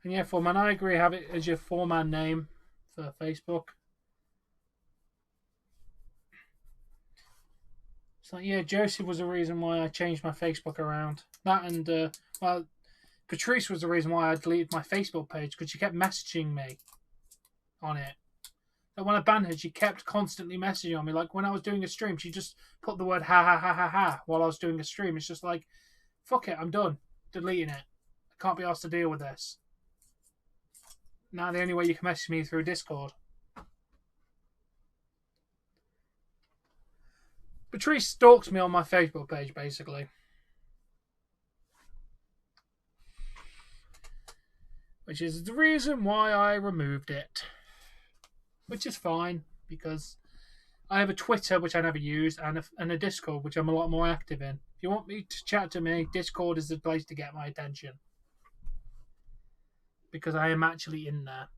And yeah, Foreman, I agree. Have it as your Foreman name for Facebook. It's like, yeah, Joseph was the reason why I changed my Facebook around. That and, well, Patrice was the reason why I deleted my Facebook page, because she kept messaging me on it. And when I banned her, she kept constantly messaging on me. Like, when I was doing a stream, she just put the word ha ha ha ha ha while I was doing a stream. It's just like, fuck it, I'm done. Deleting it. I can't be asked to deal with this. Now the only way you can message me is through Discord. Patrice stalks me on my Facebook page, basically. Which is the reason why I removed it. Which is fine, because I have a Twitter, which I never use, and a Discord, which I'm a lot more active in. If you want me to chat to me, Discord is the place to get my attention. Because I am actually in there.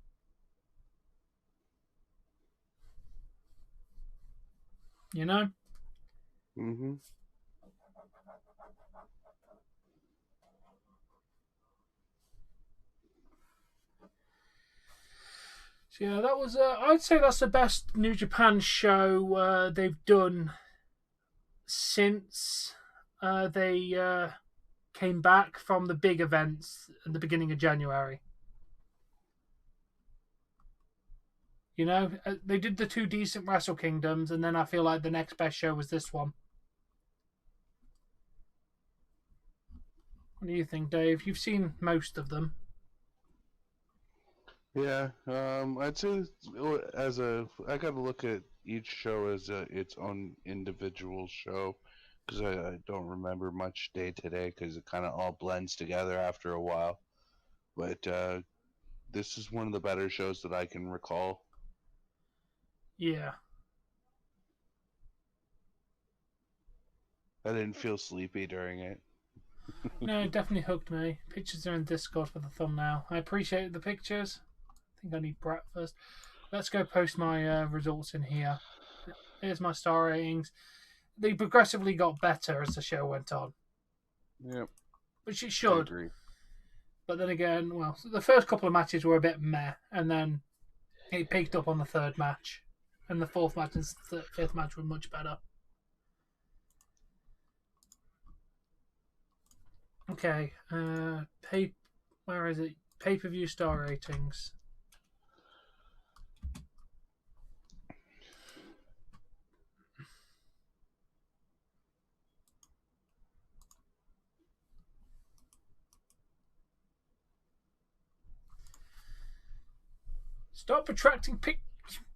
You know? Mm-hmm. So yeah, that was. I'd say that's the best New Japan show they've done since they came back from the big events at the beginning of January. You know, they did the two decent Wrestle Kingdoms, and then I feel like the next best show was this one. What do you think, Dave? You've seen most of them. Yeah, I'd say I got to look at each show as its own individual show, because I don't remember much day to day, because it kind of all blends together after a while. But this is one of the better shows that I can recall. Yeah. I didn't feel sleepy during it. No, it definitely hooked me. Pictures are in Discord for the thumbnail. I appreciate the pictures. I think I need breakfast. let's go post my results in here. Here's my star ratings. They progressively got better as the show went on. Yep. Which it I should. agree. But then again, well, the first couple of matches were a bit meh, and then it peaked up on the third match. And the fourth match and fifth match were much better. Okay, where is it? Pay-per-view star ratings. Stop retracting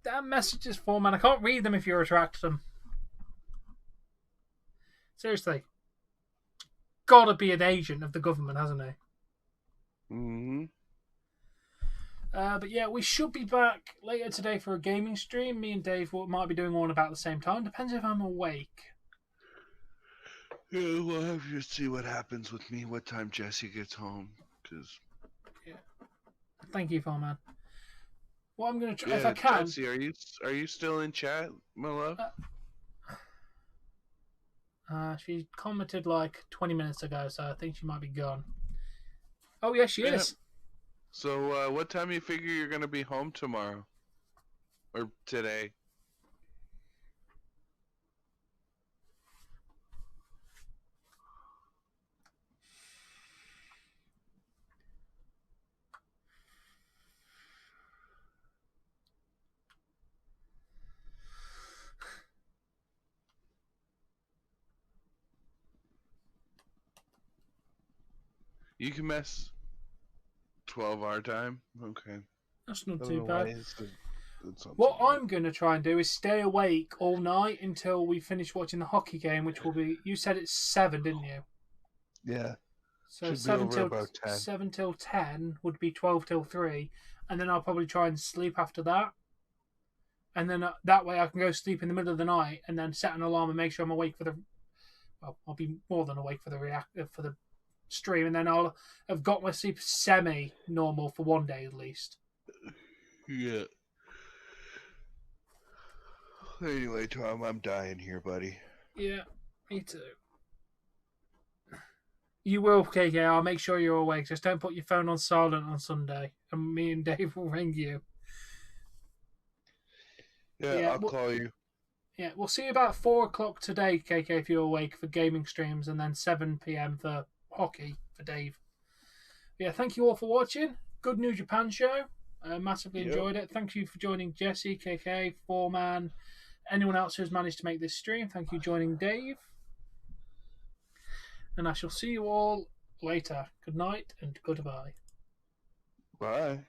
damn messages for, man. I can't read them if you retract them. Seriously. Gotta be an agent of the government, hasn't he? Mm-hmm. But yeah, we should be back later today for a gaming stream. Me and Dave might be doing one about the same time. Depends if I'm awake. Yeah, we'll have to see what happens with me, what time Jesse gets home. Cause... Yeah. Thank you, Farman. What I'm going to try, yeah, if I can... Jesse, are you still in chat, my love? She commented like 20 minutes ago, so I think she might be gone. Oh, yes, she is. So, what time do you figure you're going to be home tomorrow? Or today? You can mess 12 our time? Okay. That's not too bad. What I'm going to try and do is stay awake all night until we finish watching the hockey game, which will be... You said it's 7, didn't you? Yeah. So 7 till 10 would be 12 till 3, and then I'll probably try and sleep after that. And then that way I can go sleep in the middle of the night and then set an alarm and make sure I'm awake for the... Well, I'll be more than awake for the stream, and then I'll have got my sleep semi-normal for one day at least. Yeah. Anyway, Tom, I'm dying here, buddy. Yeah, me too. You will, KK. I'll make sure you're awake. Just don't put your phone on silent on Sunday, and me and Dave will ring you. Yeah, I'll call you. Yeah, we'll see you about 4 o'clock today, KK, if you're awake for gaming streams, and then 7 p.m. for hockey for Dave. Yeah, thank you all for watching. Good New Japan show. Massively enjoyed it. Thank you for joining Jesse, KK, Foreman, anyone else who's managed to make this stream. Thank you for joining Dave. And I shall see you all later. Good night and goodbye. Bye.